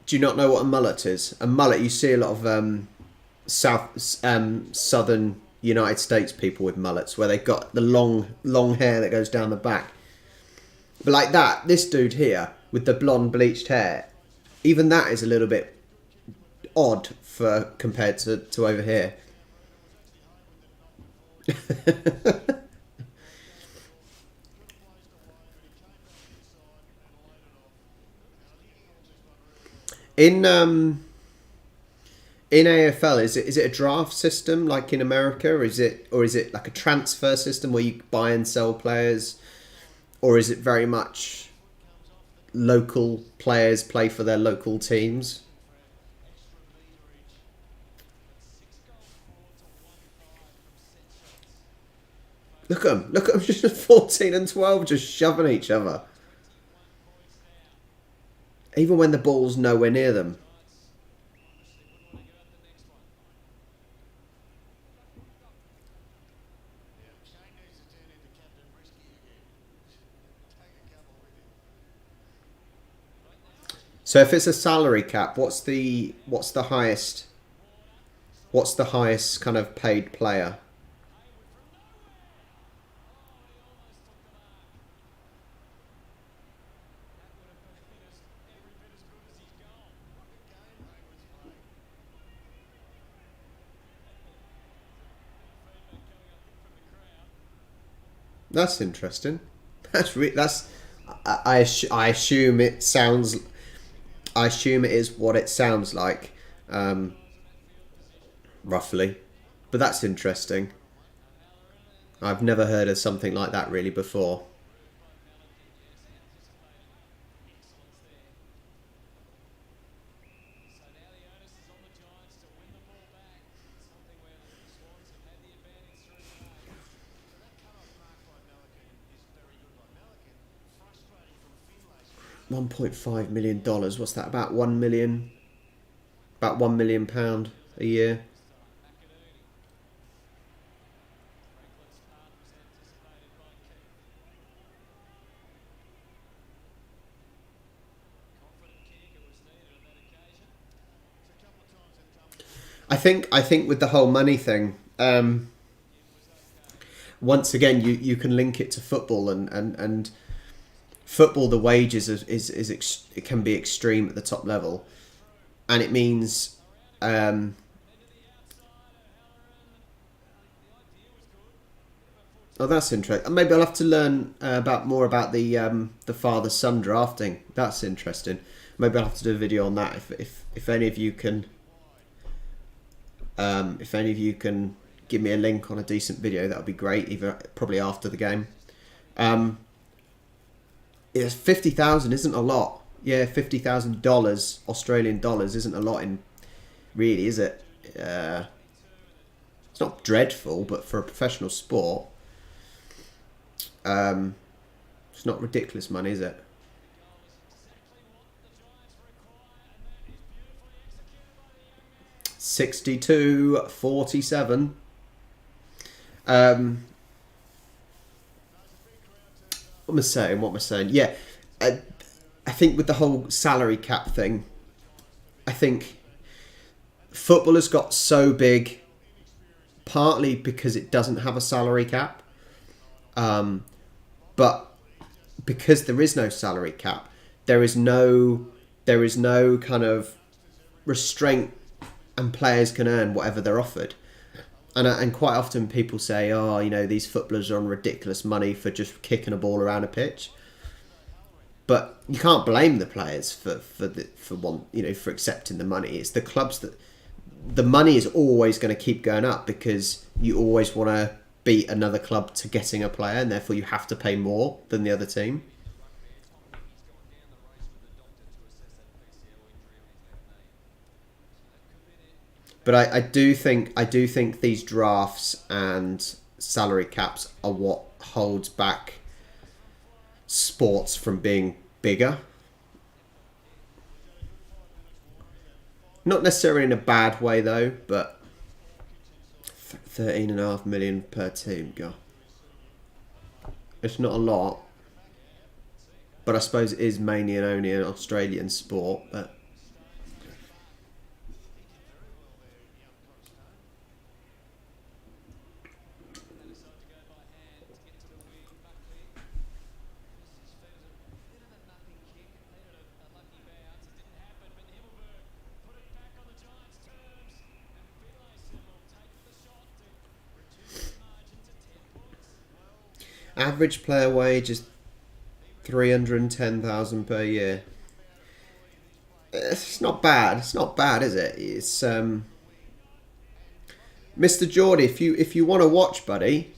Do you not know what a mullet is? A mullet, you see a lot of southern United States people with mullets, where they've got the long hair that goes down the back. But like that, this dude here with the blonde bleached hair, even that is a little bit odd for compared to over here. In AFL, is it a draft system like in America, or is it like a transfer system where you buy and sell players, or is it very much local players play for their local teams? Look at them, just 14 and 12 just shoving each other. Even when the ball's nowhere near them. So if it's a salary cap, what's the highest kind of paid player? That's interesting. I assume it sounds. I assume it is what it sounds like, roughly. But that's interesting. I've never heard of something like that really before. $1.5 million. What's that? About £1 million. About £1 million a year. I think with the whole money thing, once again you can link it to football and football, the wages it can be extreme at the top level, and it means oh, that's interesting. Maybe I'll have to learn more about the father-son drafting. That's interesting. Maybe I'll have to do a video on that if any of you can give me a link on a decent video, that would be great. Probably after the game. It's 50,000 isn't a lot. Yeah, $50,000 Australian dollars isn't a lot in, really, is it? it's not dreadful, but for a professional sport, it's not ridiculous money, is it? $62.47. What am I saying? Yeah, I think with the whole salary cap thing, I think football has got so big, partly because it doesn't have a salary cap, but because there is no salary cap, there is no kind of restraint, and players can earn whatever they're offered. And quite often people say, oh, you know, these footballers are on ridiculous money for just kicking a ball around a pitch. But you can't blame the players for accepting the money. It's the clubs that the money is always going to keep going up, because you always want to beat another club to getting a player, and therefore you have to pay more than the other team. But I do think these drafts and salary caps are what holds back sports from being bigger. Not necessarily in a bad way though, but 13.5 million per team, God. It's not a lot, but I suppose it is mainly and only an Australian sport. But average player wage is $310,000 per year. It's not bad. It's not bad, is it? It's Mr. Geordie, if you want to watch, buddy,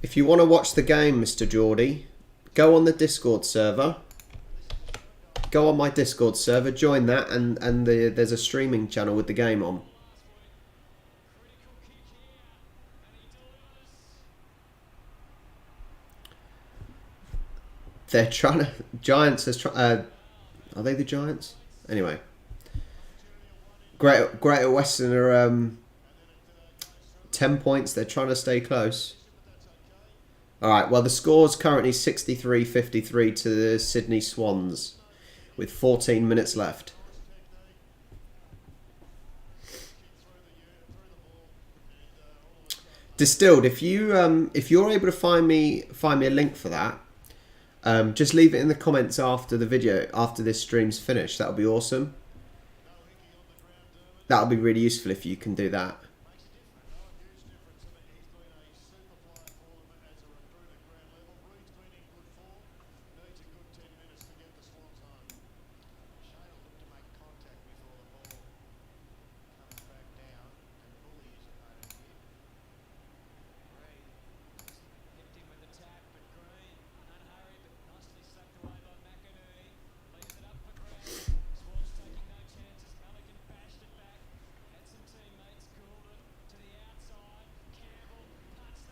if you want to watch the game, Mr. Geordie, go on the Discord server. Go on my Discord server, join that, and there's a streaming channel with the game on. They're trying to... Giants are trying... are they the Giants? Anyway. Greater Western are 10 points. They're trying to stay close. Alright, well the score's currently 63-53 to the Sydney Swans with 14 minutes left. Distilled, if you're able to find me a link for that, just leave it in the comments after the video, after this stream's finished. That'll be awesome. That'll be really useful if you can do that.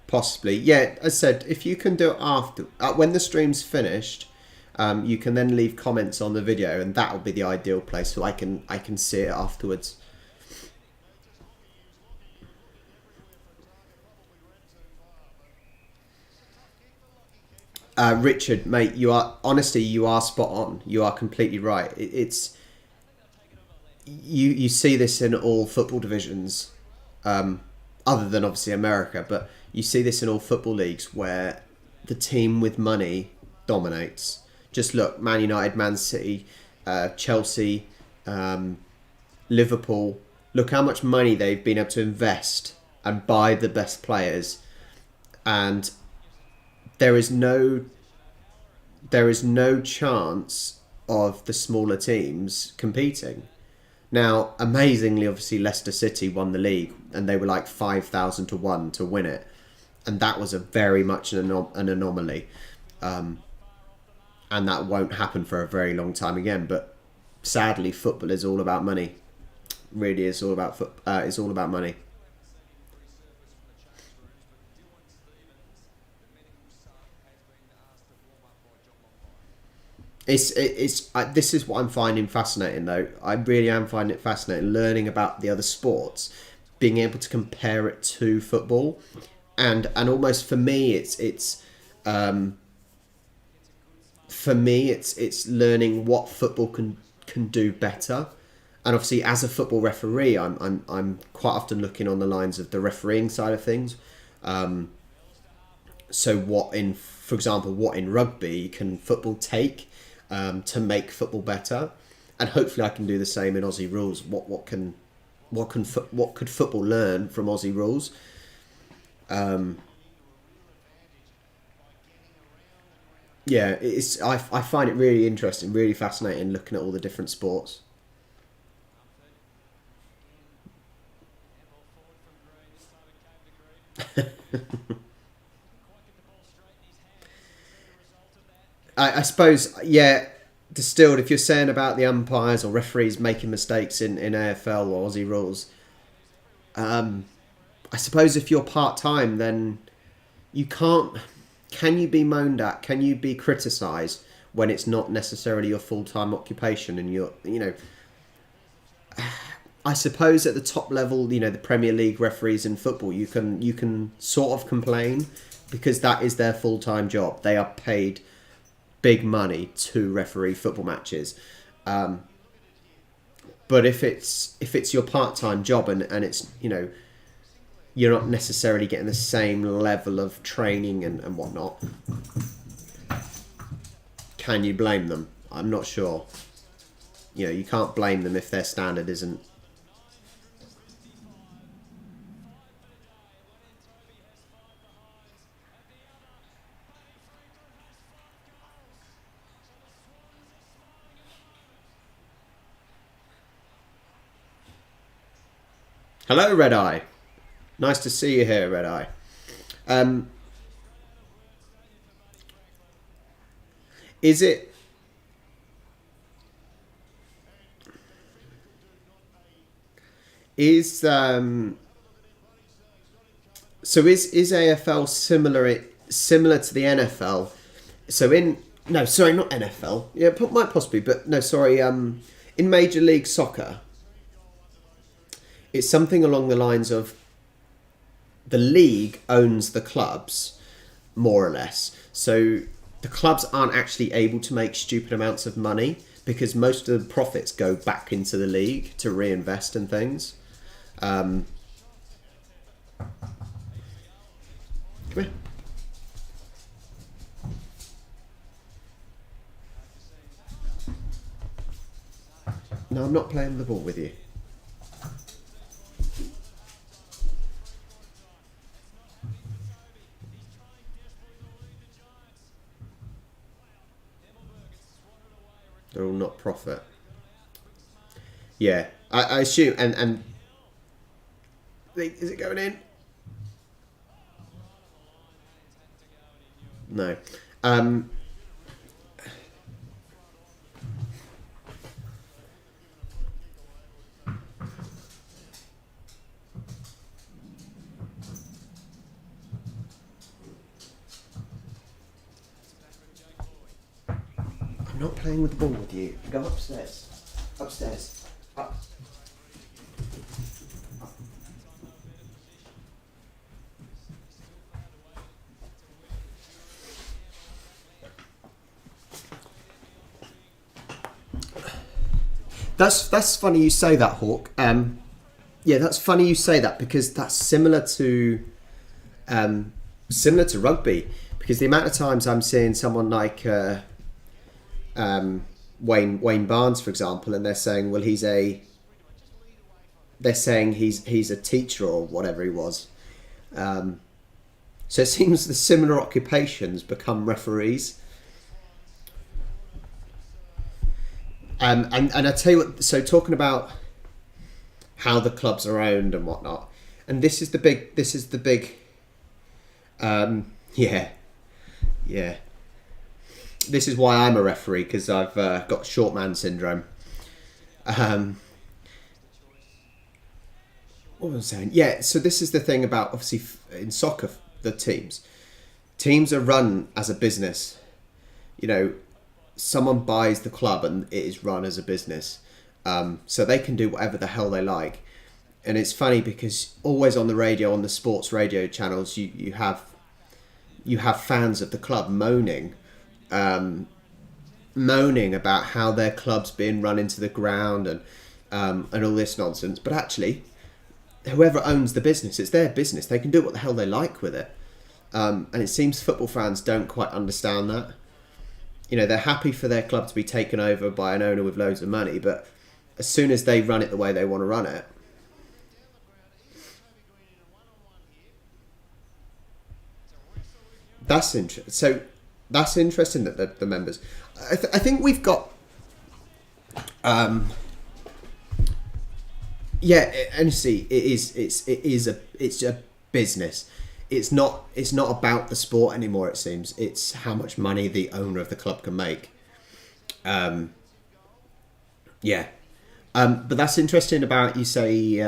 Possibly, yeah. As I said, if you can do it after, when the stream's finished, you can then leave comments on the video, and that'll be the ideal place so I can see it afterwards. Richard, mate, you are spot on. You are completely right. It's you see this in all football divisions, other than obviously America, but you see this in all football leagues where the team with money dominates. Just look, Man United, Man City, Chelsea, Liverpool. Look how much money they've been able to invest and buy the best players, and there is no chance of the smaller teams competing. Now, amazingly, obviously, Leicester City won the league, and they were like 5,000 to 1 to win it, and that was a very much an anomaly, and that won't happen for a very long time again. But sadly, football is all about money. really is all about it's all about money. This is what I'm finding fascinating, though. I really am finding it fascinating learning about the other sports, being able to compare it to football, and almost for me it's learning what football can do better. And obviously, as a football referee, I'm quite often looking on the lines of the refereeing side of things. So for example, what in rugby can football take to make football better, and hopefully I can do the same in Aussie rules. What could football learn from Aussie rules? Yeah, I find it really interesting, really fascinating looking at all the different sports. I suppose, yeah, Distilled, if you're saying about the umpires or referees making mistakes in AFL or Aussie rules, I suppose if you're part-time, then you can't... Can you be moaned at? Can you be criticised when it's not necessarily your full-time occupation and you're, I suppose at the top level, the Premier League referees in football, you can sort of complain because that is their full-time job. They are paid big money to referee football matches. But if it's your part-time job and it's, you're not necessarily getting the same level of training and whatnot, can you blame them? I'm not sure. You can't blame them if their standard isn't. Hello, Red Eye. Nice to see you here, Red Eye. Is it... Is AFL similar to the NFL? No, sorry, not NFL. Yeah, might possibly, but no, sorry. In Major League Soccer, it's something along the lines of the league owns the clubs, more or less. So the clubs aren't actually able to make stupid amounts of money because most of the profits go back into the league to reinvest in things. Come here. No, I'm not playing the ball with you. They're all not profit. Yeah, I assume, and is it going in? No. I'm not playing with the ball with you. Go upstairs. Upstairs. Up. That's funny you say that, Hawk. Yeah, that's funny you say that because that's similar to rugby. Because the amount of times I'm seeing someone like Wayne Barnes, for example, and they're saying, well, he's a teacher or whatever he was. So it seems the similar occupations become referees. And I tell you what, so talking about how the clubs are owned and whatnot, and this is the big, yeah. This is why I'm a referee, because I've got short man syndrome. What was I saying? Yeah, so this is the thing about, obviously, in soccer, the teams are run as a business. You know, someone buys the club and it is run as a business, so they can do whatever the hell they like. And it's funny because always on the radio, on the sports radio channels, you have fans of the club moaning about how their club's being run into the ground and all this nonsense. But actually, whoever owns the business, it's their business. They can do what the hell they like with it. And it seems football fans don't quite understand that. You know, they're happy for their club to be taken over by an owner with loads of money, but as soon as they run it the way they want to run it, that's interesting. So that's interesting that the members. I think we've got. Yeah, and see, it's a business. It's not about the sport anymore. It seems it's how much money the owner of the club can make. Yeah, but that's interesting about you say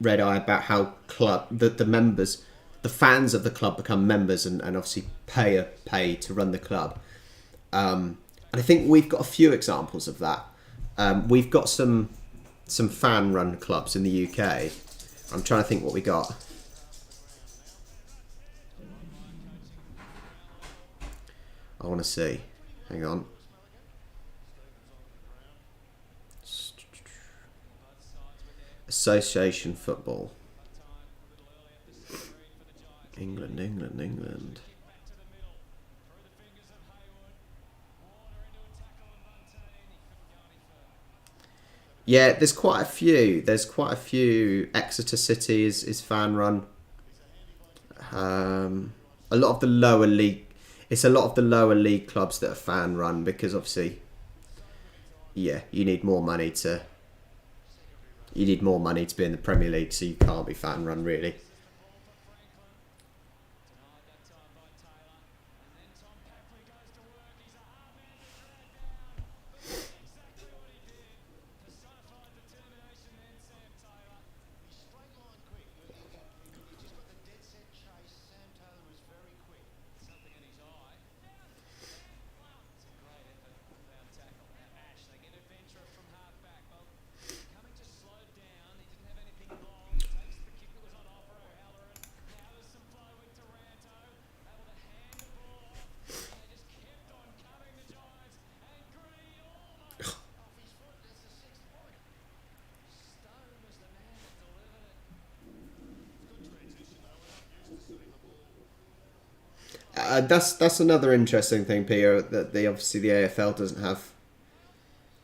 Red Eye about how the members, the fans of the club become members and obviously pay to run the club. And I think we've got a few examples of that. We've got some fan-run clubs in the UK. I'm trying to think what we got. I want to see. Hang on. Association football. England. Yeah, there's quite a few. Exeter City is fan run. A lot of the lower league. It's a lot of the lower league clubs that are fan run because obviously, yeah, you need more money to be in the Premier League, so you can't be fan run really. That's another interesting thing, Peter, that obviously the AFL doesn't have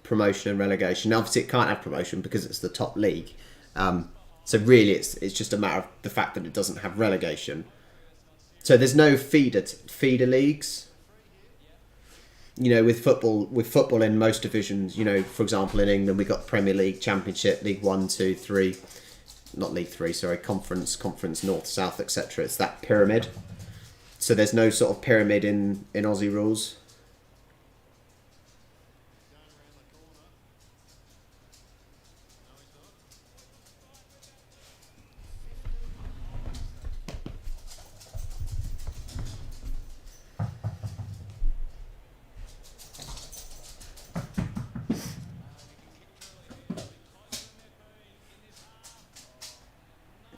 promotion and relegation. Obviously, it can't have promotion because it's the top league. So really, it's just a matter of the fact that it doesn't have relegation. So there's no feeder leagues. You know, with football in most divisions. You know, for example, in England, we've got Premier League, Championship, League 1, 2, 3, not League 3, sorry, Conference, North, South, etc. It's that pyramid. So there's no sort of pyramid in Aussie rules.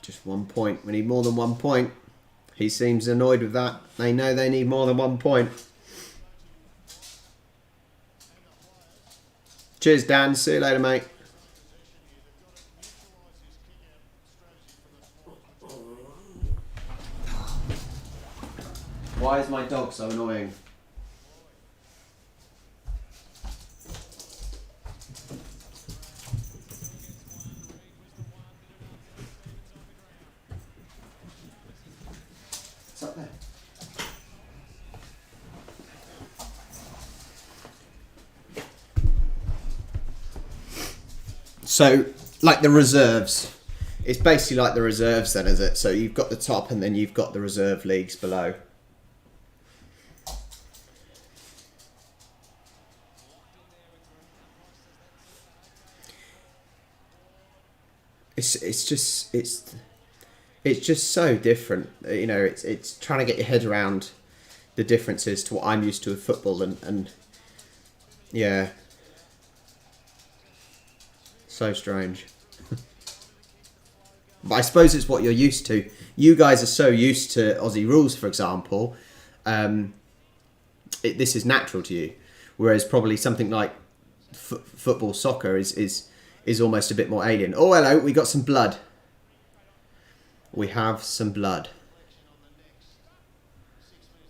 Just 1 point. We need more than 1 point. He seems annoyed with that. They know they need more than 1 point. Cheers, Dan. See you later, mate. Why is my dog so annoying? So, like the reserves, it's basically like the reserves then, is it? So you've got the top and then you've got the reserve leagues below. it's just so different. You know, it's trying to get your head around the differences to what I'm used to with football, and yeah, so strange. But I suppose it's what you're used to. You guys are so used to Aussie rules, for example. This is natural to you, whereas probably something like football, soccer is almost a bit more alien. Oh, hello, we got some blood. We have some blood.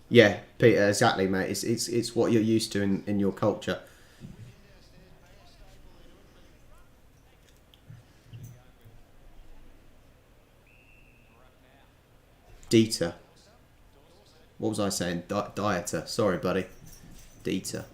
Yeah, Peter, exactly, mate. It's what you're used to in your culture. Dieter. What was I saying? Dieter. Sorry, buddy. Dieter.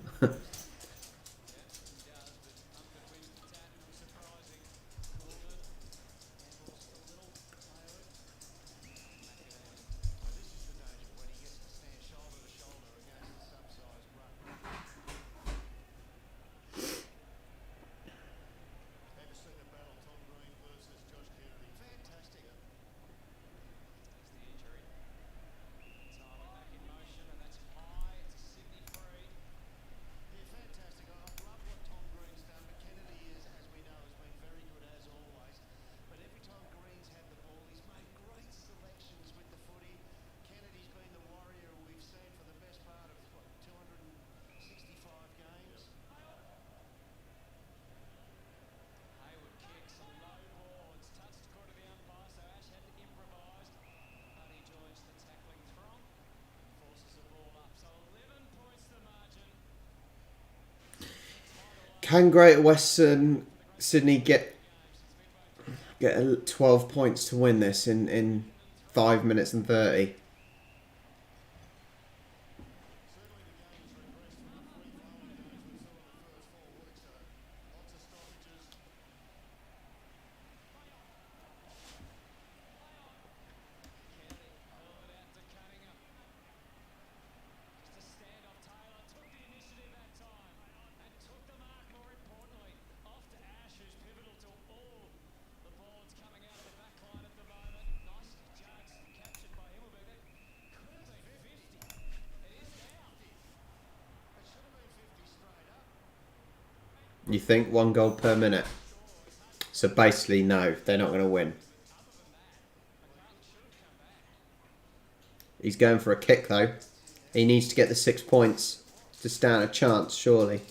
Can Greater Western Sydney get 12 points to win this in 5 minutes and 30? You think 1 goal per minute? So basically, no, they're not going to win. He's going for a kick, though. He needs to get the 6 points to stand a chance, surely.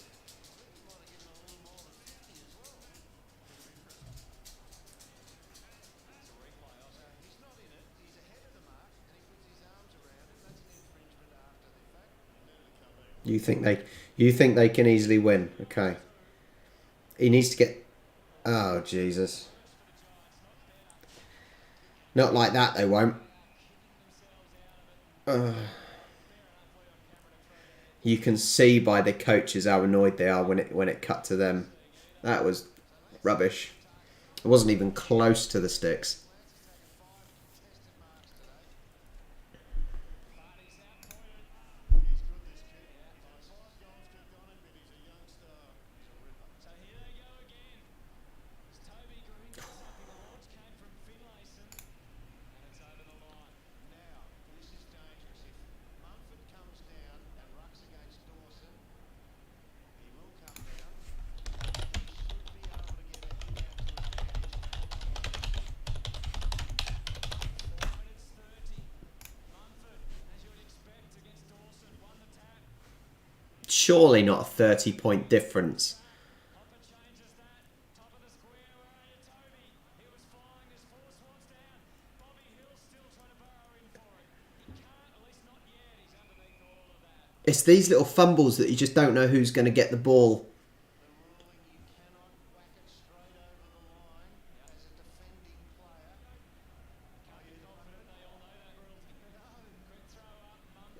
You think they can easily win? Okay. He needs to get... Oh, Jesus. Not like that, they won't. You can see by the coaches how annoyed they are when it cut to them. That was rubbish. It wasn't even close to the sticks. Surely not a 30-point difference. It's these little fumbles that you just don't know who's going to get the ball.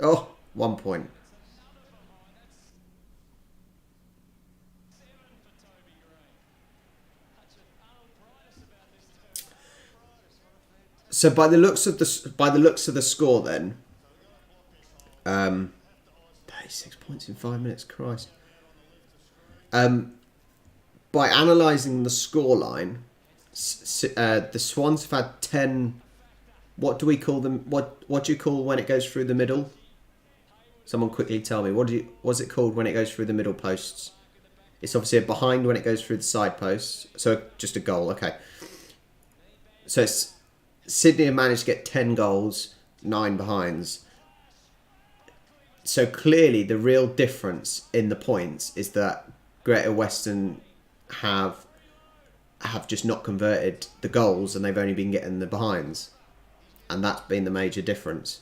Oh, 1 point. So by the looks of the score, then, 36 points in 5 minutes. Christ. By analysing the scoreline, The Swans have had 10. What do we call them? What do you call when it goes through the middle? Someone quickly tell me. What's it called when it goes through the middle posts? It's obviously a behind when it goes through the side posts. So just a goal. Okay. So Sydney have managed to get 10 goals, 9 behinds. So clearly the real difference in the points is that Greater Western have just not converted the goals and they've only been getting the behinds. And that's been the major difference.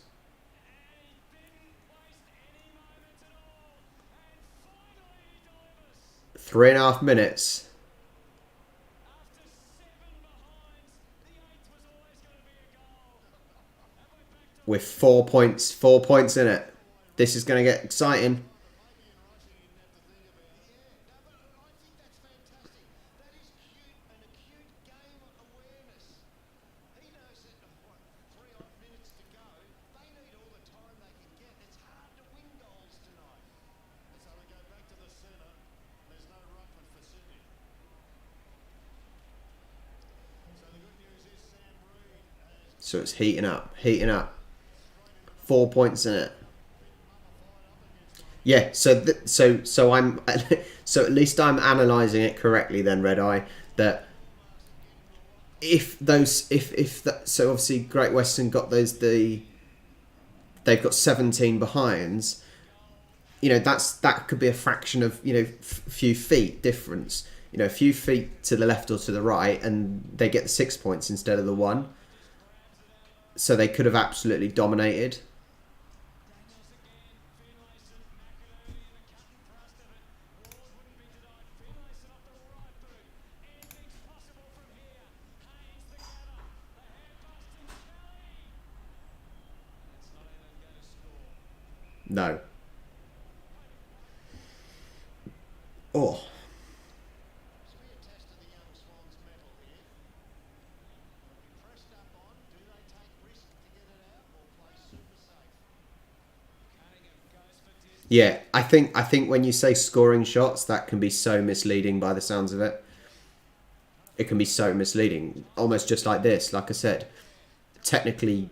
3.5 minutes. With 4 points. 4 points in it. This is going to get exciting. So it's heating up, heating up. 4 points in it. Yeah, so I'm so at least I'm analysing it correctly then, Red Eye. That so obviously Great Western got they've got 17 behinds. You know, that could be a fraction of, you know, a few feet difference. You know, a few feet to the left or to the right, and they get the 6 points instead of the 1. So they could have absolutely dominated. No. Oh. Yeah, I think when you say scoring shots, that can be so misleading by the sounds of it. It can be so misleading. Almost just like this, like I said. Technically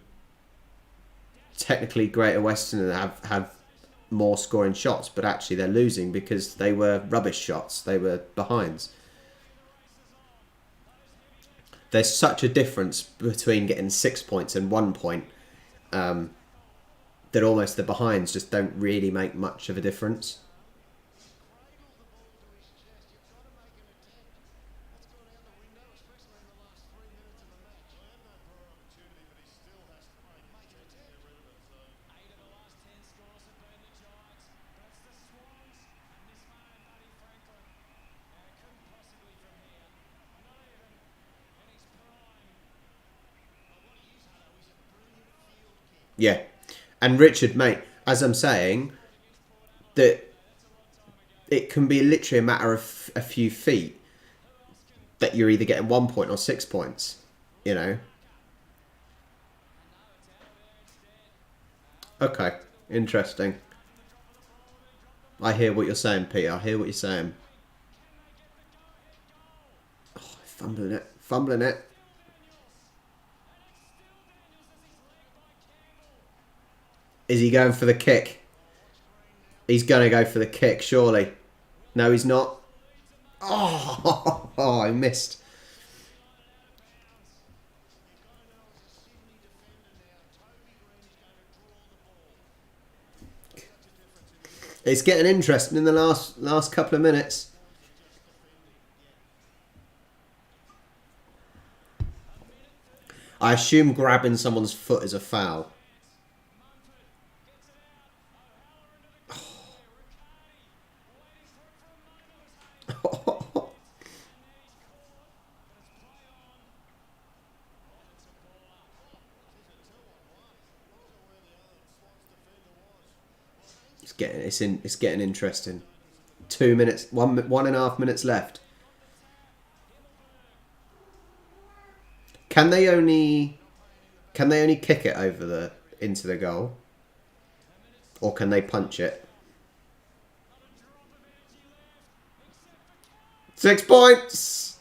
Greater Western have more scoring shots, but actually they're losing because they were rubbish shots. They were behinds. There's such a difference between getting 6 points and 1 point that almost the behinds just don't really make much of a difference. Yeah. And Richard, mate, as I'm saying, that it can be literally a matter of a few feet that you're either getting 1 point or 6 points, you know. Okay, interesting. I hear what you're saying, Peter. I hear what you're saying. Oh, fumbling it. Fumbling it. Is he going for the kick? He's going to go for the kick, surely. No, he's not. Oh, I missed. It's getting interesting in the last couple of minutes. I assume grabbing someone's foot is a foul. It's getting interesting. 2 minutes, 1.5 minutes left. Can they only kick it over into the goal, or can they punch it? 6 points.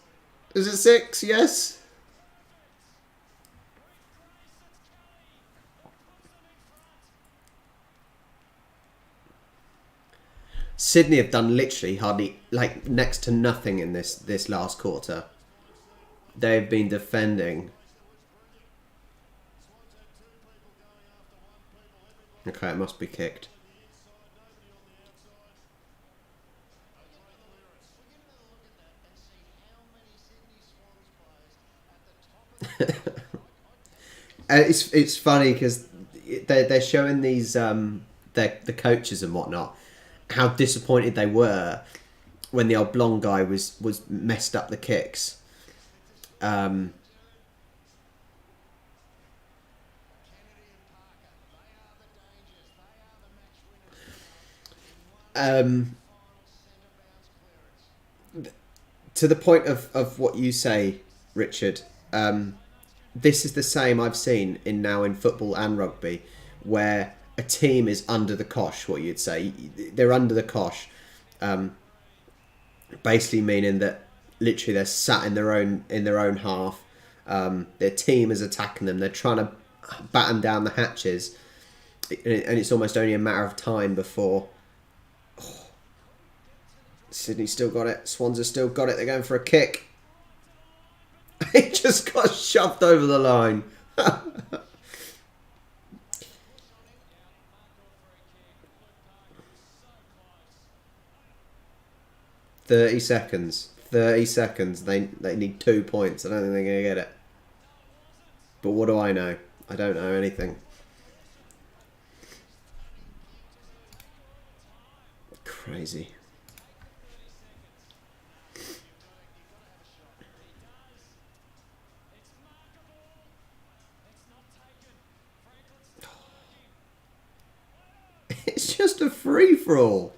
Is it 6? Yes. Sydney have done literally hardly, like, next to nothing in this last quarter. They've been defending. Okay, it must be kicked. It's funny because they're showing these the coaches and whatnot how disappointed they were when the old blonde guy was messed up the kicks. To the point of what you say, Richard, this is the same I've seen in football and rugby, where a team is under the cosh, what you'd say. They're under the cosh. Basically meaning that literally they're sat in their own half. Their team is attacking them. They're trying to batten down the hatches. And it's almost only a matter of time before... Sydney's still got it. Swans have still got it. They're going for a kick. It just got shoved over the line. 30 seconds. 30 seconds. They need 2 points. I don't think they're going to get it. But what do I know? I don't know anything. Crazy. It's just a free-for-all.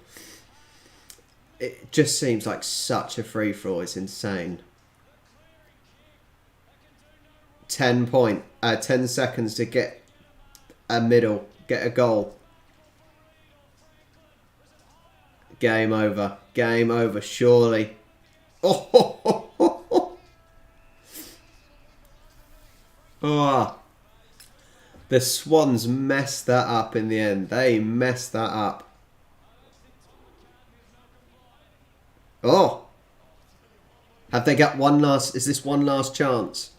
It just seems like such a free-for-all. It's insane. 10 seconds to get a middle, get a goal. Game over. Game over, surely. Oh. Oh. The Swans messed that up in the end. They messed that up. Oh. Have they got one last... Is this one last chance?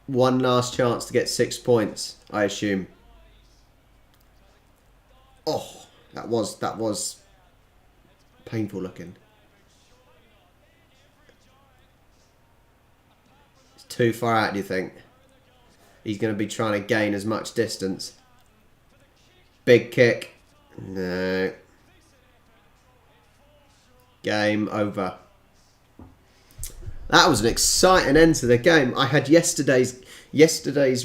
One last chance to get 6 points, I assume. Oh, that was painful looking. It's too far out, do you think? He's going to be trying to gain as much distance. Big kick. No. Game over. That was an exciting end to the game. I had yesterday's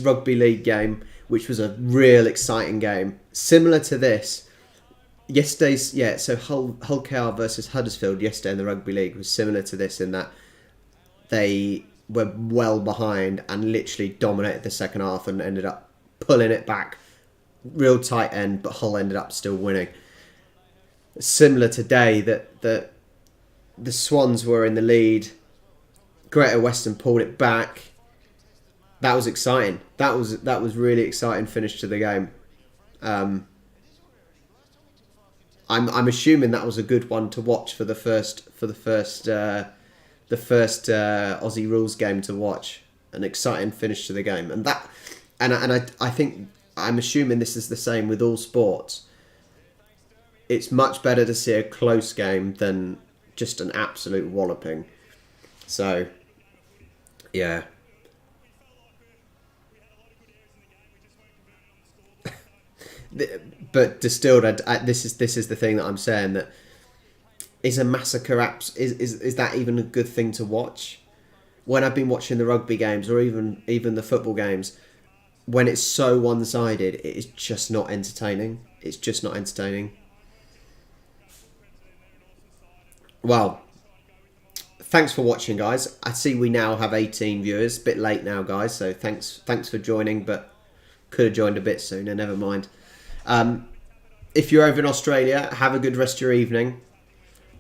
rugby league game, which was a real exciting game. Similar to this. Yesterday's, so Hull KR versus Huddersfield yesterday in the rugby league was similar to this in that they were well behind and literally dominated the second half and ended up pulling it back. Real tight end, but Hull ended up still winning. Similar today that the Swans were in the lead. Greater Western pulled it back. That was exciting. That was really exciting finish to the game. I'm assuming that was a good one to watch for the first Aussie rules game to watch. An exciting finish to the game, and I think I'm assuming this is the same with all sports. It's much better to see a close game than just an absolute walloping. So, yeah. But distilled, this is the thing that I'm saying, that is a massacre. Is that even a good thing to watch? When I've been watching the rugby games or even the football games, when it's so one-sided, it is just not entertaining. It's just not entertaining. Well, thanks for watching, guys. I see we now have 18 viewers. Bit late now, guys, so thanks for joining, but could have joined a bit sooner, never mind. if you're over in Australia, have a good rest of your evening.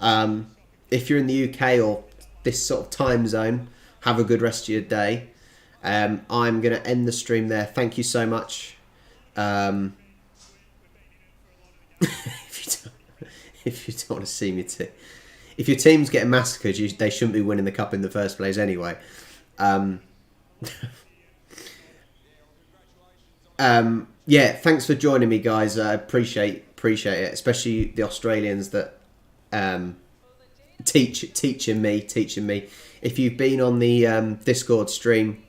If you're in the UK or this sort of time zone, have a good rest of your day. I'm going to end the stream there. Thank you so much. If you don't want to see me too. If your team's getting massacred, they shouldn't be winning the cup in the first place anyway. Yeah, thanks for joining me, guys. I appreciate it, especially the Australians that teaching me. If you've been on the Discord stream,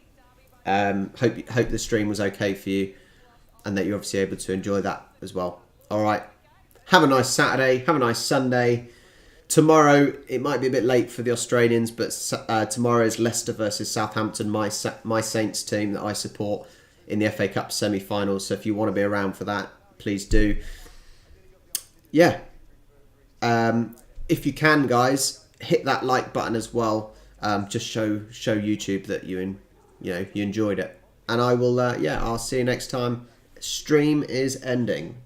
hope the stream was okay for you, and that you're obviously able to enjoy that as well. All right, have a nice Saturday. Have a nice Sunday. Tomorrow it might be a bit late for the Australians, but tomorrow is Leicester versus Southampton, my Saints team that I support in the FA Cup semi-finals. So if you want to be around for that, please do. Yeah. If you can, guys, hit that like button as well. Just show YouTube that you enjoyed it. And I will. I'll see you next time. Stream is ending.